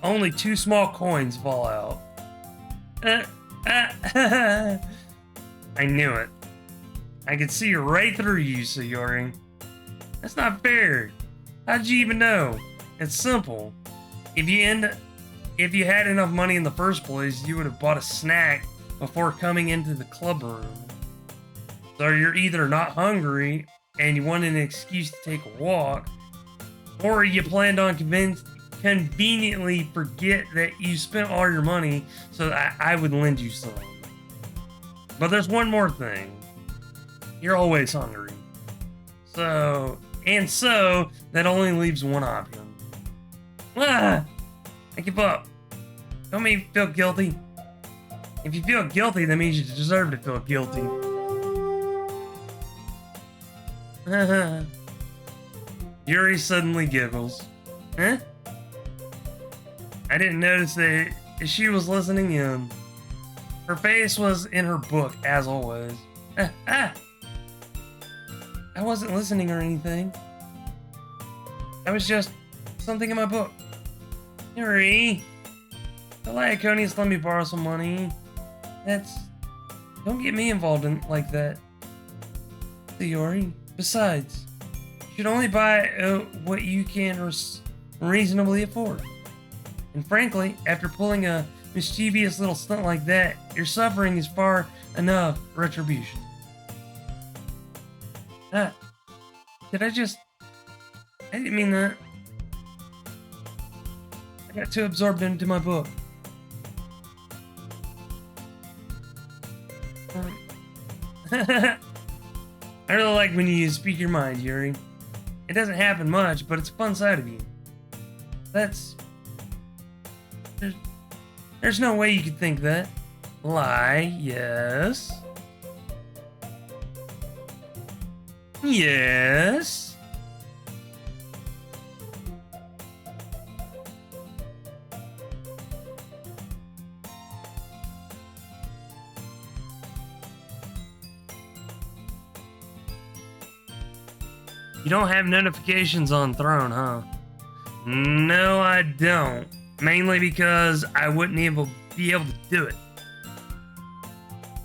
Only 2 small coins fall out. I knew it. I could see right through you, Sayori. That's not fair. How'd you even know? It's simple. If you had enough money in the first place, you would have bought a snack before coming into the club room. So you're either not hungry and you wanted an excuse to take a walk, or you planned on conveniently forget that you spent all your money so that I would lend you some. But there's one more thing. You're always hungry. So that only leaves one option. I give up. Don't make me feel guilty. If you feel guilty, that means you deserve to feel guilty. Yuri suddenly giggles. Huh? I didn't notice that she was listening in. Her face was in her book, as always. I wasn't listening or anything. I was just something in my book. Yuri, the Lyconians let me borrow some money. That's Don't get me involved in like that, Theory. Besides, you should only buy what you can reasonably afford. And frankly, after pulling a mischievous little stunt like that, your suffering is far enough retribution. Did I just... I didn't mean that. I got too absorbed into my book. I really like when you speak your mind, Yuri. It doesn't happen much, but it's a fun side of you. There's no way you could think that. Lie, yes. Yes. You don't have notifications on Throne, huh? No, I don't. Mainly because I wouldn't be able to do it.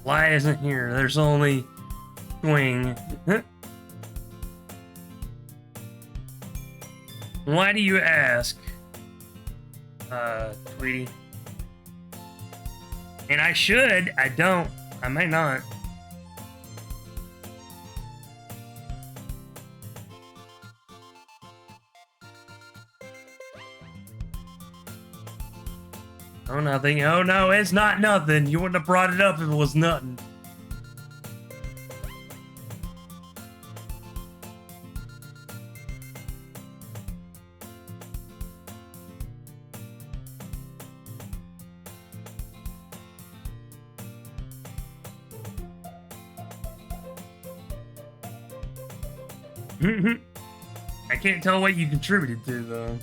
Lie isn't here. There's only Swing. Why do you ask? Tweety. And I should. I don't. I may not. Oh, nothing. Oh, no, it's not nothing. You wouldn't have brought it up if it was nothing. I can't tell what you contributed to, though.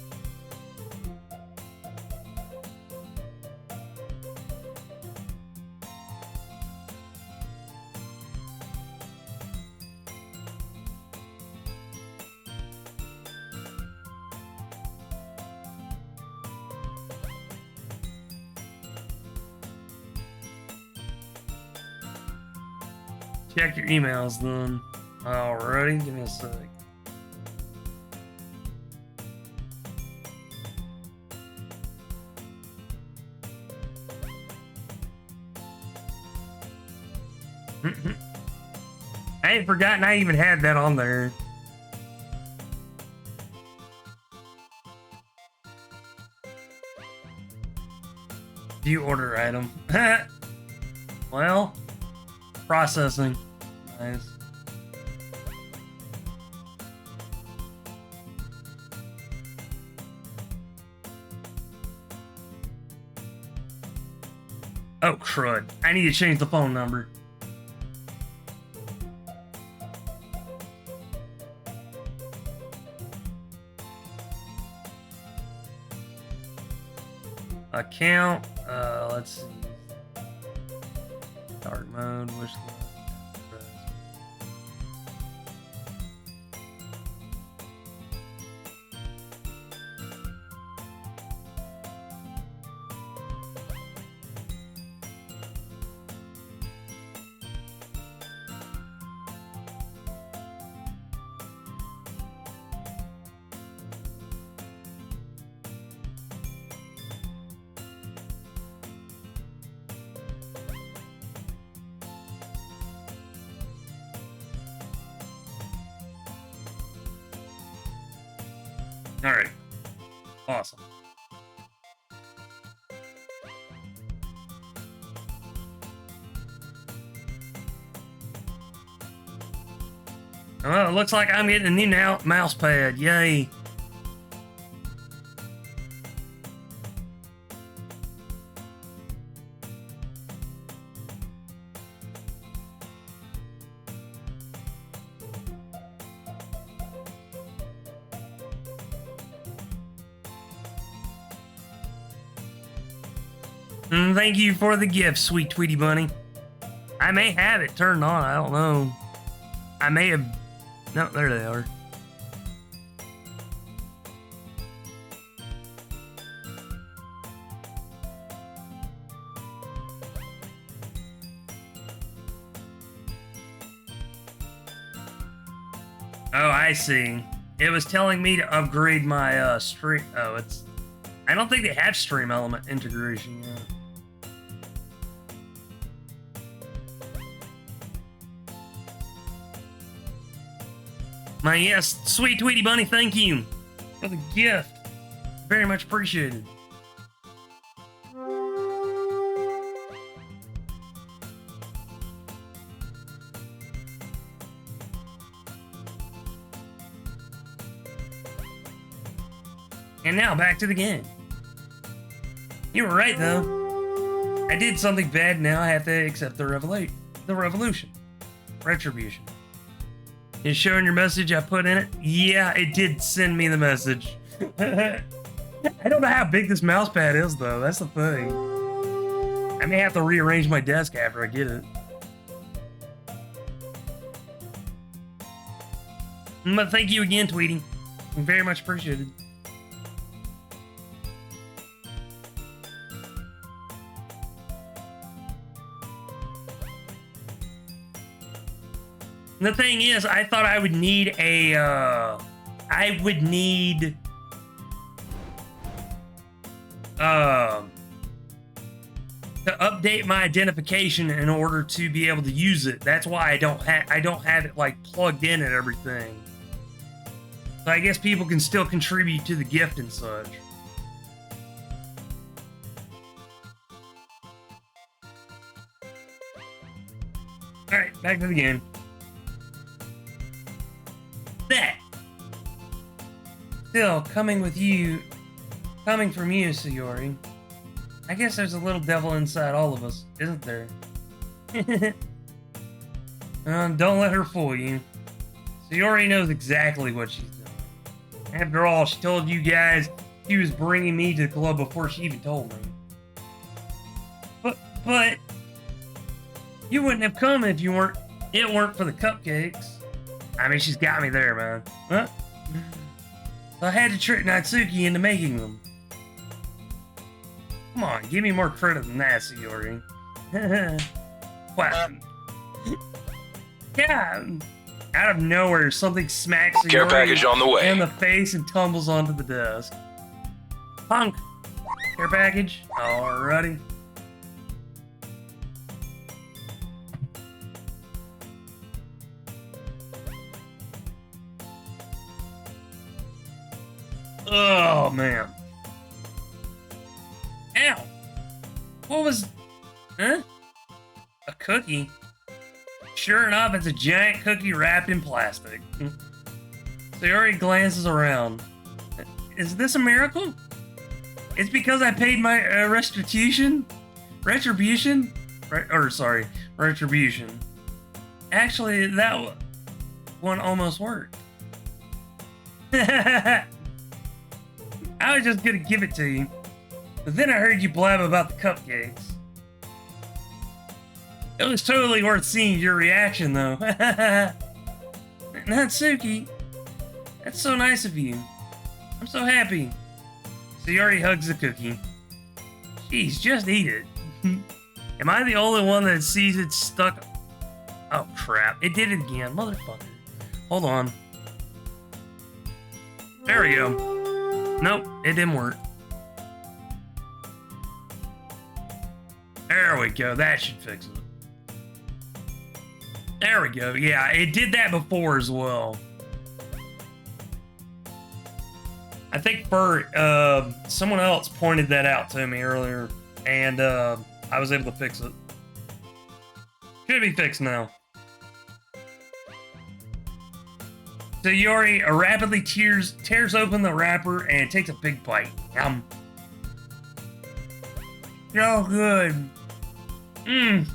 Check your emails, then. Alrighty, give me a sec. I ain't forgotten I even had that on there. View order item. Well, processing. Nice. Oh, crud. I need to change the phone number. Account, let's see. Dark mode, wish list. All right. Awesome. Well, it looks like I'm getting a new mouse pad. Yay. Thank you for the gift, sweet Tweety Bunny. I may have it turned on. I don't know. I may have... No, there they are. Oh, I see. It was telling me to upgrade my stream. Oh, it's. I don't think they have stream element integration yet. My yes, sweet Tweety Bunny, thank you for the gift. Very much appreciated. And now back to the game. You were right though. I did something bad, now I have to accept the revolution. Retribution. You showing your message I put in it? Yeah, it did send me the message. I don't know how big this mouse pad is though, that's the thing. I may have to rearrange my desk after I get it. But thank you again, Tweety. Very much appreciated. The thing is, I thought I would need a, to update my identification in order to be able to use it. That's why I don't have it like plugged in and everything. So I guess people can still contribute to the gift and such. All right, back to the game. That still coming from you, Sayori. I guess there's a little devil inside all of us, isn't there? Don't let her fool you. Sayori knows exactly what she's doing. After all, she told you guys she was bringing me to the club before she even told me. But you wouldn't have come if it weren't for the cupcakes. I mean, she's got me there, man. Huh? So I had to trick Natsuki into making them. Come on, give me more credit than that, Sayori. Wow. Yeah. Out of nowhere, something smacks Sayori Care package on the way. in the face and tumbles onto the desk. Punk. Care package. Alrighty. Oh, man. Ow. What was... Huh? A cookie? Sure enough, it's a giant cookie wrapped in plastic. Sayori glances around. Is this a miracle? It's because I paid my restitution? Retribution? Retribution. Actually, that one almost worked. I was just gonna give it to you. But then I heard you blab about the cupcakes. It was totally worth seeing your reaction, though. Natsuki, that's so nice of you. I'm so happy. Sayori hugs the cookie. Jeez, just eat it. Am I the only one that sees it stuck? Oh, crap. It did it again. Motherfucker. Hold on. There we go. Nope, it didn't work. There we go. That should fix it. There we go. Yeah, it did that before as well. I think someone else pointed that out to me earlier, and I was able to fix it. Should be fixed now. Sayori rapidly tears open the wrapper and takes a big bite. Yum. So good. Mmm.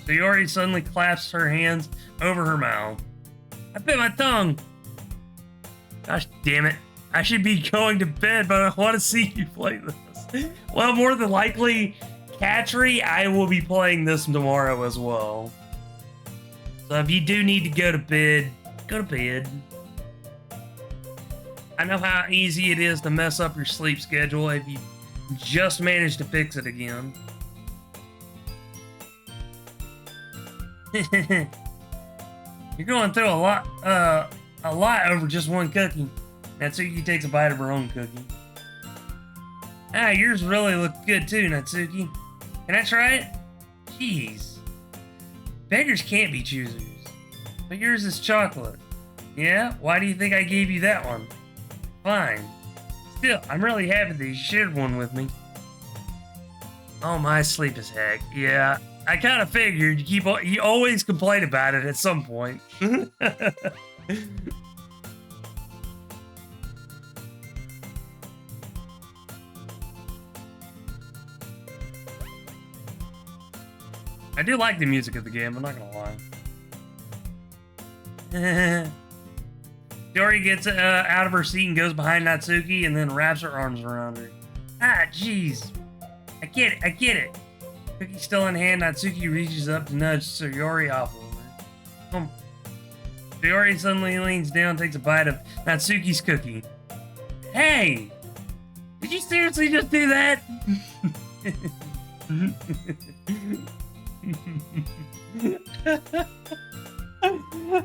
Sayori suddenly clasps her hands over her mouth. I bit my tongue. Gosh damn it. I should be going to bed, but I want to see you play this. Well, more than likely, Katri, I will be playing this tomorrow as well. So if you do need to go to bed, go to bed. I know how easy it is to mess up your sleep schedule if you just manage to fix it again. You're going through a lot over just one cookie. Natsuki takes a bite of her own cookie. Ah, yours really look good too, Natsuki. Can I try it? Jeez. Beggars can't be choosers. But yours is chocolate. Yeah? Why do you think I gave you that one? Fine. Still, I'm really happy that you shared one with me. Oh, my sleep is heck. Yeah, I kind of figured you always complain about it at some point. I do like the music of the game, I'm not gonna lie. Dory gets out of her seat and goes behind Natsuki and then wraps her arms around her. Ah, jeez. I get it. Cookie still in hand, Natsuki reaches up to nudge Sayori off of her. Sayori suddenly leans down and takes a bite of Natsuki's cookie. Hey! Did you seriously just do that?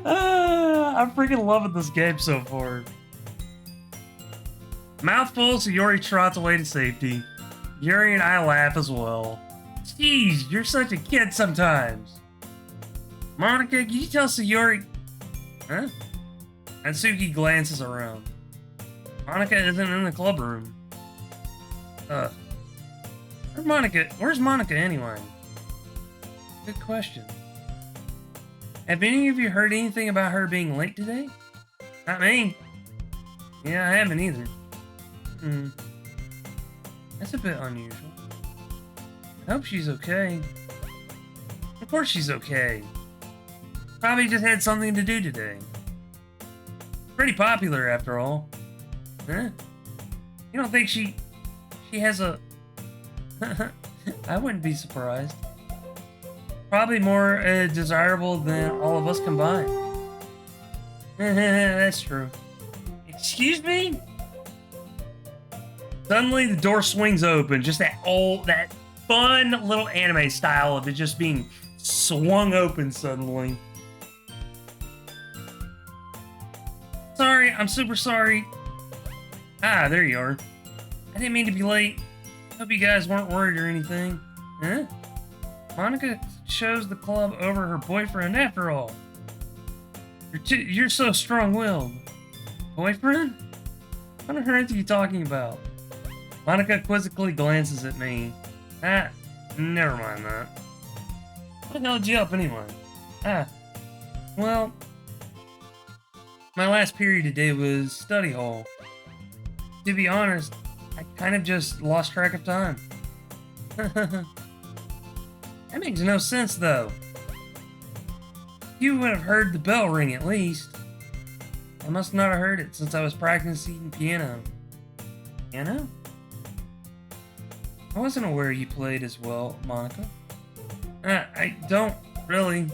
I'm freaking loving this game so far. Mouthful, Sayori trots away to safety. Yuri and I laugh as well. Jeez, you're such a kid sometimes. Monica, can you tell Sayori? Huh? Natsuki glances around. Monica isn't in the club room. Where's Monica anyway? Good question. Have any of you heard anything about her being late today? Not me. Yeah, I haven't either. That's a bit unusual. I hope she's okay. Of course she's okay. Probably just had something to do today. Pretty popular after all. Huh? You don't think she has a... I wouldn't be surprised. Probably more desirable than all of us combined. That's true. Excuse me? Suddenly the door swings open. Just that fun little anime style of it just being swung open suddenly. Sorry, I'm super sorry. Ah, there you are. I didn't mean to be late. Hope you guys weren't worried or anything. Huh? Monica shows the club over her boyfriend after all. You're so strong-willed. Boyfriend? What on earth are you talking about? Monica quizzically glances at me. Ah, never mind that. What held you up anyway? Ah, well, my last period today was study hall. To be honest, I kind of just lost track of time. That makes no sense, though. You would have heard the bell ring at least. I must not have heard it since I was practicing piano. Piano? I wasn't aware you played as well, Monica. I don't really.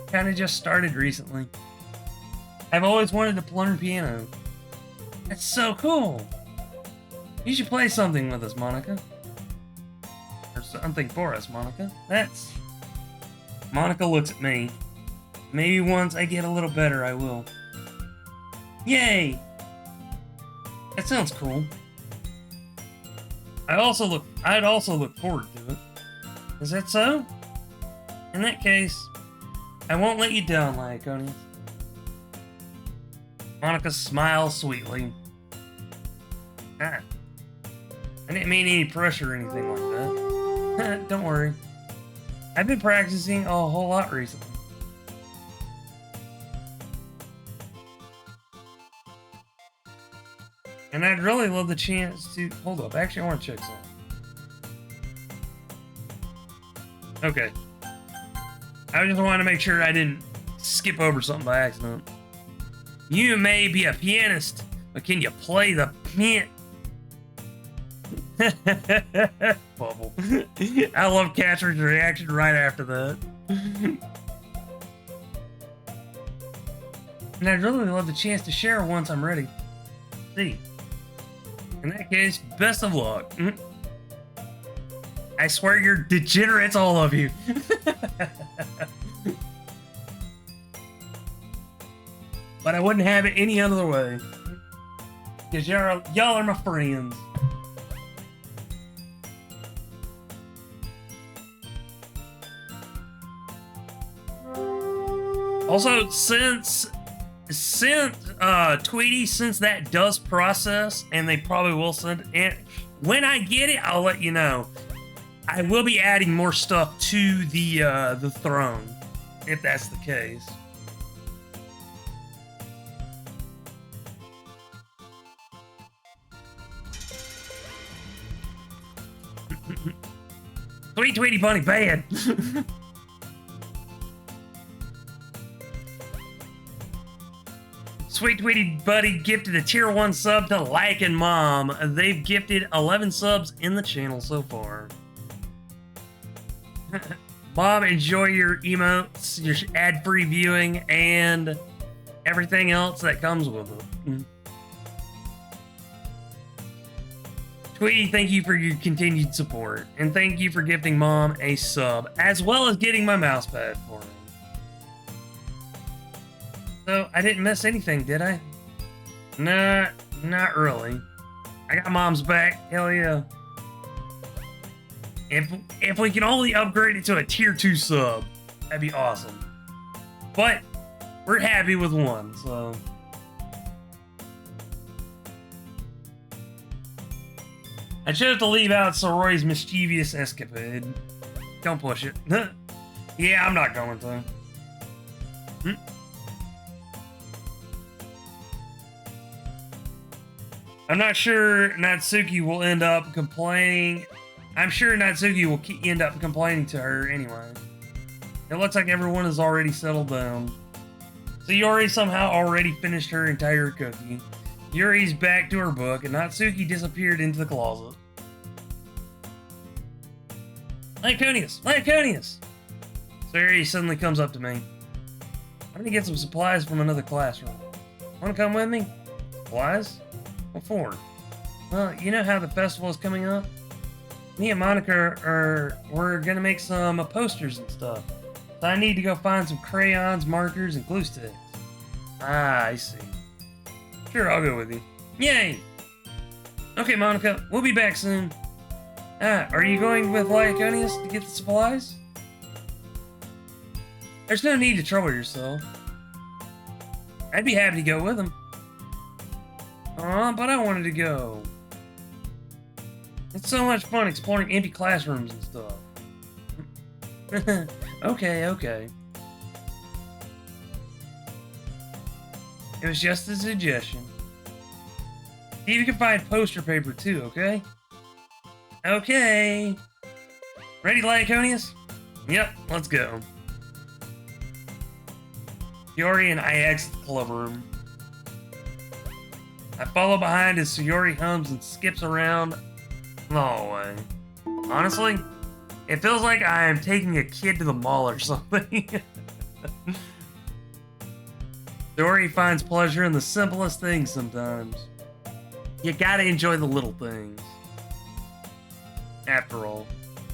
Kinda just started recently. I've always wanted to learn piano. That's so cool. You should play something with us, Monica. Or something for us, Monica. That's... Monica looks at me. Maybe once I get a little better, I will. Yay! That sounds cool. I'd also look forward to it. Is that so? In that case, I won't let you down, Lyconia. Monica smiles sweetly. Ah. I didn't mean any pressure or anything like that. Don't worry. I've been practicing a whole lot recently. And I'd really love the chance to... Hold up, actually I want to check something. Okay. I just wanted to make sure I didn't skip over something by accident. You may be a pianist, but can you play the piano? Bubble. I love Catcher's reaction right after that. And I'd really love the chance to share once I'm ready. See. In that case, best of luck. I swear you're degenerates, all of you. But I wouldn't have it any other way. Because y'all are my friends. Also, since Tweety, since that does process, and they probably will send it, when I get it, I'll let you know. I will be adding more stuff to the throne, if that's the case. Sweet Tweety Bunny bad. Sweet Tweety Buddy gifted a tier 1 sub to Like and Mom. They've gifted 11 subs in the channel so far. Mom, enjoy your emotes, your ad-free viewing, and everything else that comes with it. Tweety, thank you for your continued support, and thank you for gifting Mom a sub, as well as getting my mouse pad for me. So, I didn't miss anything, did I? Nah, not really. I got Mom's back, hell yeah. If we can only upgrade it to a tier 2 sub, that'd be awesome. But, we're happy with 1, so... I chose to leave out Sorori's mischievous escapade. Don't push it. Yeah, I'm not going to. I'm not sure Natsuki will end up complaining. I'm sure Natsuki will end up complaining to her anyway. It looks like everyone has already settled down. So Yuri somehow already finished her entire cookie. Yuri's back to her book, and Natsuki disappeared into the closet. Lyconius! Lyconius! Yuri suddenly comes up to me. I'm gonna get some supplies from another classroom. Wanna come with me? Supplies? What for? Well, you know how the festival is coming up? Me and Monica we're gonna make some posters and stuff. So I need to go find some crayons, markers, and glue sticks. Ah, I see. Sure, I'll go with you. Yay! Okay, Monica, we'll be back soon. Ah, are you going with Lyconius to get the supplies? There's no need to trouble yourself. I'd be happy to go with him. Aw, but I wanted to go. It's so much fun exploring empty classrooms and stuff. Okay. It was just a suggestion. See if you can find poster paper too, okay? Okay. Ready, Lyconius? Yep, let's go. Yuri and I exit the club room. I follow behind as Sayori hums and skips around the hallway. Honestly, it feels like I am taking a kid to the mall or something. Sayori finds pleasure in the simplest things sometimes. You gotta enjoy the little things. After all.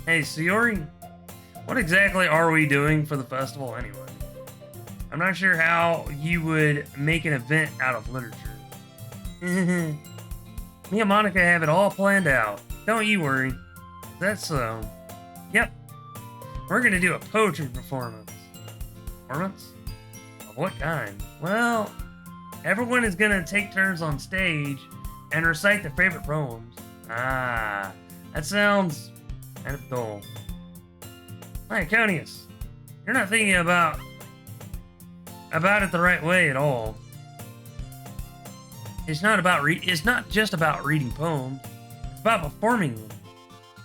Hey, Sayori, what exactly are we doing for the festival anyway? I'm not sure how you would make an event out of literature. Me and Monica have it all planned out. Don't you worry. That's so. Yep. We're gonna do a poetry performance. Performance? Of what kind? Well, everyone is gonna take turns on stage and recite their favorite poems. Ah, that sounds kind of dull. Lyconius, you're not thinking about it the right way at all. It's not just about reading poems. It's about performing them.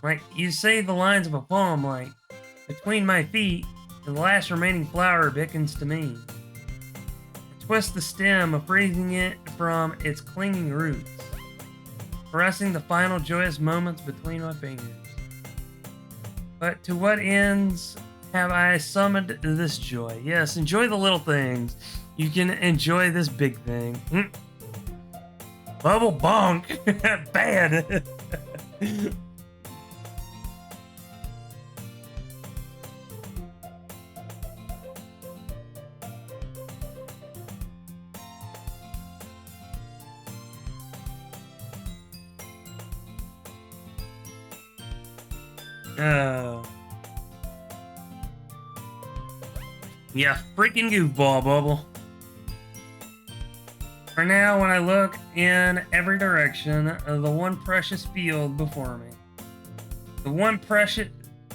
Like, you say the lines of a poem like, between my feet, the last remaining flower beckons to me. I twist the stem, phrasing it from its clinging roots, caressing the final joyous moments between my fingers. But to what ends have I summoned this joy? Yes, enjoy the little things. You can enjoy this big thing. Bubble bonk. Bad. Oh. Yeah, freaking goofball, Bubble. For now, when I look in every direction, the one precious field before me. The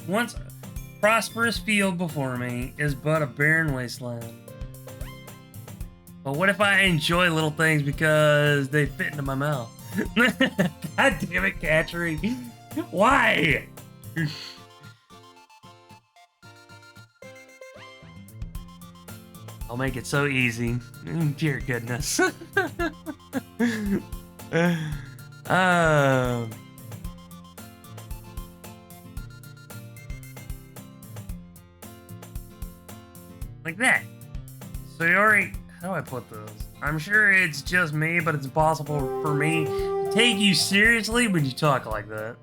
once prosperous field before me is but a barren wasteland. But what if I enjoy little things because they fit into my mouth? God damn it, Catchery. Why? I'll make it so easy. Dear goodness. Like that. Sayori, how do I put this? I'm sure it's just me, but it's impossible for me to take you seriously when you talk like that.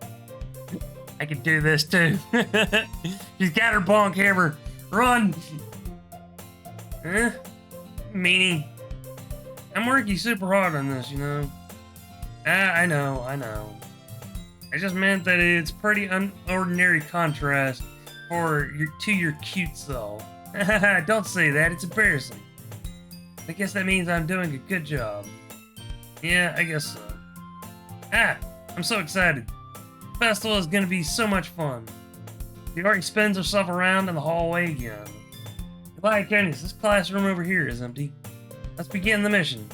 I could do this too. She's got her bonk hammer. Run! Huh? Meanie. I'm working super hard on this, you know. I know. I just meant that it's pretty unordinary contrast to your cute self. Don't say that, it's embarrassing. I guess that means I'm doing a good job. Yeah, I guess so. I'm so excited. The festival is gonna be so much fun. She already spins herself around in the hallway again. Goodbye, Candice. This classroom over here is empty. Let's begin the mission.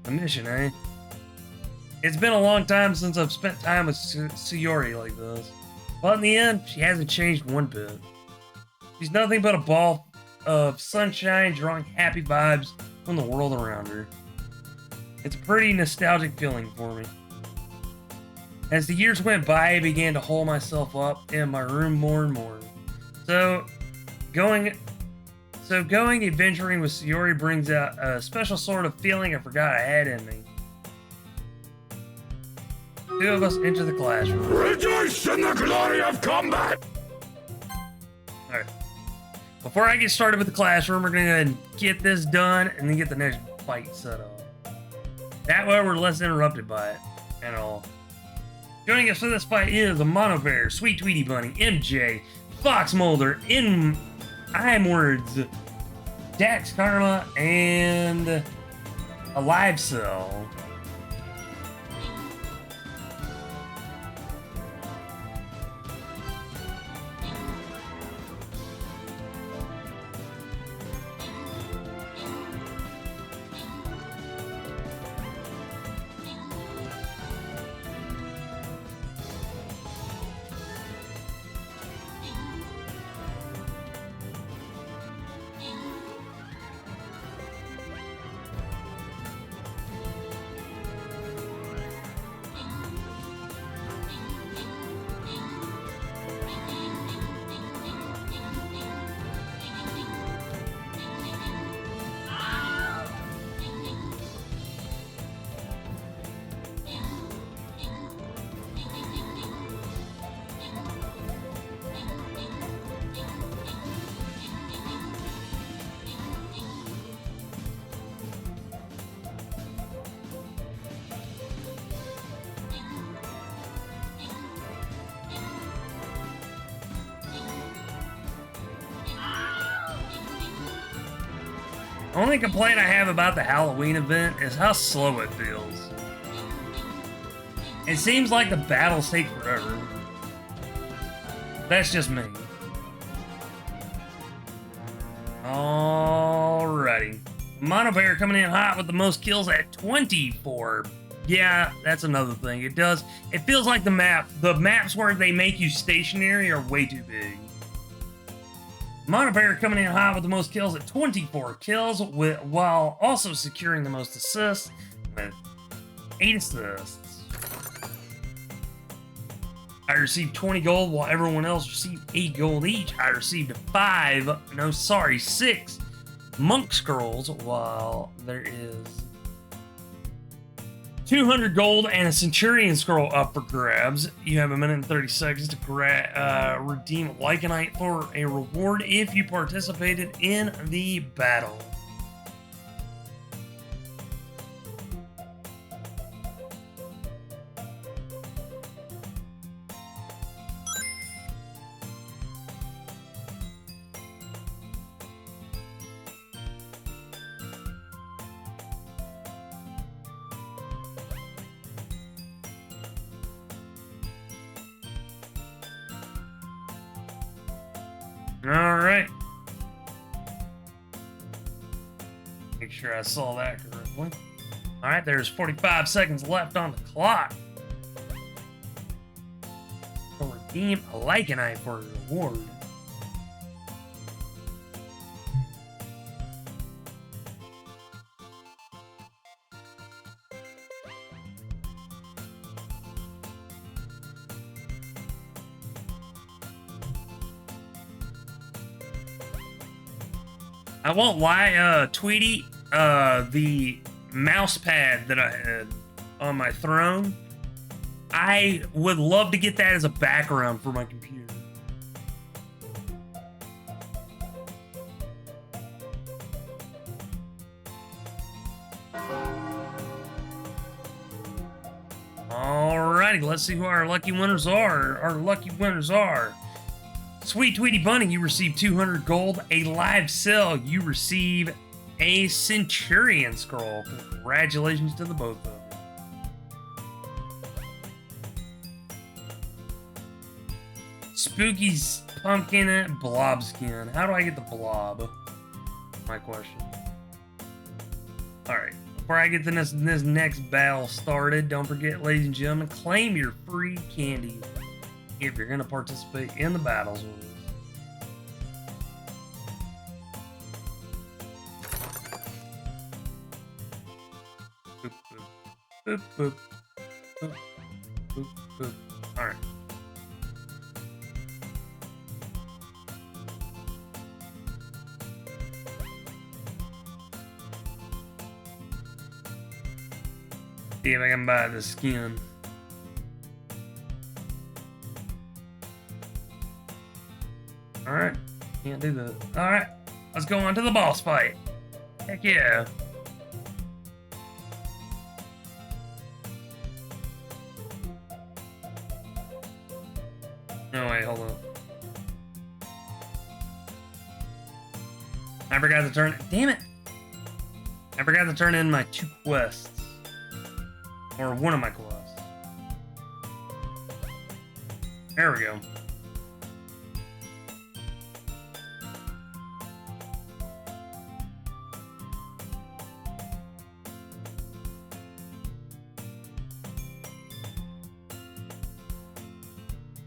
The mission, eh? It's been a long time since I've spent time with Sayori like this. But in the end, she hasn't changed one bit. She's nothing but a ball of sunshine drawing happy vibes from the world around her. It's a pretty nostalgic feeling for me. As the years went by, I began to hole myself up in my room more and more. So going adventuring with Sayori brings out a special sort of feeling I forgot I had in me. Two of us enter the classroom. Rejoice in the glory of combat! Alright. Before I get started with the classroom, we're going to go ahead and get this done and then get the next fight set up. That way we're less interrupted by it at all. Joining us for this fight is the Mono Bear, Sweet Tweety Bunny, MJ, Fox Molder, I'm Words, Dax Karma, and a Live Cell. Only complaint I have about the Halloween event is how slow it feels. It seems like the battles take forever. That's just me. Alrighty. Mono Bear coming in hot with the most kills at 24. Yeah, that's another thing. It feels like the maps where they make you stationary are way too big. Mono Bear coming in hot with the most kills at 24 kills, while also securing the most assists with 8 assists. I received 20 gold while everyone else received 8 gold each. I received 6 monk scrolls, while there is 200 gold and a centurion scroll up for grabs. You have a minute and 30 seconds to redeem Lycanite for a reward if you participated in the battle. Alright. Make sure I saw that correctly. Alright, there's 45 seconds left on the clock. So redeem a Lycanite for a reward. I won't lie, Tweety, the mouse pad that I had on my throne, I would love to get that as a background for my computer. Alrighty, let's see who our lucky winners are. Our lucky winners are Sweet Tweety Bunny, you receive 200 gold. A live sell, you receive a Centurion scroll. Congratulations to the both of you. Spooky's pumpkin blob skin. How do I get the blob? My question. Alright, before I get this next battle started, don't forget, ladies and gentlemen, claim your free candy if you're going to participate in the battles with us. Boop, boop, boop, boop, boop, boop. All right. See if I can buy the skin. Alright, can't do that. Alright, let's go on to the boss fight. Heck yeah. No, wait, hold on. I forgot to turn... Damn it! I forgot to turn in my 2 quests. Or one of my quests. There we go.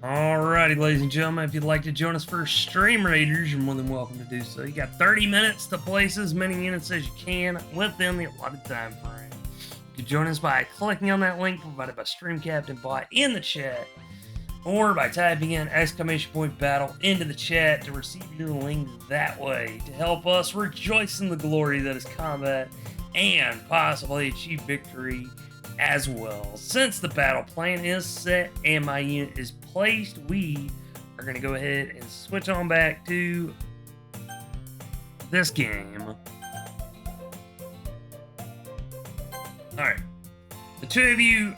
Alrighty, ladies and gentlemen, if you'd like to join us for Stream Raiders, you're more than welcome to do so. You got 30 minutes to place as many units as you can within the allotted time frame. You can join us by clicking on that link provided by Stream Captain Bot in the chat, or by typing in !battle into the chat to receive your link that way to help us rejoice in the glory that is combat and possibly achieve victory as well. Since the battle plan is set and my unit is placed, we are going to go ahead and switch on back to this game. Alright. The two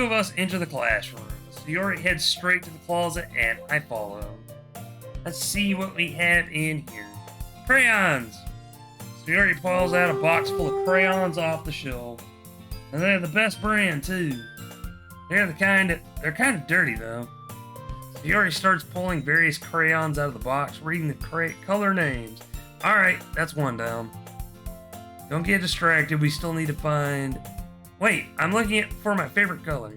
of us enter the classroom. Sayori heads straight to the closet and I follow. Let's see what we have in here. Crayons! Sayori pulls out a box full of crayons off the shelf. And they're the best brand too. They're kind of dirty though. Sayori starts pulling various crayons out of the box, reading the color names. Alright, that's one down. Don't get distracted, we still need to find... Wait, I'm looking for my favorite color.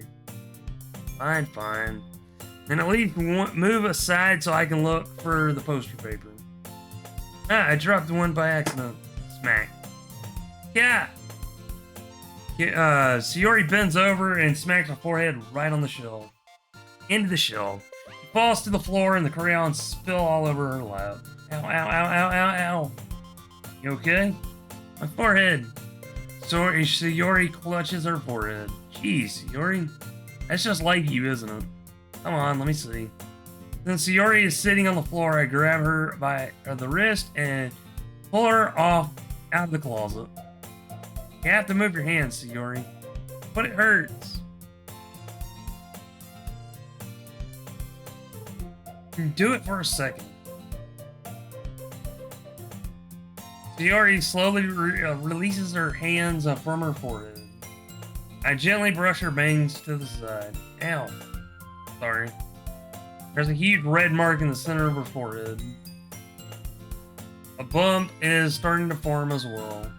Fine. Then at least move aside so I can look for the poster paper. Ah, I dropped one by accident. Smack. Yeah! Sayori bends over and smacks her forehead right on the shelf. Into the shelf. She falls to the floor and the crayons spill all over her lap. Ow. You okay? My forehead. Sayori clutches her forehead. Jeez, Sayori. That's just like you, isn't it? Come on, let me see. Then Sayori is sitting on the floor. I grab her by the wrist and pull her off out of the closet. You have to move your hands, Sayori. But it hurts. Do it for a second. Sayori slowly releases her hands from her forehead. I gently brush her bangs to the side. Ow. Sorry. There's a huge red mark in the center of her forehead. A bump is starting to form as well.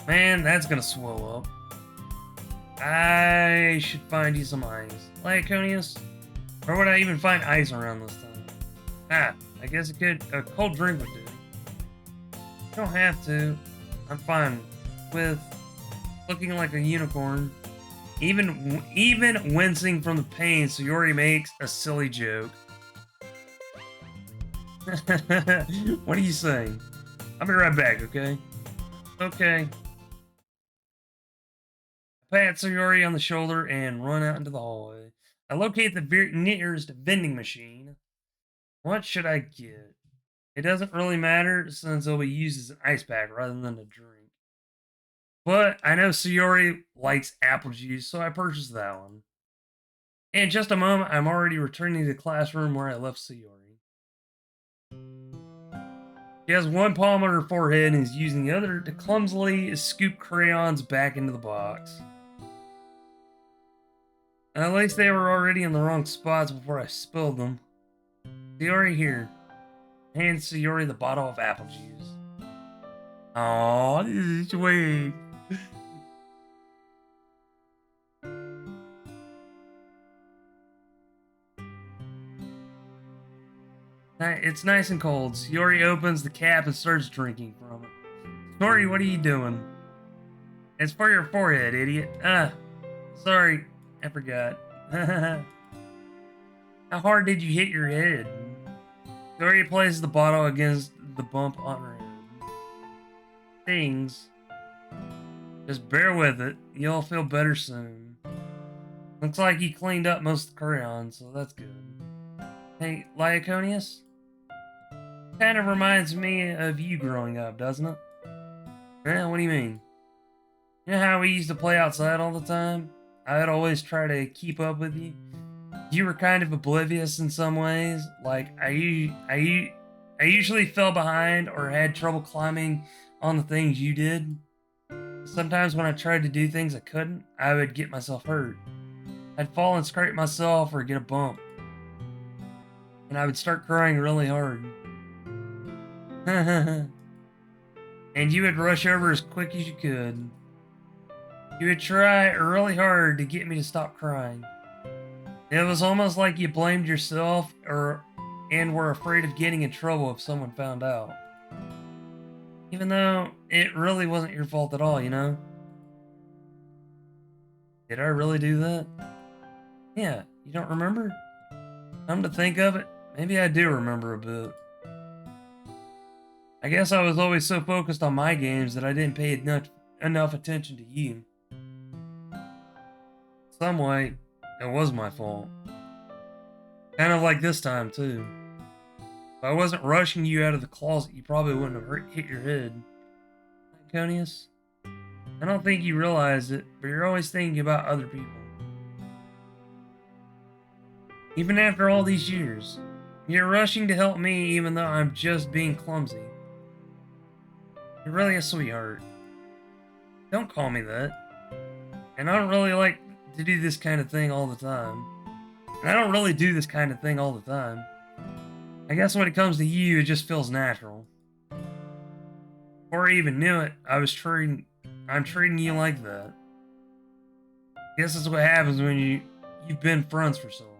Man, that's gonna swell up. I should find you some ice. Lyconius? Or would I even find ice around this time? Ah, I guess a cold drink would do. You don't have to. I'm fine with looking like a unicorn. Even wincing from the pain, Sayori makes a silly joke. What are you saying? I'll be right back, okay? Okay. Pat Sayori on the shoulder and run out into the hallway. I locate the nearest vending machine. What should I get? It doesn't really matter since it'll be used as an ice pack rather than a drink. But I know Sayori likes apple juice, so I purchased that one. In just a moment, I'm already returning to the classroom where I left Sayori. She has one palm on her forehead and is using the other to clumsily scoop crayons back into the box. At least they were already in the wrong spots before I spilled them. Sayori here. Hand Sayori the bottle of apple juice. Aww, this is sweet. It's nice and cold. Sayori opens the cap and starts drinking from it. Sayori, what are you doing? It's for your forehead, idiot. Sorry, I forgot. How hard did you hit your head? Sayori places the bottle against the bump on her head. Things. Just bear with it. You'll feel better soon. Looks like you cleaned up most of the crayons, so that's good. Hey, Lyconius? Kind of reminds me of you growing up, doesn't it? Yeah, what do you mean? You know how we used to play outside all the time? I'd always try to keep up with you. You were kind of oblivious in some ways. Like, I usually fell behind or had trouble climbing on the things you did. Sometimes when I tried to do things I couldn't, I would get myself hurt. I'd fall and scrape myself or get a bump. And I would start crying really hard. And you would rush over as quick as you could. You would try really hard to get me to stop crying. It was almost like you blamed yourself and were afraid of getting in trouble if someone found out. Even though it really wasn't your fault at all, you know? Did I really do that? Yeah, you don't remember? Come to think of it, maybe I do remember a bit. I guess I was always so focused on my games that I didn't pay enough attention to you. Some way, it was my fault. Kind of like this time, too. If I wasn't rushing you out of the closet, you probably wouldn't have hit your head. Lyconius? I don't think you realize it, but you're always thinking about other people. Even after all these years, you're rushing to help me even though I'm just being clumsy. You're really a sweetheart. Don't call me that. And I don't really like to do this kind of thing all the time. And I don't really do this kind of thing all the time. I guess when it comes to you, it just feels natural. Before I even knew it, I'm treating you like that. I guess that's what happens when you've been friends for so long.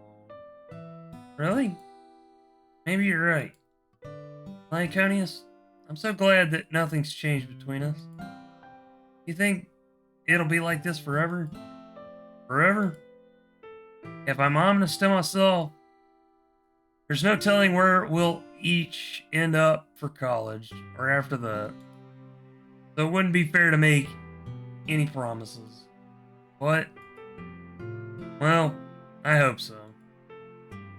Really? Maybe you're right. Lyconius, I'm so glad that nothing's changed between us. You think it'll be like this forever? Forever? If I'm honest to myself, there's no telling where we'll each end up for college or after that. So it wouldn't be fair to make any promises. But, well, I hope so.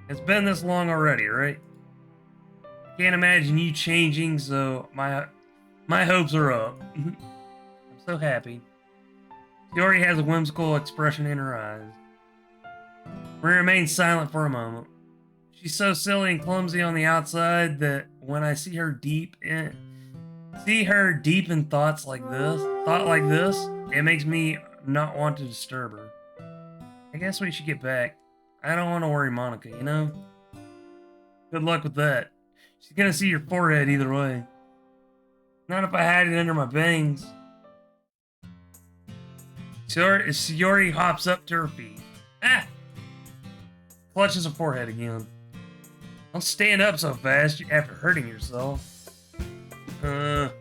It's been this long already, right? I can't imagine you changing, so my hopes are up. I'm so happy. She already has a whimsical expression in her eyes. We remain silent for a moment. She's so silly and clumsy on the outside that when I see her deep in thought like this, it makes me not want to disturb her. I guess we should get back. I don't want to worry Monica, you know? Good luck with that. She's gonna see your forehead either way. Not if I hide it under my bangs. Sayori hops up to her feet. Ah! Clutches her forehead again. Don't stand up so fast after hurting yourself. Well,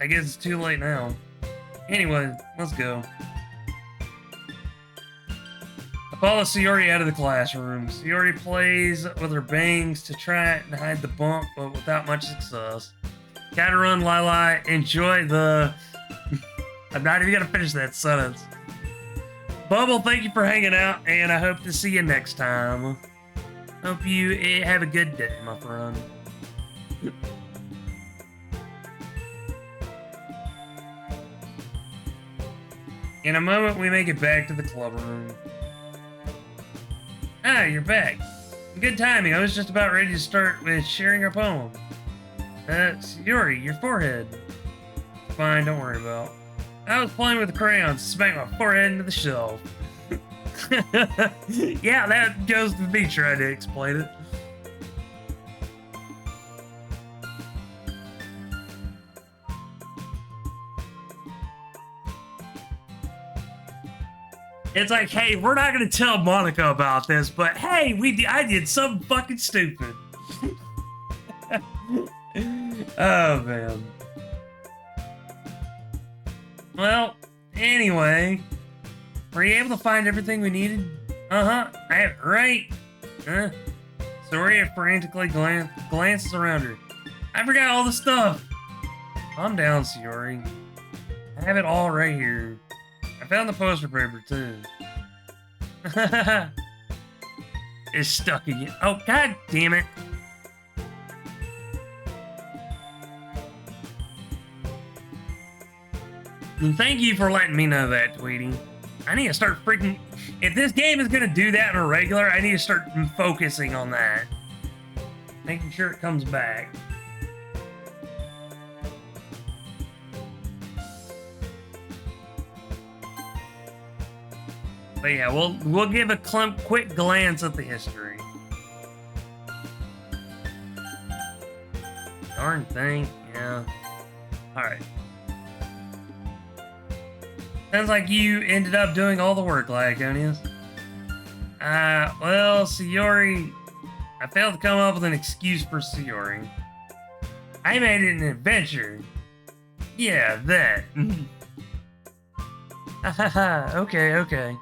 I guess it's too late now. Anyway, let's go. I follow Sayori out of the classroom. Sayori plays with her bangs to try and hide the bump, but without much success. Gotta run, Lila. Enjoy the... I'm not even gonna finish that sentence. Bubble, thank you for hanging out, and I hope to see you next time. Hope you have a good day, my friend. In a moment, we make it back to the club room. Ah, you're back. Good timing. I was just about ready to start with sharing our poem. Sayori, your forehead. Fine, don't worry about it. I was playing with the crayons, smacked my forehead into the shelf. Yeah, that goes to me trying to explain it. It's like, hey, we're not gonna tell Monica about this, but hey, I did something fucking stupid. Oh, man. Well, anyway, were you able to find everything we needed? Uh-huh, I have it right. Sayori frantically glances around her. I forgot all the stuff. Calm down, Sayori. I have it all right here. I found the poster paper, too. It's stuck again. Oh, god damn it. And thank you for letting me know that, Tweety. I need to start freaking... If this game is going to do that on a regular, I need to start focusing on that. Making sure it comes back. But yeah, we'll give a quick glance at the history. Darn thing, yeah. Alright. Sounds like you ended up doing all the work, Lyconius. Well, Sayori... I failed to come up with an excuse for Sayori. I made it an adventure. Yeah, that. Okay.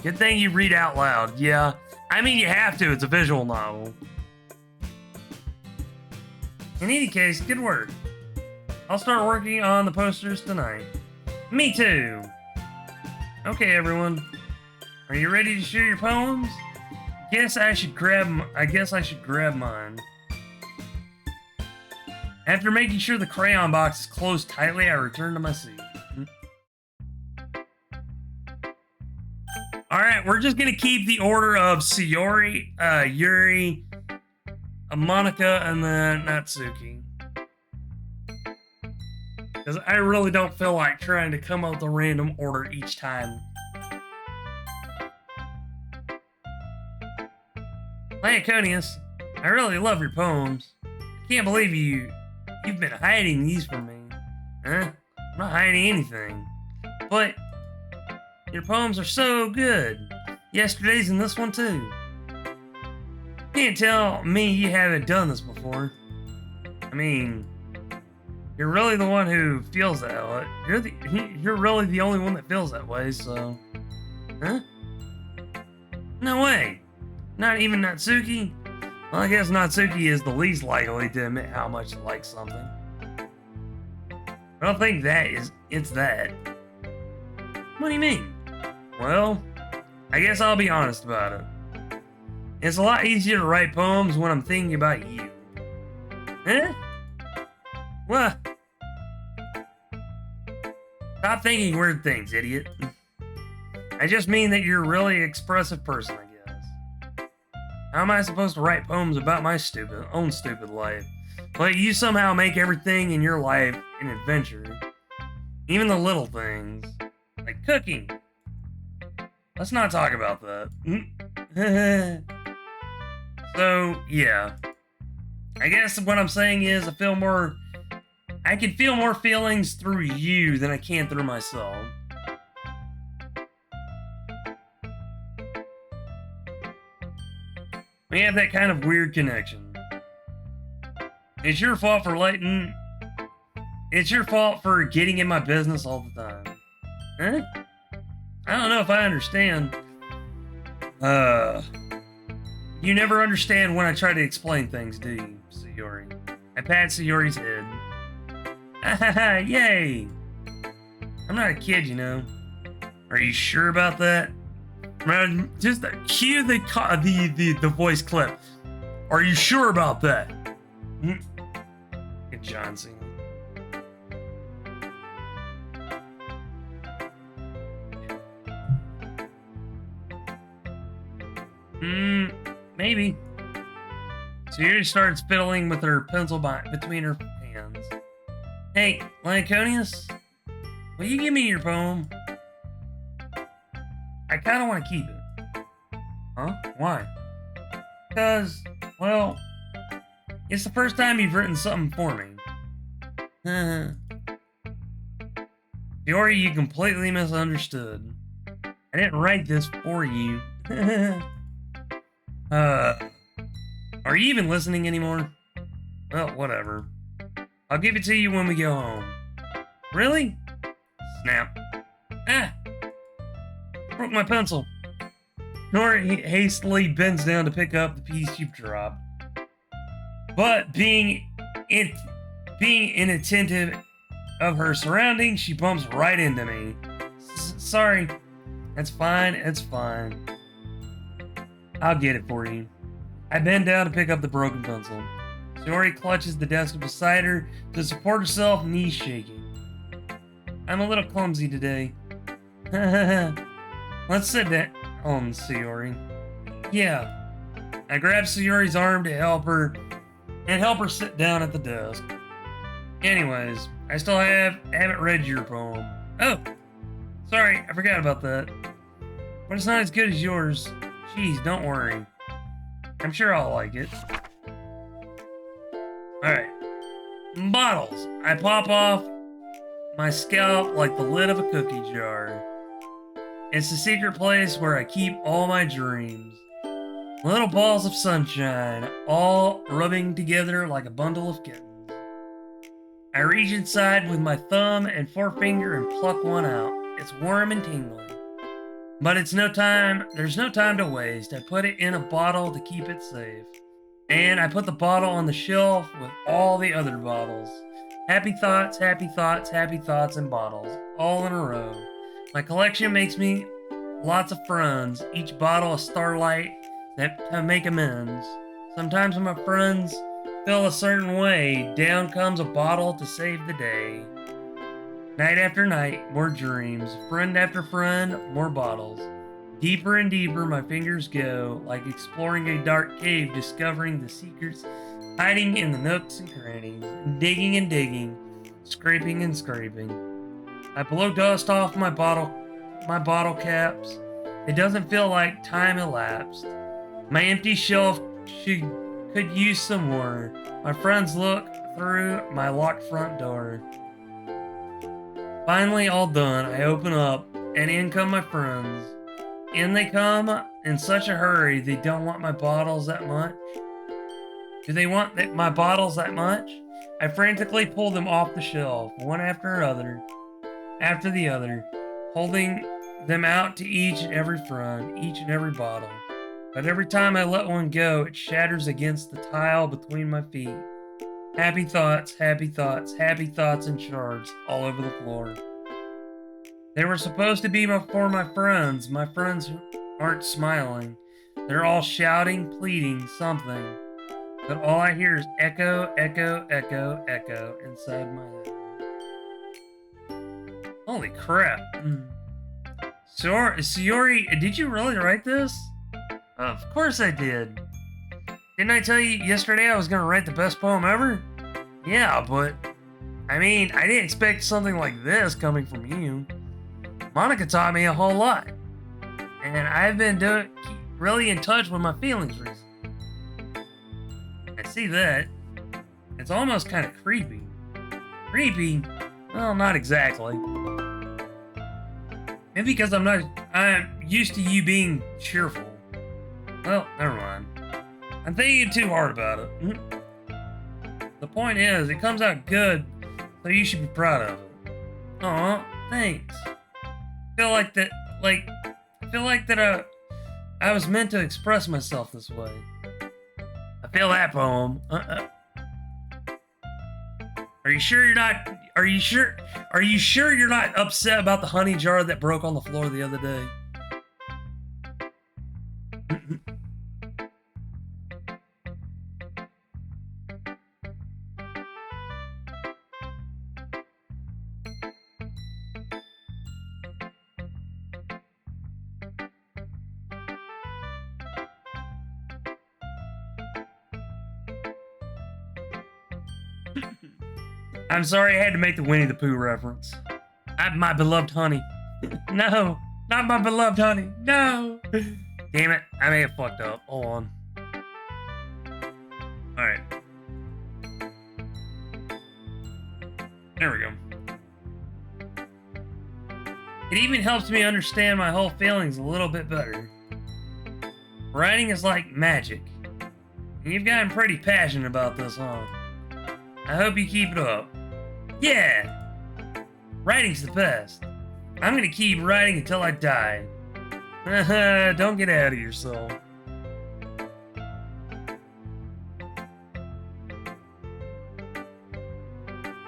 Good thing you read out loud, yeah. I mean, you have to, it's a visual novel. In any case, good work. I'll start working on the posters tonight. Me too! Okay, everyone. Are you ready to share your poems? I guess I should grab mine. After making sure the crayon box is closed tightly, I return to my seat. Alright, we're just gonna keep the order of Sayori, Yuri, Monica, and then Natsuki. Because I really don't feel like trying to come up with a random order each time. Lyconius, I really love your poems. I can't believe you've been hiding these from me. Huh? I'm not hiding anything. But your poems are so good. Yesterday's and this one too. Can't tell me you haven't done this before. I mean, you're really the one who feels that way. You're really the only one that feels that way, so... Huh? No way! Not even Natsuki? Well, I guess Natsuki is the least likely to admit how much she likes something. I don't think it's that. What do you mean? Well, I guess I'll be honest about it. It's a lot easier to write poems when I'm thinking about you. Huh? What? Stop thinking weird things, idiot. I just mean that you're a really expressive person, I guess. How am I supposed to write poems about my own stupid life? But you somehow make everything in your life an adventure. Even the little things. Like cooking. Let's not talk about that. So, yeah. I guess what I'm saying is I I can feel more feelings through you than I can through myself. We have that kind of weird connection. It's your fault for letting... It's your fault for getting in my business all the time. Huh? I don't know if I understand. You never understand when I try to explain things, do you, Sayori? I pat Sayori's head. Ah, yay! I'm not a kid, you know. Are you sure about that? Just cue the voice clip. Are you sure about that? Get John Cena. Maybe. Sayori starts fiddling with her pencil between her hands. Hey, Lanconius, will you give me your poem? I kind of want to keep it. Huh? Why? Because, well, it's the first time you've written something for me. Sayori, you completely misunderstood. I didn't write this for you. Are you even listening anymore? Well, whatever. I'll give it to you when we go home. Really? Snap. Ah! Broke my pencil. Nora hastily bends down to pick up the piece you've dropped. But being inattentive of her surroundings, she bumps right into me. Sorry. It's fine, it's fine. I'll get it for you. I bend down to pick up the broken pencil. Sayori clutches the desk beside her to support herself, knees shaking. I'm a little clumsy today. Let's sit down, Sayori. Yeah. I grab Sayori's arm to help her sit down at the desk. Anyways, I still haven't read your poem. Oh, sorry, I forgot about that. But it's not as good as yours. Jeez, don't worry. I'm sure I'll like it. Alright. Bottles. I pop off my scalp like the lid of a cookie jar. It's the secret place where I keep all my dreams. Little balls of sunshine, all rubbing together like a bundle of kittens. I reach inside with my thumb and forefinger and pluck one out. It's warm and tingling. But there's no time to waste. I put it in a bottle to keep it safe. And I put the bottle on the shelf with all the other bottles. Happy thoughts, happy thoughts, happy thoughts, and bottles. All in a row. My collection makes me lots of friends. Each bottle a starlight to make amends. Sometimes when my friends feel a certain way, down comes a bottle to save the day. Night after night, more dreams. Friend after friend, more bottles. Deeper and deeper my fingers go, like exploring a dark cave, discovering the secrets hiding in the nooks and crannies. Digging and digging, scraping and scraping. I blow dust off my bottle caps. It doesn't feel like time elapsed. My empty shelf could use some more. My friends look through my locked front door. Finally, all done, I open up, and in come my friends. In they come in such a hurry, they don't want my bottles that much. Do they want my bottles that much? I frantically pull them off the shelf, one after the other, holding them out to each and every friend, each and every bottle. But every time I let one go, it shatters against the tile between my feet. Happy thoughts, happy thoughts, happy thoughts in shards all over the floor. They were supposed to be for my friends who aren't smiling. They're all shouting, pleading, something. But all I hear is echo, echo, echo, echo inside my head. Holy crap. Sayori, did you really write this? Of course I did. Didn't I tell you yesterday I was going to write the best poem ever? Yeah, but I mean, I didn't expect something like this coming from you. Monica taught me a whole lot. And I've been really in touch with my feelings recently. I see that. It's almost kind of creepy. Creepy? Well, not exactly. Maybe because I'm used to you being cheerful. Well, never mind. I'm thinking too hard about it. The point is, it comes out good, so you should be proud of it. Aw, thanks. I feel like that I was meant to express myself this way. I feel that poem. Are you sure you're not upset about the honey jar that broke on the floor the other day? I'm sorry I had to make the Winnie the Pooh reference. My beloved honey. No, not my beloved honey. No. Damn it, I may have fucked up. Hold on. Alright. There we go. It even helps me understand my whole feelings a little bit better. Writing is like magic. And you've gotten pretty passionate about this, huh? I hope you keep it up. Yeah! Writing's the best. I'm gonna keep writing until I die. Don't get out of yourself.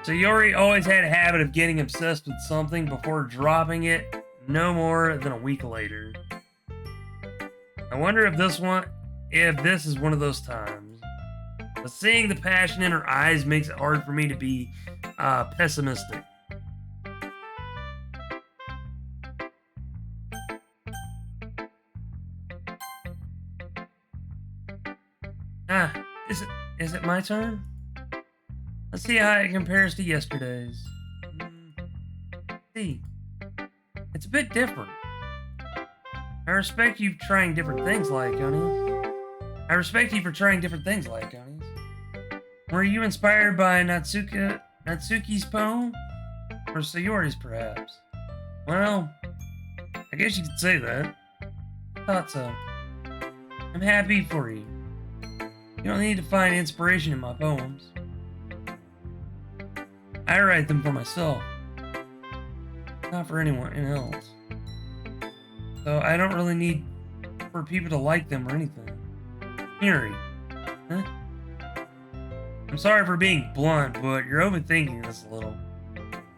So Yori always had a habit of getting obsessed with something before dropping it no more than a week later. I wonder if this is one of those times. But seeing the passion in her eyes makes it hard for me to be pessimistic. Is it my turn? Let's see how it compares to yesterday's. See, it's a bit different. I respect you trying different things, Lyconia. Were you inspired by Natsuki's poem? Or Sayori's, perhaps? Well, I guess you could say that. I thought so. I'm happy for you. You don't need to find inspiration in my poems. I write them for myself, not for anyone else. So I don't really need for people to like them or anything. Yuri, huh? I'm sorry for being blunt, but you're overthinking this a little.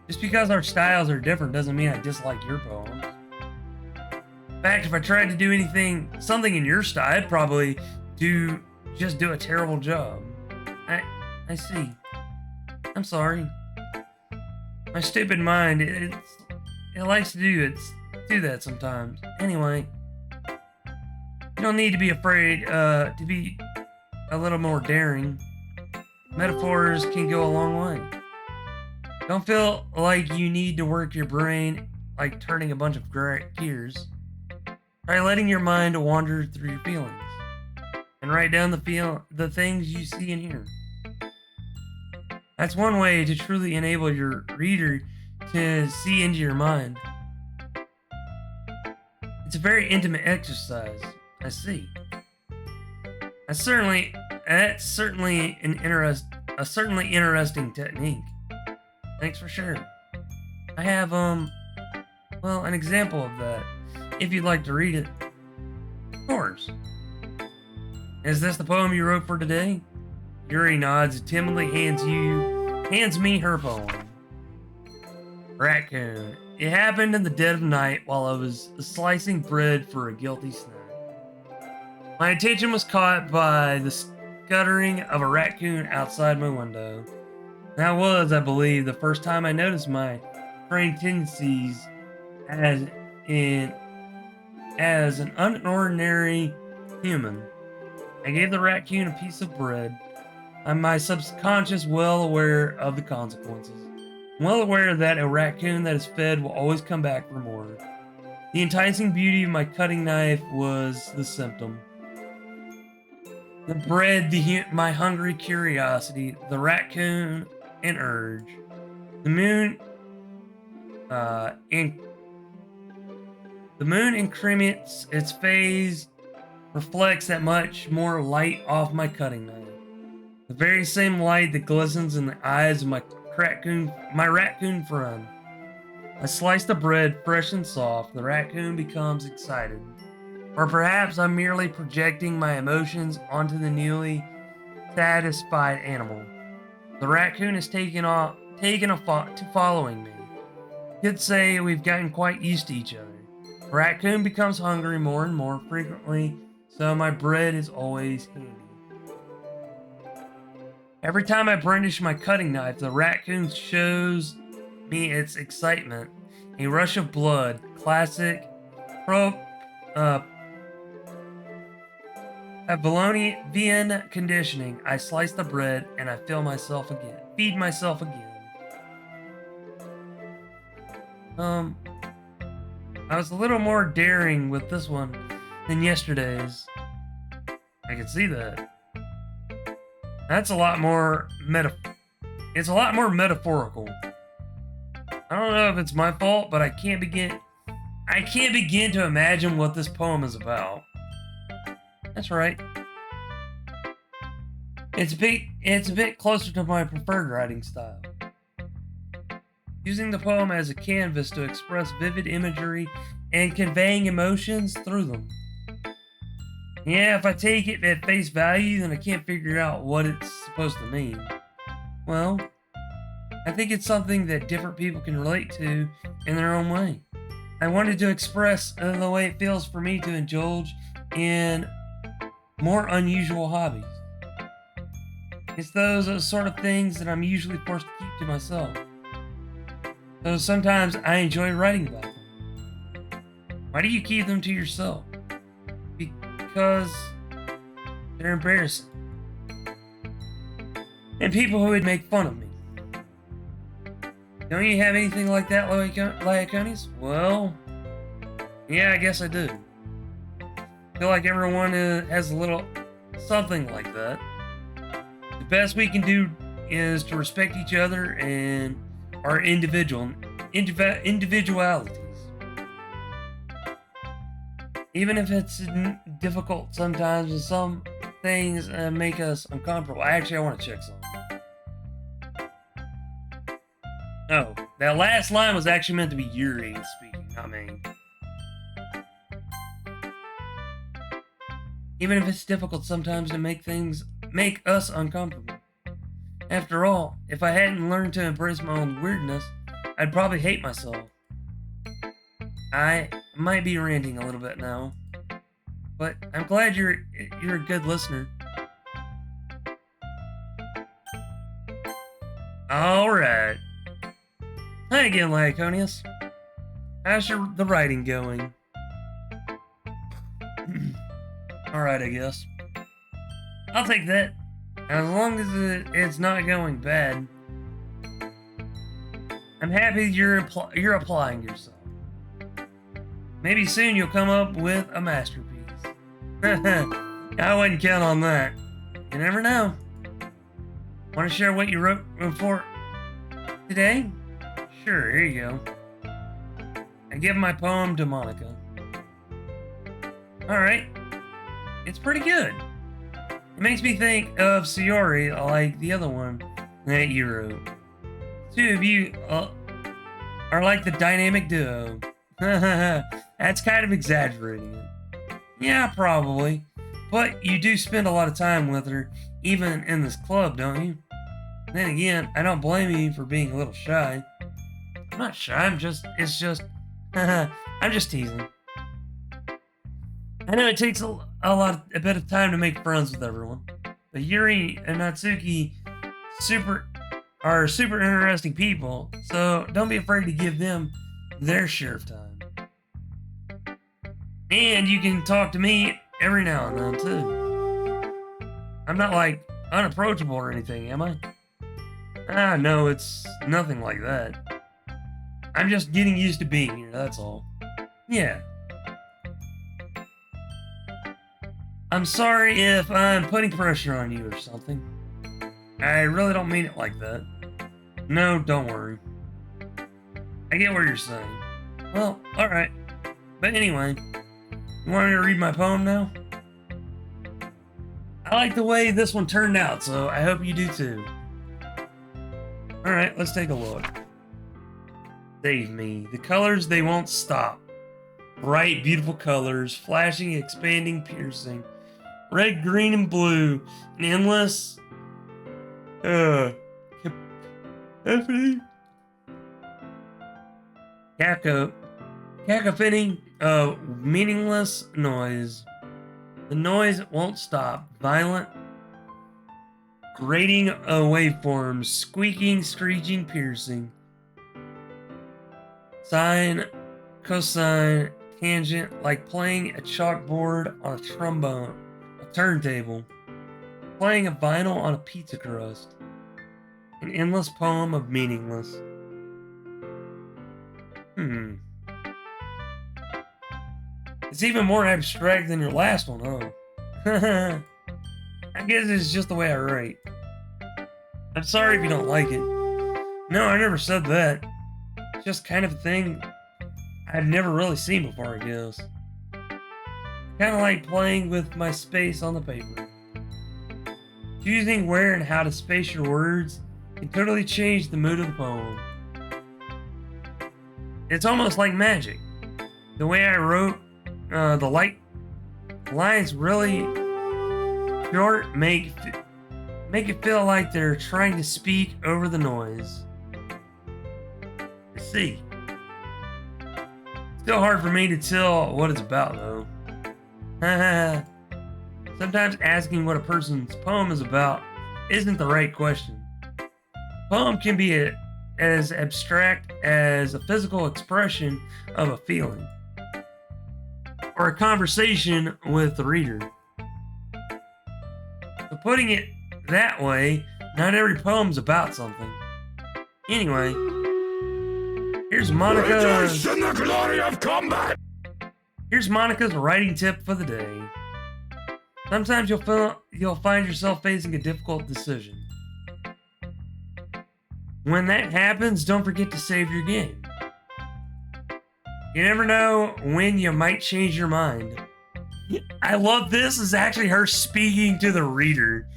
Just because our styles are different doesn't mean I dislike your poems. In fact, if I tried to do something in your style, I'd probably just do a terrible job. I see. I'm sorry. My stupid mind, it likes to do that sometimes. Anyway, you don't need to be afraid to be a little more daring. Metaphors can go a long way. Don't feel like you need to work your brain like turning a bunch of gears. Try letting your mind wander through your feelings and write down the things you see and hear. That's one way to truly enable your reader to see into your mind. It's a very intimate exercise. I see. That's certainly a certainly interesting technique. Thanks for sharing. I have well, an example of that. If you'd like to read it. Of course. Is this the poem you wrote for today? Yuri nods and timidly hands me her poem. Raccoon. It happened in the dead of night while I was slicing bread for a guilty snack. My attention was caught by the scuttering of a raccoon outside my window. That was, I believe, the first time I noticed my trained tendencies as an unordinary human. I gave the raccoon a piece of bread. I'm my subconscious well aware of the consequences. Well aware that a raccoon that is fed will always come back for more. The enticing beauty of my cutting knife was the symptom. The bread, my hungry curiosity, the raccoon, an urge. The moon, the moon increments its phase, reflects that much more light off my cutting knife. The very same light that glistens in the eyes of my raccoon friend. I slice the bread fresh and soft. The raccoon becomes excited. Or perhaps I'm merely projecting my emotions onto the newly satisfied animal. The raccoon is taken to following me. Could say we've gotten quite used to each other. The raccoon becomes hungry more and more frequently, so my bread is always handy. Every time I brandish my cutting knife, the raccoon shows me its excitement. A rush of blood, classic Pavlovian conditioning. I slice the bread and I feed myself again. I was a little more daring with this one than yesterday's. I can see that. That's a lot more It's a lot more metaphorical. I don't know if it's my fault, but I can't begin to imagine what this poem is about. That's right. It's a bit closer to my preferred writing style. Using the poem as a canvas to express vivid imagery and conveying emotions through them. Yeah, if I take it at face value, then I can't figure out what it's supposed to mean. Well, I think it's something that different people can relate to in their own way. I wanted to express the way it feels for me to indulge in more unusual hobbies. It's those sort of things that I'm usually forced to keep to myself. So sometimes I enjoy writing about them. Why do you keep them to yourself? Because they're embarrassing. And people who would make fun of me. Don't you have anything like that, Laoconis? Well, yeah, I guess I do. I feel like everyone has a little something like that. The best we can do is to respect each other and our individualities. Even if it's difficult sometimes, and some things make us uncomfortable. I want to check something. Oh, that last line was actually meant to be Yuri speaking, not me. Even if it's difficult sometimes to make us uncomfortable. After all, if I hadn't learned to embrace my own weirdness, I'd probably hate myself. I might be ranting a little bit now, but I'm glad you're a good listener. Alright. Hi again, Laoconis. How's the writing going? Alright, I guess. I'll take that. As long as it's not going bad. I'm happy you're applying yourself. Maybe soon you'll come up with a masterpiece. I wouldn't count on that. You never know. Want to share what you wrote for today? Sure, here you go. I give my poem to Monica. Alright. It's pretty good. It makes me think of Sayori, like the other one that you wrote. Two of you are like the dynamic duo. That's kind of exaggerating it. Yeah, probably. But you do spend a lot of time with her, even in this club, don't you? Then again, I don't blame you for being a little shy. I'm not shy, I'm just teasing. I know it takes a bit of time to make friends with everyone, but Yuri and Natsuki are super interesting people, so don't be afraid to give them their share of time. And you can talk to me every now and then, too. I'm not, like, unapproachable or anything, am I? No, it's nothing like that. I'm just getting used to being here, that's all. Yeah. I'm sorry if I'm putting pressure on you or something. I really don't mean it like that. No, don't worry. I get what you're saying. Well, alright. But anyway, you want me to read my poem now? I like the way this one turned out, so I hope you do too. Alright, let's take a look. Save me. The colors, they won't stop. Bright, beautiful colors, flashing, expanding, piercing. Red, green, and blue. An endless... Cacophony of meaningless noise. The noise won't stop. Violent, grating waveforms, squeaking, screeching, piercing. Sine, cosine, tangent, like playing a chalkboard on a trombone, a turntable, playing a vinyl on a pizza crust. An endless poem of meaningless. It's even more abstract than your last one, huh? I guess it's just the way I write. I'm sorry if you don't like it. No, I never said that. It's just kind of a thing I've never really seen before, I guess. Kind of like playing with my space on the paper. Choosing where and how to space your words can totally change the mood of the poem. It's almost like magic. The way I wrote the lines really short make it feel like they're trying to speak over the noise. Let's see. Still hard for me to tell what it's about though. Sometimes asking what a person's poem is about isn't the right question. A poem can be as abstract as a physical expression of a feeling, or a conversation with the reader. So putting it that way, not every poem's about something. Anyway, here's Monica's... in the glory of combat! Here's Monica's writing tip for the day. Sometimes you'll find yourself facing a difficult decision. When that happens, don't forget to save your game. You never know when you might change your mind. I love this is actually her speaking to the reader.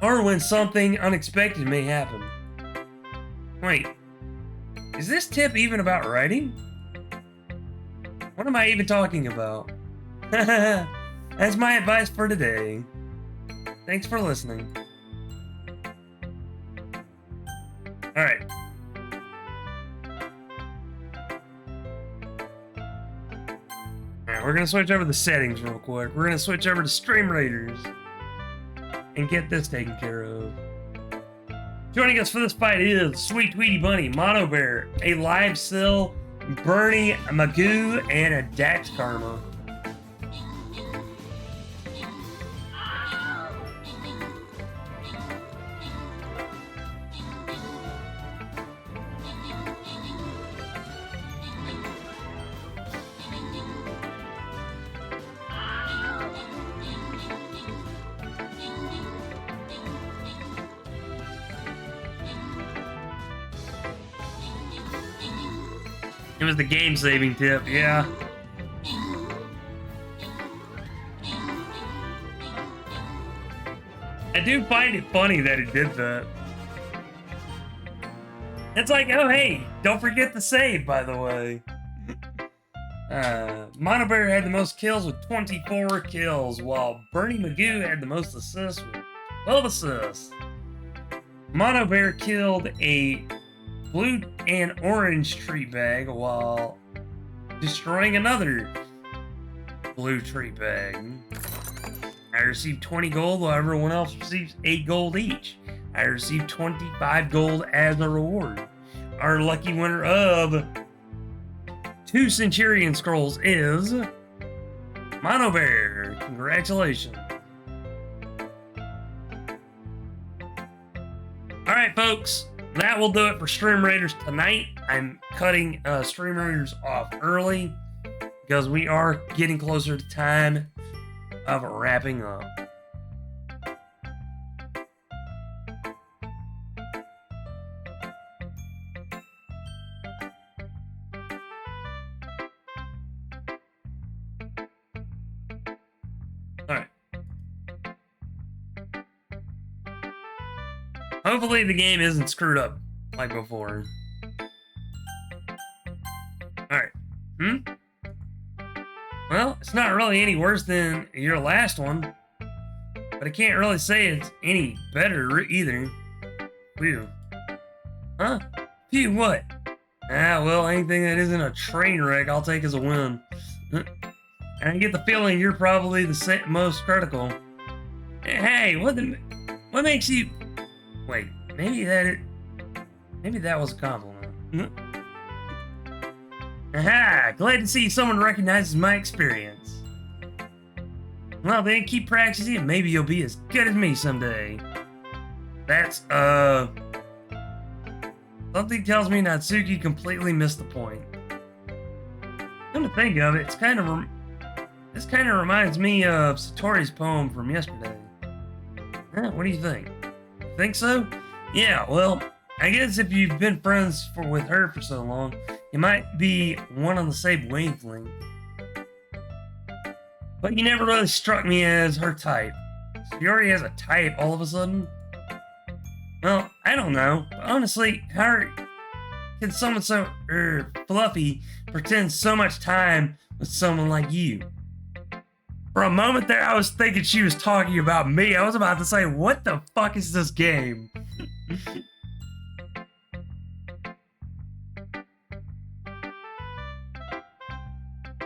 Or when something unexpected may happen. Wait, is this tip even about writing? What am I even talking about? That's my advice for today. Thanks for listening. Alright. Alright, we're gonna switch over the settings real quick. We're gonna switch over to Stream Raiders and get this taken care of. Joining us for this fight is Sweet Tweety Bunny, Mono Bear, a Live Sill, Bernie Magoo, and a Dax Karma. It was the game-saving tip, yeah. I do find it funny that it did that. It's like, oh hey, don't forget to save, by the way. Mono Bear had the most kills with 24 kills, while Bernie Magoo had the most assists with 12 assists. Mono Bear killed a blue and orange tree bag while destroying another blue tree bag. I received 20 gold while everyone else receives 8 gold each. I received 25 gold as a reward. Our lucky winner of 2 Centurion Scrolls is Mono Bear. Congratulations. Alright folks, that will do it for Stream Raiders tonight. I'm cutting Stream Raiders off early because we are getting closer to time of wrapping up. Hopefully the game isn't screwed up like before. Alright. Well, it's not really any worse than your last one. But I can't really say it's any better either. Phew. Huh? Phew, what? Ah, well, anything that isn't a train wreck, I'll take as a win. And I get the feeling you're probably the most critical. Hey, what makes you... Wait, maybe that was a compliment. Aha! Glad to see someone recognizes my experience. Well then, keep practicing and maybe you'll be as good as me someday. That's, something tells me Natsuki completely missed the point. Come to think of it, this kind of reminds me of Satori's poem from yesterday. Huh, what do you think? Think so? Yeah, well, I guess if you've been friends with her for so long, you might be one on the same wavelength. But you never really struck me as her type. Satori has a type all of a sudden? Well, I don't know. But honestly, how can someone so fluffy pretend so much time with someone like you? For a moment there, I was thinking she was talking about me. I was about to say, what the fuck is this game?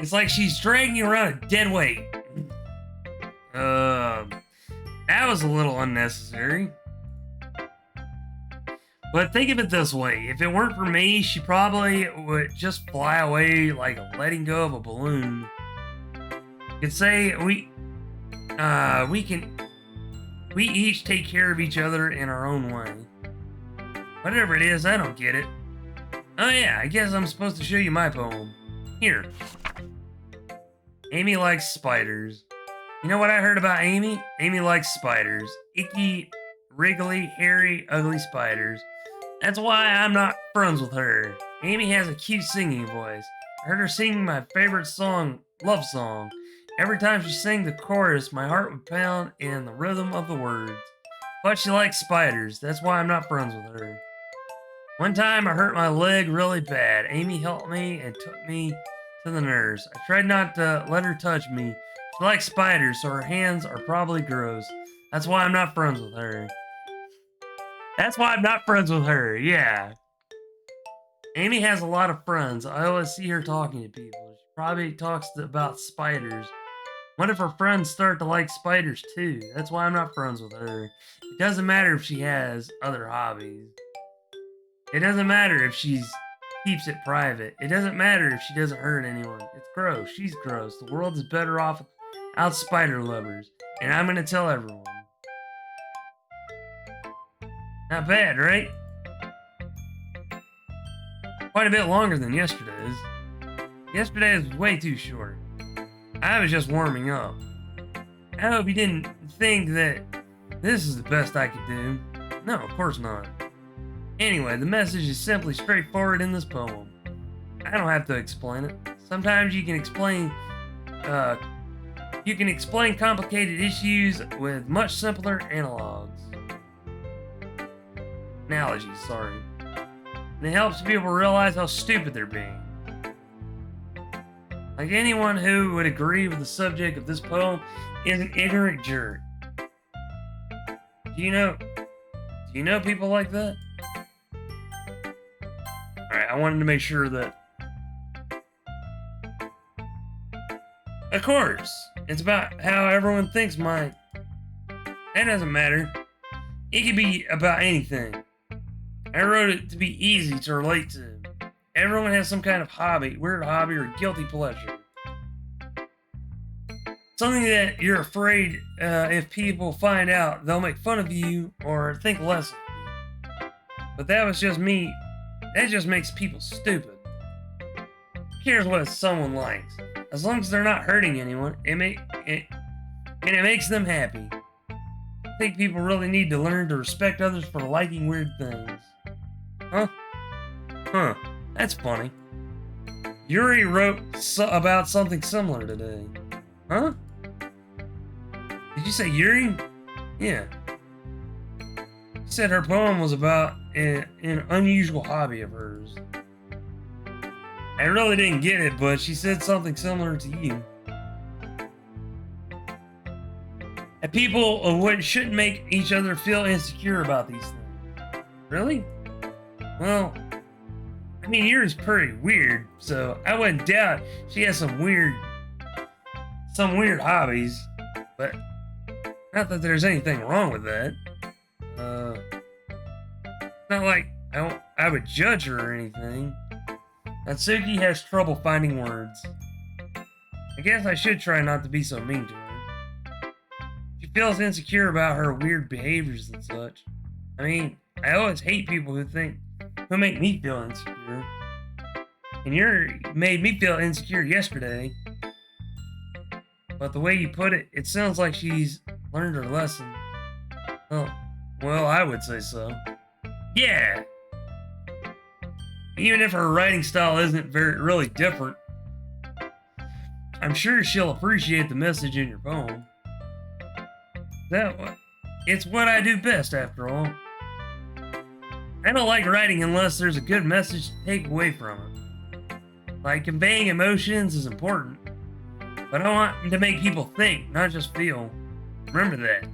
It's like she's dragging around a dead weight. That was a little unnecessary. But think of it this way. If it weren't for me, she probably would just fly away like letting go of a balloon. You could say we each take care of each other in our own way. Whatever it is, I don't get it. Oh yeah, I guess I'm supposed to show you my poem. Here. Amy likes spiders. You know what I heard about Amy? Amy likes spiders. Icky, wriggly, hairy, ugly spiders. That's why I'm not friends with her. Amy has a cute singing voice. I heard her sing my favorite song, Love Song. Every time she sang the chorus, my heart would pound in the rhythm of the words. But she likes spiders. That's why I'm not friends with her. One time I hurt my leg really bad. Amy helped me and took me to the nurse. I tried not to let her touch me. She likes spiders, so her hands are probably gross. That's why I'm not friends with her. That's why I'm not friends with her, yeah. Amy has a lot of friends. I always see her talking to people. She probably talks about spiders. What if her friends start to like spiders too? That's why I'm not friends with her. It doesn't matter if she has other hobbies. It doesn't matter if she keeps it private. It doesn't matter if she doesn't hurt anyone. It's gross. She's gross. The world is better off without spider lovers. And I'm gonna tell everyone. Not bad, right? Quite a bit longer than yesterday's. Yesterday's was way too short. I was just warming up. I hope you didn't think that this is the best I could do. No, of course not. Anyway, the message is simply straightforward in this poem. I don't have to explain it. Sometimes you can explain complicated issues with much simpler analogies, sorry. And it helps people realize how stupid they're being. Like anyone who would agree with the subject of this poem is an ignorant jerk. Do you know people like that? Alright, I wanted to make sure that... Of course! It's about how everyone thinks mine. That doesn't matter. It could be about anything. I wrote it to be easy to relate to. Everyone has some kind of hobby, weird hobby, or guilty pleasure. Something that you're afraid if people find out, they'll make fun of you or think less of you. But that was just me. That just makes people stupid. Who cares what someone likes? As long as they're not hurting anyone, it makes them happy. I think people really need to learn to respect others for liking weird things. Huh? Huh. That's funny. Yuri wrote about something similar today. Huh? Did you say Yuri? Yeah. said her poem was about an unusual hobby of hers. I really didn't get it, but she said something similar to you. And people shouldn't make each other feel insecure about these things. Really? Well, I mean, yours is pretty weird, so I wouldn't doubt she has some weird hobbies, but not that there's anything wrong with that. Not like I would judge her or anything. Natsuki has trouble finding words. I guess I should try not to be so mean to her. She feels insecure about her weird behaviors and such. I mean, I always hate people who make me feel insecure. And you made me feel insecure yesterday. But the way you put it, it sounds like she's learned her lesson. Oh, well, I would say so. Yeah! Even if her writing style isn't really different, I'm sure she'll appreciate the message in your poem. It's what I do best, after all. I don't like writing unless there's a good message to take away from it. Like, conveying emotions is important, but I want to make people think, not just feel. Remember that.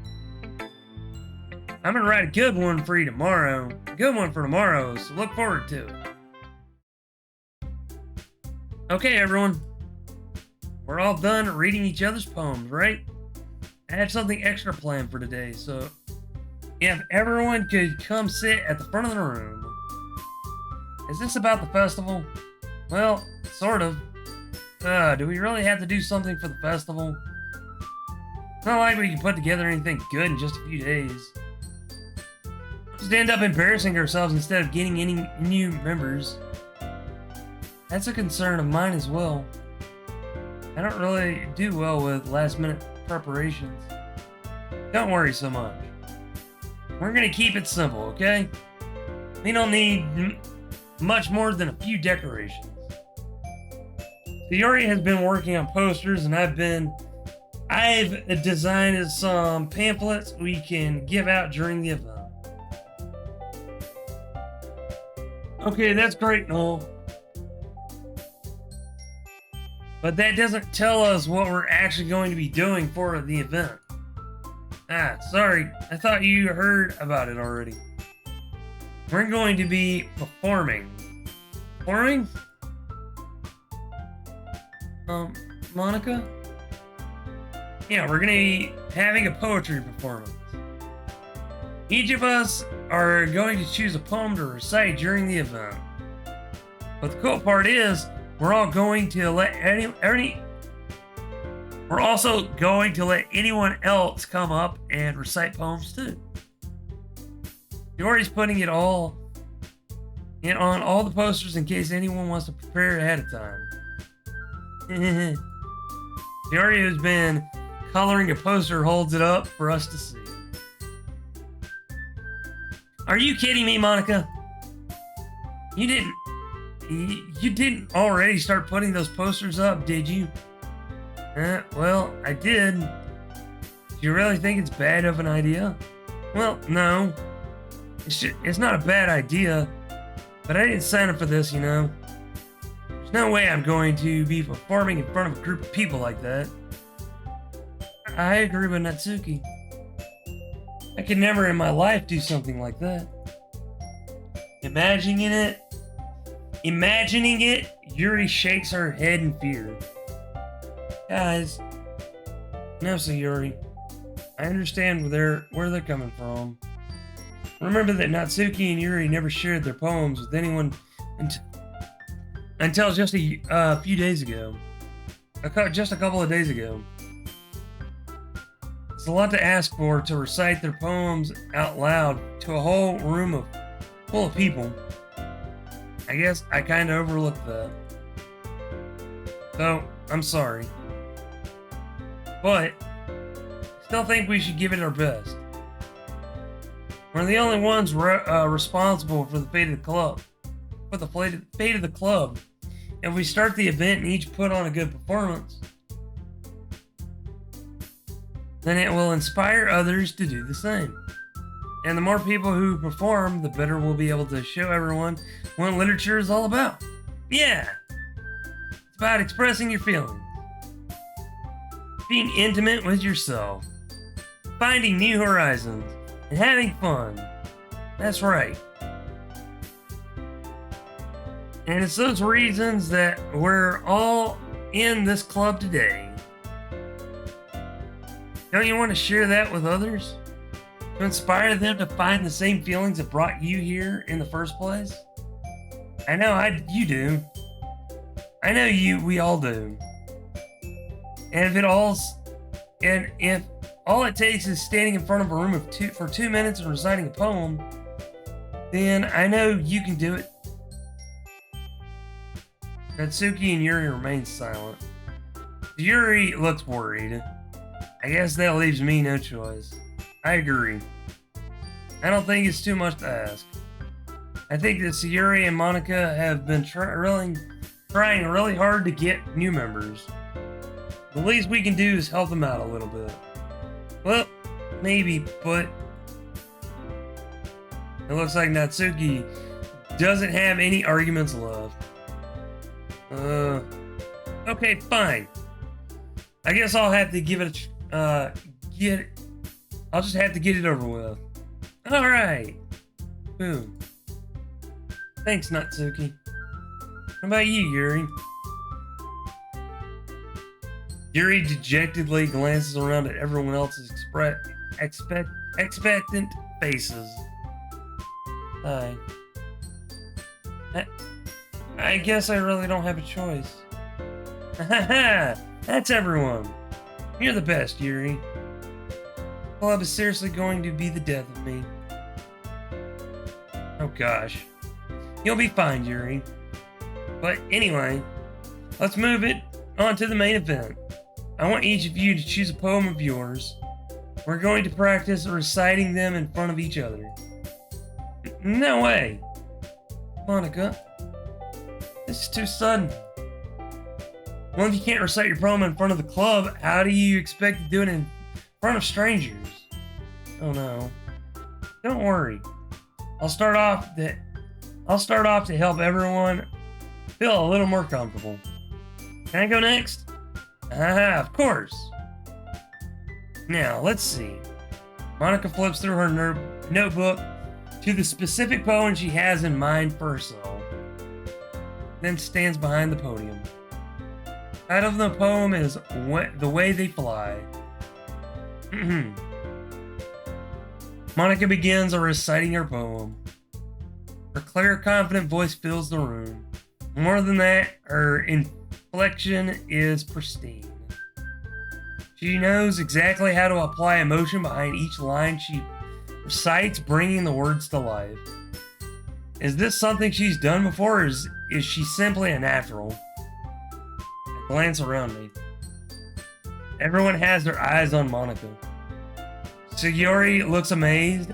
I'm gonna write a good one for you tomorrow. A good one for tomorrow, so look forward to it. Okay, everyone. We're all done reading each other's poems, right? I have something extra planned for today, so if everyone could come sit at the front of the room. Is this about the festival? Well, sort of. Do we really have to do something for the festival? It's not like we can put together anything good in just a few days. Just end up embarrassing ourselves instead of getting any new members. That's a concern of mine as well. I don't really do well with last-minute preparations. Don't worry so much. We're gonna keep it simple, okay? We don't need much more than a few decorations. Yuri has been working on posters, and I've designed some pamphlets we can give out during the event. Okay, that's great and all. But that doesn't tell us what we're actually going to be doing for the event. Ah, sorry. I thought you heard about it already. We're going to be performing. Performing? Monica? Yeah, we're gonna be having a poetry performance. Each of us are going to choose a poem to recite during the event. But the cool part is, we're also going to let anyone else come up and recite poems too. Dory's putting it all on all the posters in case anyone wants to prepare ahead of time. Dory, who's been coloring a poster, holds it up for us to see. Are you kidding me, Monica? You didn't already start putting those posters up, did you? Well, I did. Do you really think it's bad of an idea? Well, no. It's not a bad idea, but I didn't sign up for this, you know. There's no way I'm going to be performing in front of a group of people like that. I agree with Natsuki. I could never in my life do something like that. Imagining it, Yuri shakes her head in fear. Guys, no, Sayuri. I understand where they're coming from. Remember that Natsuki and Yuri never shared their poems with anyone until just a few days ago. Just a couple of days ago. It's a lot to ask for to recite their poems out loud to a whole room full of people. I guess I kind of overlooked that. So, I'm sorry. But, still think we should give it our best. We're the only ones responsible for the fate of the club. For the fate of the club. If we start the event and each put on a good performance, then it will inspire others to do the same. And the more people who perform, the better we'll be able to show everyone what literature is all about. Yeah! It's about expressing your feelings, being intimate with yourself, finding new horizons, and having fun. That's right. And it's those reasons that we're all in this club today. Don't you want to share that with others? To inspire them to find the same feelings that brought you here in the first place? I know you do. I know we all do. And if all it takes is standing in front of a room for 2 minutes and reciting a poem, then I know you can do it. Natsuki and Yuri remain silent. Yuri looks worried. I guess that leaves me no choice. I agree. I don't think it's too much to ask. I think that Sayuri and Monica have been trying really hard to get new members. The least we can do is help them out a little bit. Well, maybe, but it looks like Natsuki doesn't have any arguments left. Okay, fine. I guess I'll have to give it I'll just have to get it over with. Alright. Boom. Thanks, Natsuki. What about you, Yuri? Yuri dejectedly glances around at everyone else's expectant faces. Hi. I guess I really don't have a choice. Haha! That's everyone. You're the best, Yuri. The club is seriously going to be the death of me. Oh gosh. You'll be fine, Yuri. But anyway, let's move it on to the main event. I want each of you to choose a poem of yours. We're going to practice reciting them in front of each other. No way! Monica, this is too sudden. Well, if you can't recite your poem in front of the club, how do you expect to do it in front of strangers? Oh no. Don't worry. I'll start off to help everyone feel a little more comfortable. Can I go next? Of course. Now, let's see. Monica flips through her notebook to the specific poem she has in mind for herself, then stands behind the podium. The title of the poem is The Way They Fly. Monica begins reciting her poem. Her clear, confident voice fills the room. More than that, her inflection is pristine. She knows exactly how to apply emotion behind each line she recites, bringing the words to life. Is this something she's done before, or is she simply a natural? I glance around me. Everyone has their eyes on Monica. Sayuri looks amazed.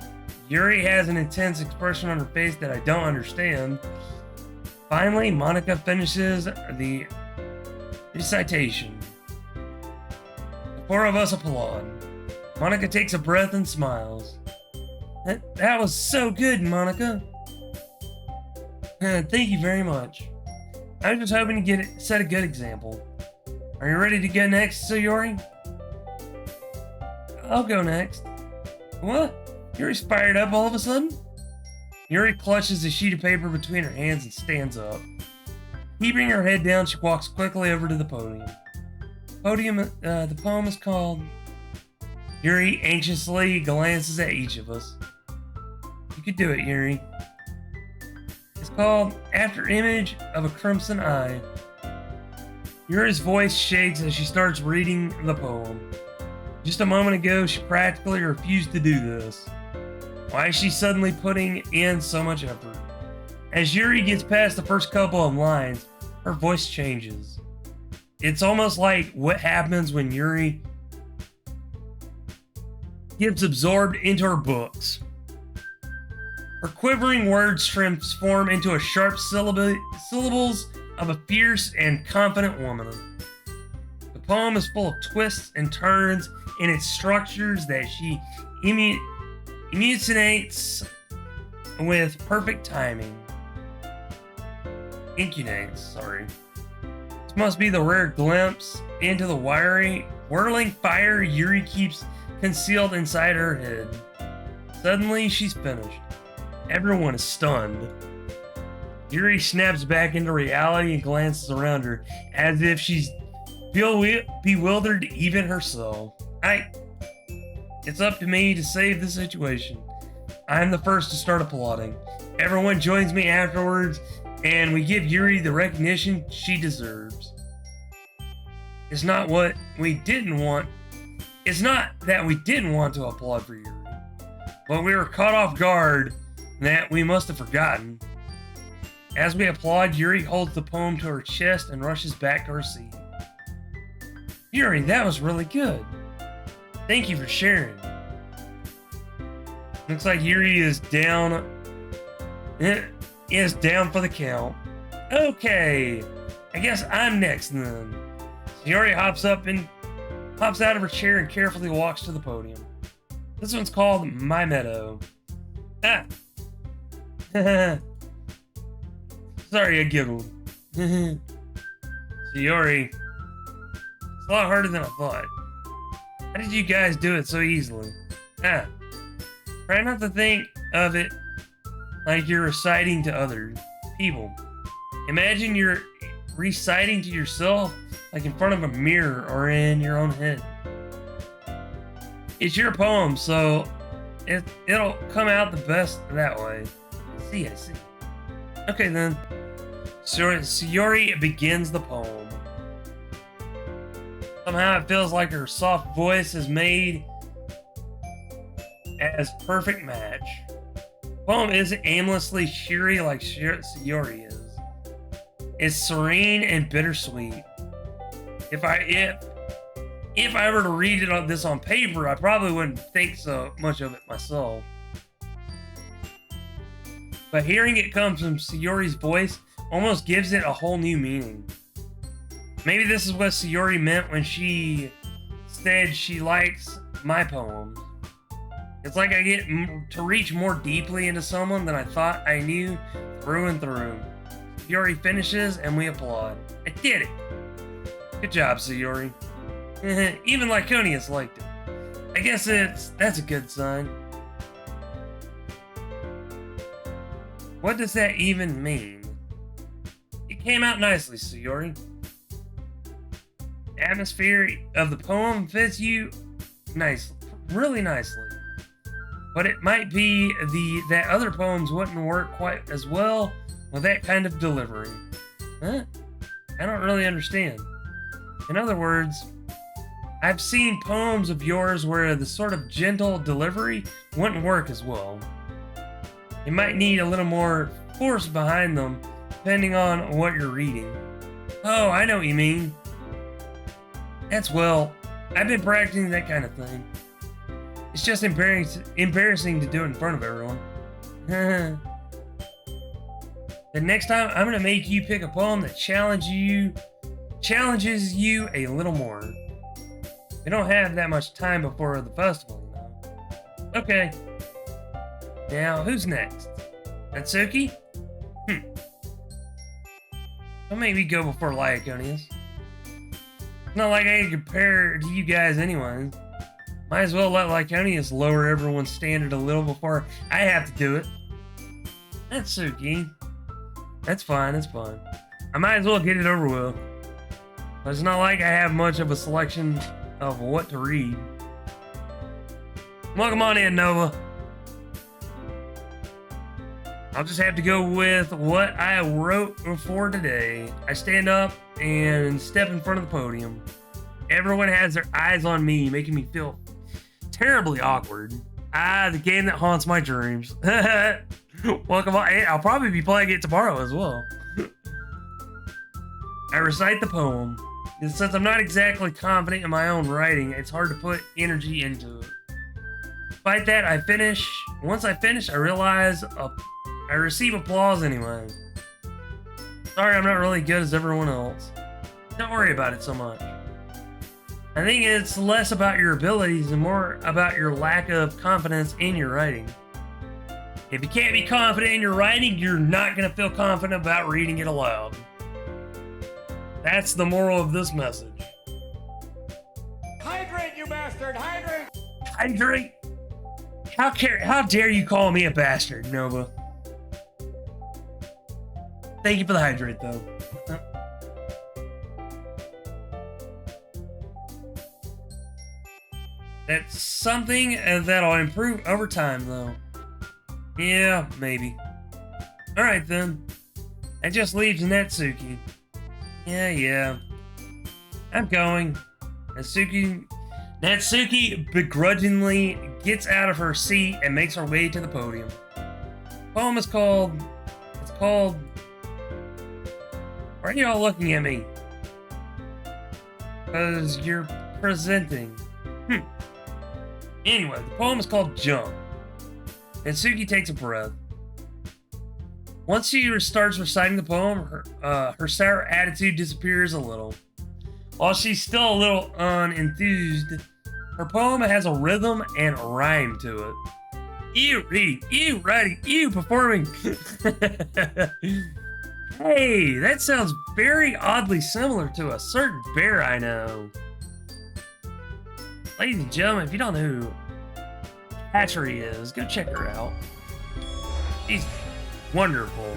Yuri has an intense expression on her face that I don't understand. Finally, Monica finishes the recitation. The four of us applaud. Monica takes a breath and smiles. That was so good, Monica. Thank you very much. I was just hoping to set a good example. Are you ready to go next, Sayuri? I'll go next. What? Yuri's fired up all of a sudden? Yuri clutches a sheet of paper between her hands and stands up. Keeping her head down, she walks quickly over to the podium. The poem is called... Yuri anxiously glances at each of us. You could do it, Yuri. It's called After Image of a Crimson Eye. Yuri's voice shakes as she starts reading the poem. Just a moment ago, she practically refused to do this. Why is she suddenly putting in so much effort? As Yuri gets past the first couple of lines, her voice changes. It's almost like what happens when Yuri gets absorbed into her books. Her quivering words transform into a sharp syllables of a fierce and confident woman. The poem is full of twists and turns in its structures that she He mutilates with perfect timing. Incunates, sorry. This must be the rare glimpse into the wiry, whirling fire Yuri keeps concealed inside her head. Suddenly, she's finished. Everyone is stunned. Yuri snaps back into reality and glances around her, as if she's bewildered even herself. It's up to me to save the situation. I'm the first to start applauding. Everyone joins me afterwards, and we give Yuri the recognition she deserves. It's not what we didn't want. It's not that we didn't want to applaud for Yuri, but we were caught off guard that we must have forgotten. As we applaud, Yuri holds the poem to her chest and rushes back to her seat. Yuri, that was really good. Thank you for sharing. Looks like Yuri is down. Is down for the count. Okay, I guess I'm next then. Yuri hops out of her chair and carefully walks to the podium. This one's called My Meadow. Ah. Sorry, I giggled. Yuri, it's a lot harder than I thought. How did you guys do it so easily? Try not to think of it like you're reciting to other people. Imagine you're reciting to yourself like in front of a mirror or in your own head. It's your poem, so it'll come out the best that way. I see. Okay then. Sayori begins the poem. Somehow it feels like her soft voice is made as perfect match. The poem isn't aimlessly cheery like Sayori is. It's serene and bittersweet. If I were to read this on paper, I probably wouldn't think so much of it myself. But hearing it come from Sayori's voice almost gives it a whole new meaning. Maybe this is what Sayori meant when she said she likes my poems. It's like I get to reach more deeply into someone than I thought I knew through and through. Sayori finishes and we applaud. I did it! Good job, Sayori. Even Lyconius liked it. I guess that's a good sign. What does that even mean? It came out nicely, Sayori. The atmosphere of the poem fits you nicely, really nicely. But it might be that other poems wouldn't work quite as well with that kind of delivery. Huh? I don't really understand. In other words, I've seen poems of yours where the sort of gentle delivery wouldn't work as well. You might need a little more force behind them, depending on what you're reading. Oh, I know what you mean. I've been practicing that kind of thing. It's just embarrassing to do it in front of everyone. The next time, I'm gonna make you pick a poem that challenges you a little more. We don't have that much time before the festival, you know. Okay. Now, who's next? Natsuki? Don't make me go before Lyconius. It's not like I can compare to you guys anyway. Might as well let Lyconius lower everyone's standard a little before I have to do it. Natsuki. That's fine, it's fine. I might as well get it over with. But it's not like I have much of a selection of what to read. Welcome on in, Nova. I'll just have to go with what I wrote for today. I stand up and step in front of the podium. Everyone has their eyes on me, making me feel terribly awkward. The game that haunts my dreams. Welcome on. I'll probably be playing it tomorrow as well. I recite the poem. And since I'm not exactly confident in my own writing, it's hard to put energy into it. Despite that, once I finish, I realize I receive applause anyway. Sorry, I'm not really good as everyone else. Don't worry about it so much. I think it's less about your abilities and more about your lack of confidence in your writing. If you can't be confident in your writing, you're not going to feel confident about reading it aloud. That's the moral of this message. Hydrate, you bastard! Hydrate! Hydrate? How dare you call me a bastard, Nova? Thank you for the hydrate, though. That's something that'll improve over time, though. Yeah, maybe. Alright, then. That just leaves Natsuki. Yeah. I'm going. Natsuki begrudgingly gets out of her seat and makes her way to the podium. The poem is called... It's called... Why are you all looking at me? Because you're presenting. Anyway, the poem is called Jump. Natsuki takes a breath. Once she starts reciting the poem, her sour attitude disappears a little. While she's still a little unenthused, her poem has a rhythm and rhyme to it. You reading, you writing, you performing. Hey, that sounds very oddly similar to a certain bear I know. Ladies and gentlemen, if you don't know who Hatchery is, go check her out. She's wonderful.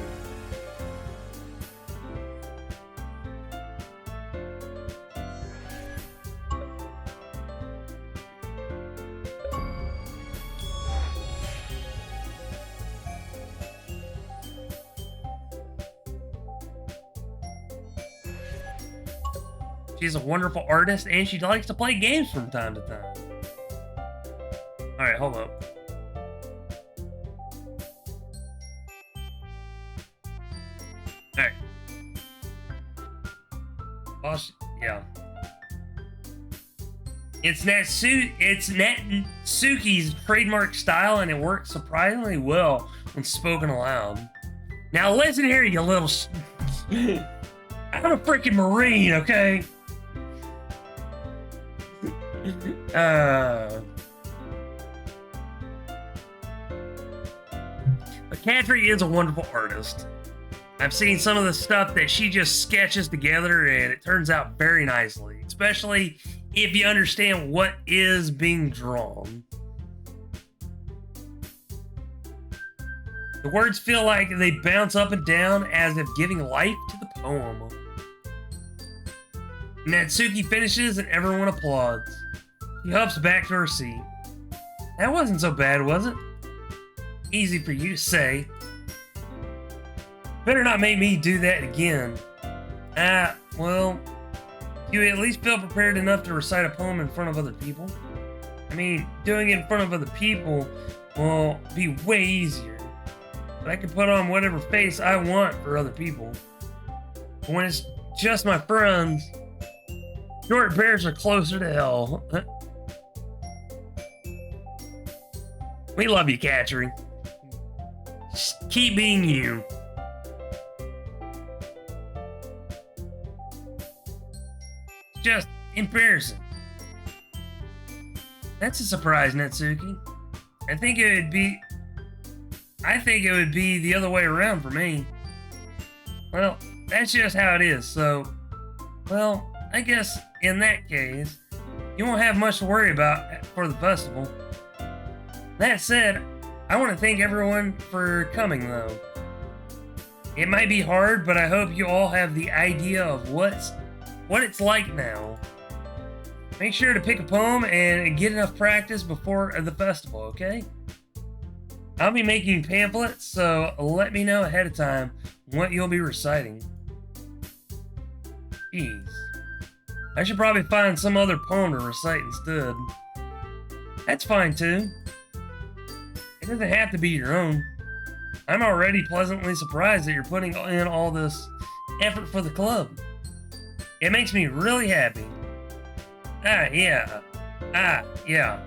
She's a wonderful artist, and she likes to play games from time to time. Alright, hold up. Alright. Yeah. It's Natsuki's trademark style, and it works surprisingly well when spoken aloud. Now listen here, you little I'm a freaking Marine, okay? But Katri is a wonderful artist. I've seen some of the stuff that she just sketches together, and it turns out very nicely, especially if you understand what is being drawn. The words feel like they bounce up and down as if giving life to the poem. Natsuki finishes and everyone applauds. She hops back to her seat. That wasn't so bad, was it? Easy for you to say. Better not make me do that again. Well, you at least feel prepared enough to recite a poem in front of other people. I mean, doing it in front of other people will be way easier. But I can put on whatever face I want for other people. But when it's just my friends, short bears are closer to hell. We love you, Katri. Just keep being you. Just embarrassing. That's a surprise, Natsuki. I think it would be the other way around for me. Well, that's just how it is, so... Well, I guess in that case, you won't have much to worry about for the festival. That said, I want to thank everyone for coming, though. It might be hard, but I hope you all have the idea of what it's like now. Make sure to pick a poem and get enough practice before the festival, okay? I'll be making pamphlets, so let me know ahead of time what you'll be reciting. Jeez. I should probably find some other poem to recite instead. That's fine, too. It doesn't have to be your own. I'm already pleasantly surprised that you're putting in all this effort for the club. It makes me really happy. Yeah,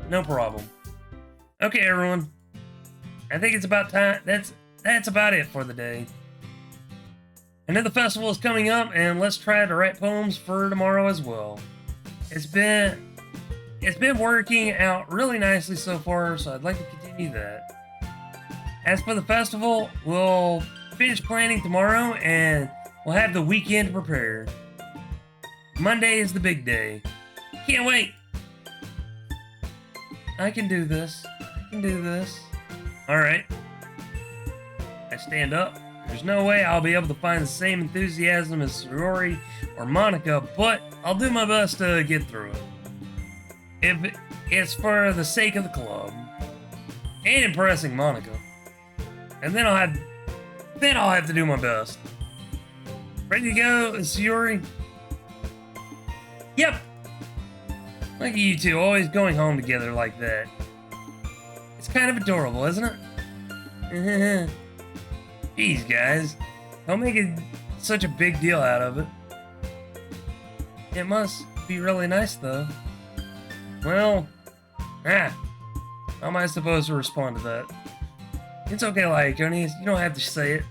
no problem. Okay, everyone. I think it's about time. That's about it for the day. I know the festival is coming up, and let's try to write poems for tomorrow as well. It's been working out really nicely so far, so I'd like to continue that. As for the festival, we'll finish planning tomorrow and we'll have the weekend to prepare. Monday is the big day. Can't wait! I can do this. I can do this. Alright. I stand up. There's no way I'll be able to find the same enthusiasm as Sayori or Monica, but I'll do my best to get through it. If it's for the sake of the club. And impressing Monica. And then I'll have to do my best. Ready to go, Sayori? Yep! Look at you two, always going home together like that. It's kind of adorable, isn't it? Jeez, guys. Don't make it such a big deal out of it. It must be really nice, though. Well, how am I supposed to respond to that? It's okay, Lyconis. You don't have to say it.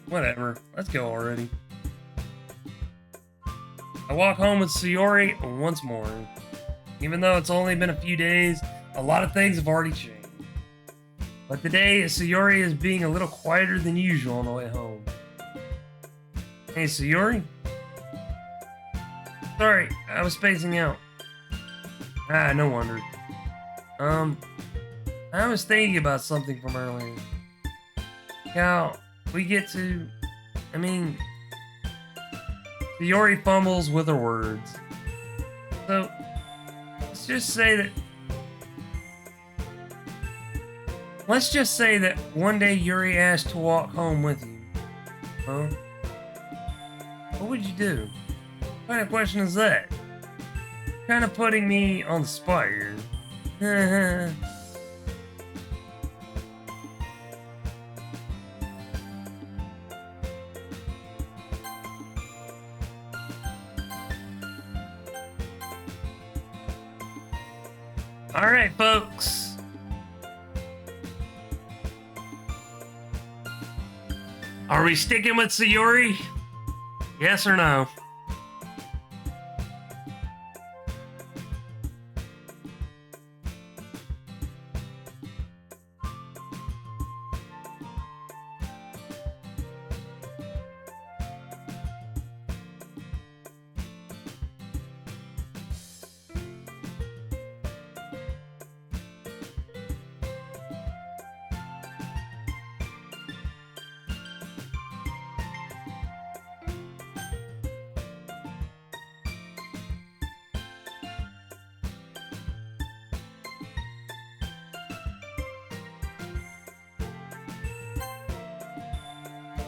Whatever. Let's go already. I walk home with Sayori once more. Even though it's only been a few days, a lot of things have already changed. But today, Sayori is being a little quieter than usual on the way home. Hey, Sayori? Sorry, I was spacing out. No wonder. I was thinking about something from earlier. How we get to... Sayori fumbles with her words. So, let's just say that one day Yuri asked to walk home with you. Huh? What would you do? What kind of question is that? Kind of putting me on the spot here. Alright, folks. Are we sticking with Sayori? Yes or no?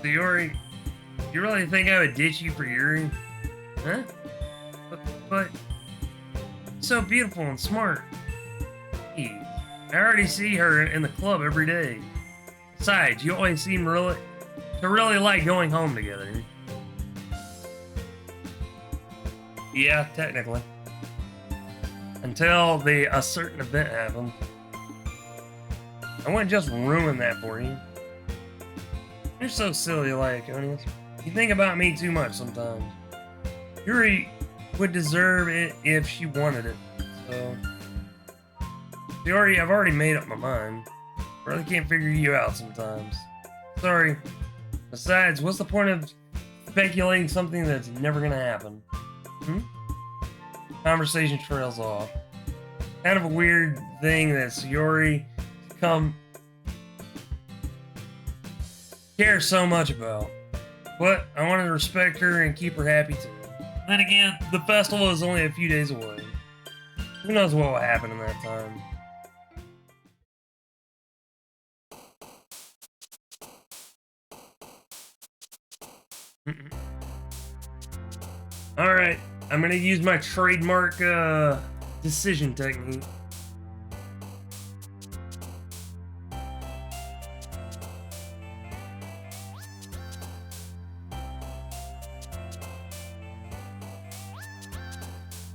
Sayori, you really think I would ditch you for Yuri? Huh? But so beautiful and smart. Jeez, I already see her in the club every day. Besides, you always seem to really like going home together. Yeah, technically. Until a certain event happened. I wouldn't just ruin that for you. You're so silly, Lyconis. You think about me too much sometimes. Yuri would deserve it if she wanted it, so... I've already made up my mind. I really can't figure you out sometimes. Sorry. Besides, what's the point of speculating something that's never gonna happen? Conversation trails off. Kind of a weird thing that Sayori care so much about. But I wanted to respect her and keep her happy too. Then again, the festival is only a few days away. Who knows what will happen in that time. Alright, I'm gonna use my trademark decision technique.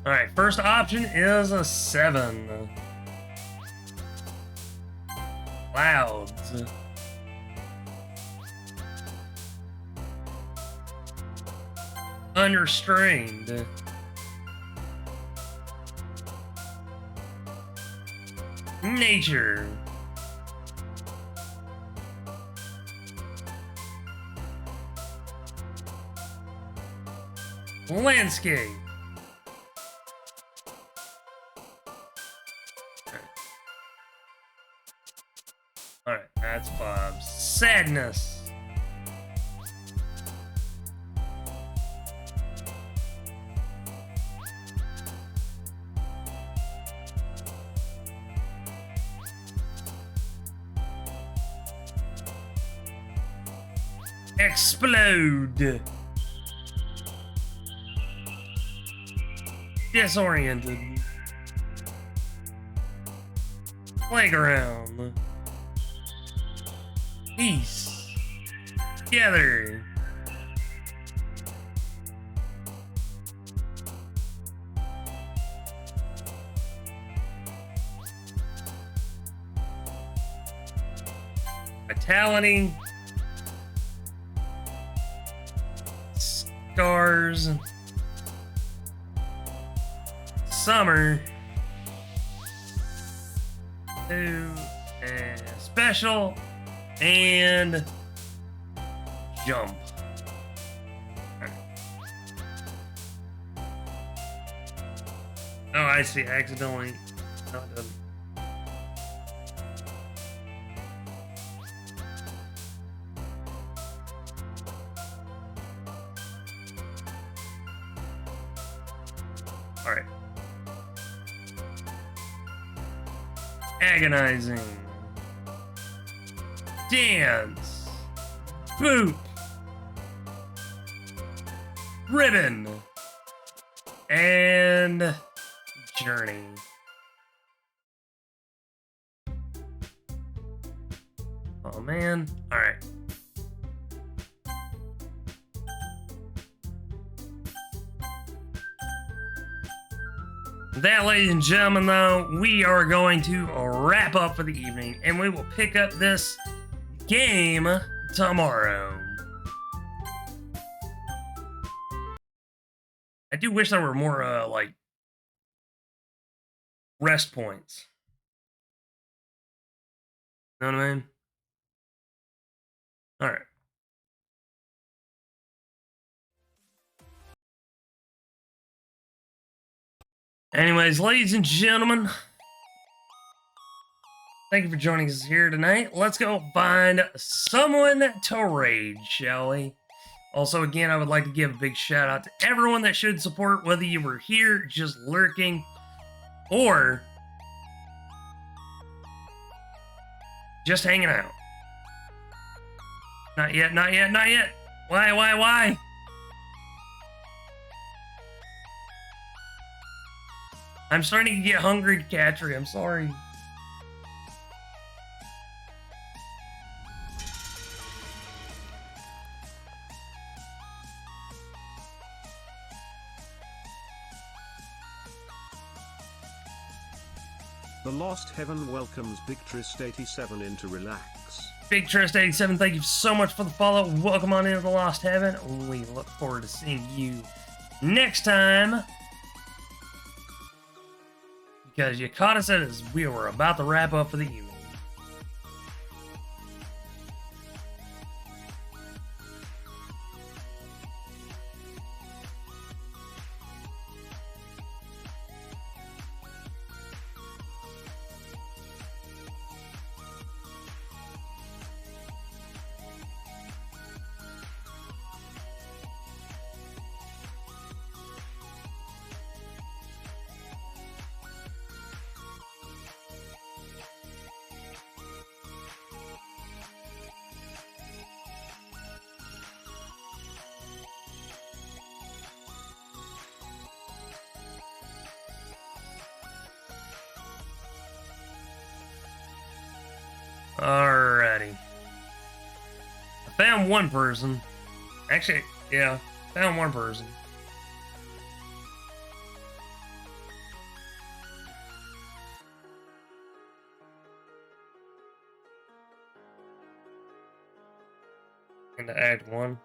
Alright, first option is a 7. Clouds. Unrestrained. Nature. Landscape. Alright, that's 5. Sadness. Explode. Disoriented. Playground. Peace. Together. Vitality. Scars. Summer. Two. And special. And jump. Right. Oh, I see. Accidentally. No, it doesn't. All right. Agonizing. Dance. Boop. Ribbon. And journey. Oh man. All right. That, ladies and gentlemen, though, we are going to wrap up for the evening, and we will pick up this game tomorrow. I do wish there were more, like, rest points. Know what I mean? All right. Anyways, ladies and gentlemen, thank you for joining us here tonight. Let's go find someone to raid, shall we? Also, again, I would like to give a big shout out to everyone that showed support, whether you were here just lurking or just hanging out. Not yet, not yet, not yet. Why? I'm starting to get hungry, Katri. I'm sorry. The Lost Heaven welcomes Big Trist 87 into Relax. Big Trist 87, thank you so much for the follow. Welcome on into the Lost Heaven. We look forward to seeing you next time. Because you caught us as we were about to wrap up for the evening. Alrighty. I found one person. Actually, yeah, found one person. Into Act 1.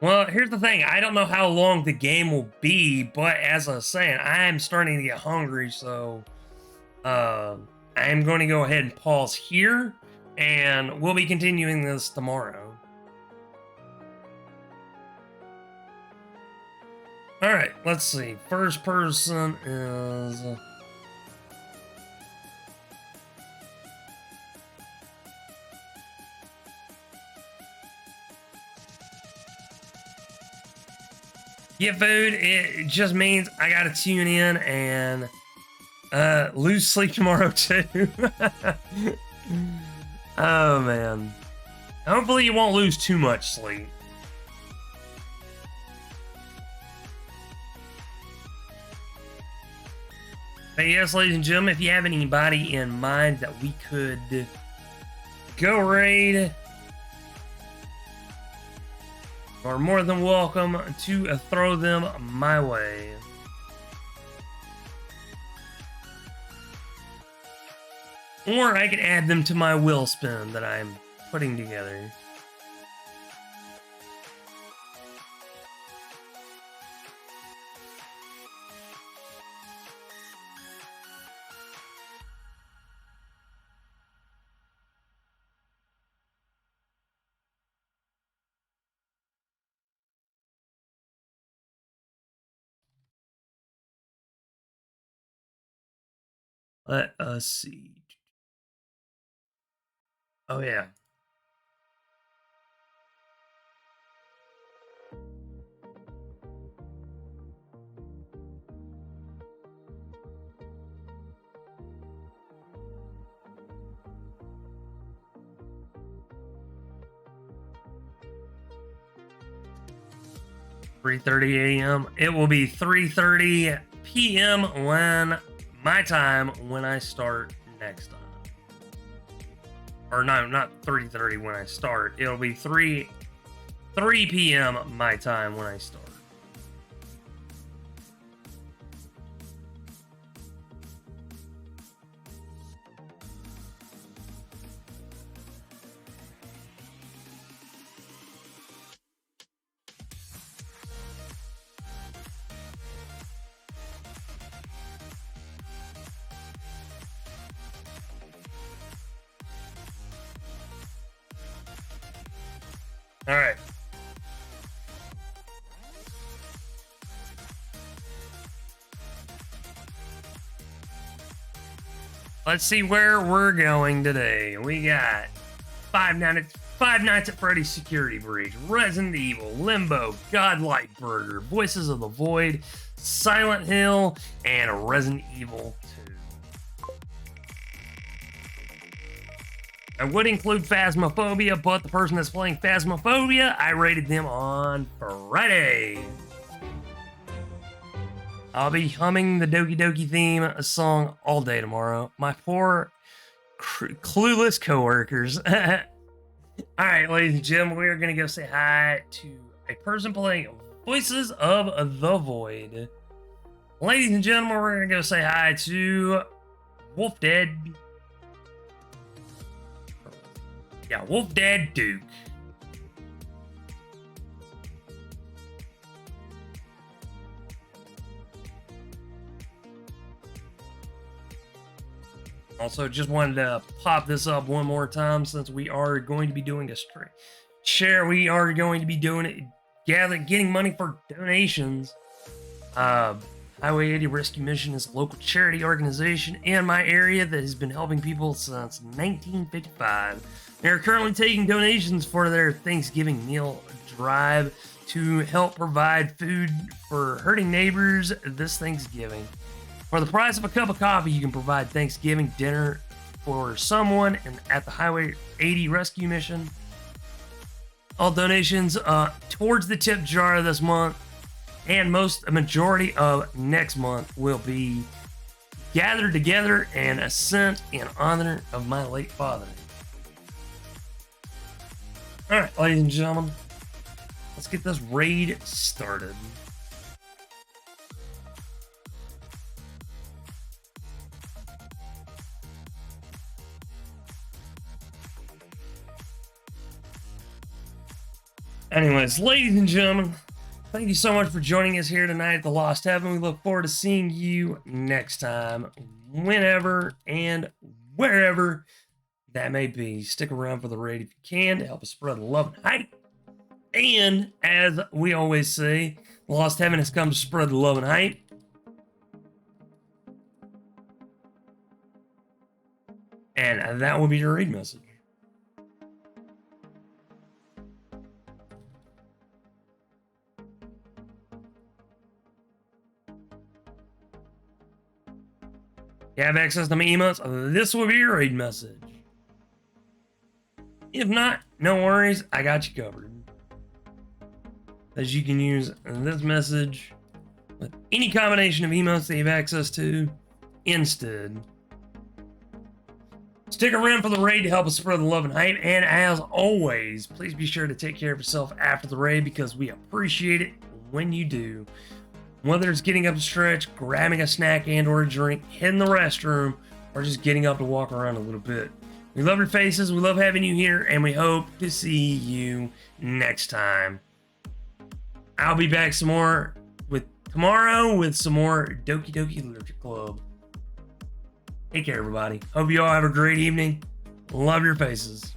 Well, here's the thing. I don't know how long the game will be, but as I was saying, I am starting to get hungry, so I'm going to go ahead and pause here, and we'll be continuing this tomorrow. Alright, let's see. First person is... Get food, it just means I gotta tune in and lose sleep tomorrow too. Oh man. Hopefully you won't lose too much sleep. But yes, ladies and gentlemen, if you have anybody in mind that we could go raid, you are more than welcome to throw them my way. Or I could add them to my wheel spin that I'm putting together. Let us see. Oh, yeah. $3:30 a.m. It will be 3:30 p.m. when my time when I start next time. Or no, not 3:30 when I start. It'll be 3 p.m. my time when I start. All right. Let's see where we're going today. We got Five Nights at Freddy's Security Breach, Resident Evil, Limbo, Godlike Burger, Voices of the Void, Silent Hill, and Resident Evil 2. I would include Phasmophobia, but the person that's playing Phasmophobia, I rated them on Friday. I'll be humming the Doki Doki theme song all day tomorrow. My poor, clueless coworkers. Alright, ladies and gentlemen, we are going to go say hi to a person playing Voices of the Void. Ladies and gentlemen, we're going to go say hi to Wolf Dead. Yeah, Wolf Dead Duke. Also, just wanted to pop this up one more time since we are going to be doing a share. We are going to be doing it, getting money for donations. Highway 80 Rescue Mission is a local charity organization in my area that has been helping people since 1955. They are currently taking donations for their Thanksgiving meal drive to help provide food for hurting neighbors this Thanksgiving. For the price of a cup of coffee, you can provide Thanksgiving dinner for someone at the Highway 80 Rescue Mission. All donations towards the tip jar this month and a majority of next month will be gathered together and sent in honor of my late father. All right, ladies and gentlemen, let's get this raid started. Anyways, ladies and gentlemen, thank you so much for joining us here tonight at the Lost Heaven. We look forward to seeing you next time. whenever and wherever that may be. Stick around for the raid if you can to help us spread the love and hype. And as we always say, Lost Heaven has come to spread the love and hype. And that will be your raid message. You have access to my emotes, this will be your raid message. If not, no worries, I got you covered. As you can use this message with any combination of emotes that you have access to instead. Stick around for the raid to help us spread the love and hype, and as always, please be sure to take care of yourself after the raid because we appreciate it when you do. Whether it's getting up to stretch, grabbing a snack and or a drink, hitting the restroom, or just getting up to walk around a little bit. We love your faces, we love having you here, and we hope to see you next time. I'll be back some more tomorrow with some more Doki Literature Club. Take care, everybody. Hope you all have a great evening. Love your faces.